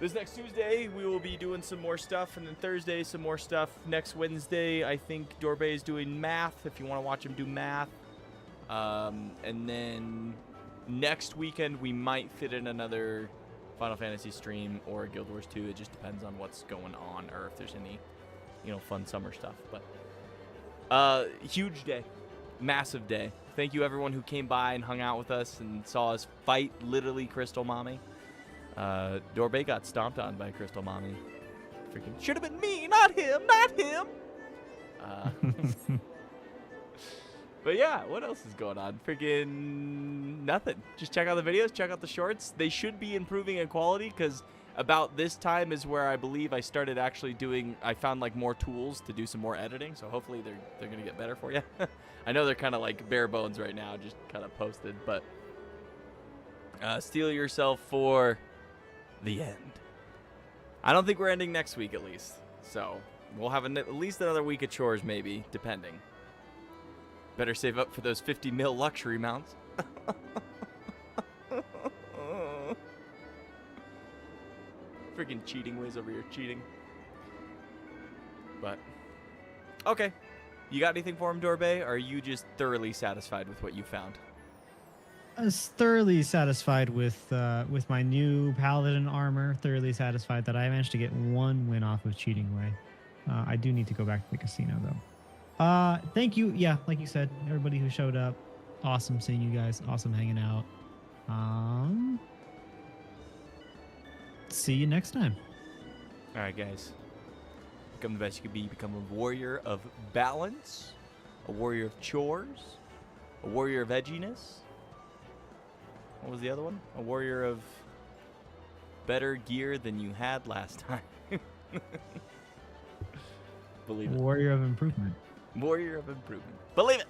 this next Tuesday we will be doing some more stuff, and then Thursday some more stuff. Next Wednesday I think Dorbay is doing math, if you want to watch him do math. And then next weekend we might fit in another Final Fantasy stream or a Guild Wars 2. It just depends on what's going on or if there's any, you know, fun summer stuff. But huge day. Massive day. Thank you everyone who came by and hung out with us and saw us fight literally Crystal Mommy. Dorbay got stomped on by Crystal Mommy. Freaking should have been me, not him, not him. But yeah, what else is going on? Freaking nothing. Just check out the videos, check out the shorts. They should be improving in quality because about this time is where I believe I started actually doing, I found like more tools to do some more editing. So hopefully they're going to get better for you. I know they're kind of like bare bones right now, just kind of posted, but steel yourself for the end. I don't think we're ending next week at least. So we'll have at least another week of chores maybe, depending. Better save up for those 50 mil luxury mounts. Freaking cheating ways over here, cheating. But, okay. You got anything for him, Dorbay? Or are you just thoroughly satisfied with what you found? I was thoroughly satisfied with my new paladin armor. Thoroughly satisfied that I managed to get one win off of cheating way. I do need to go back to the casino though. Thank you. Yeah, like you said, everybody who showed up. Awesome seeing you guys. Awesome hanging out. See you next time. All right, guys. Become the best you can be. Become a warrior of balance, a warrior of chores, a warrior of edginess. What was the other one? A warrior of better gear than you had last time. Believe it. Warrior of improvement. Warrior of improvement. Believe it.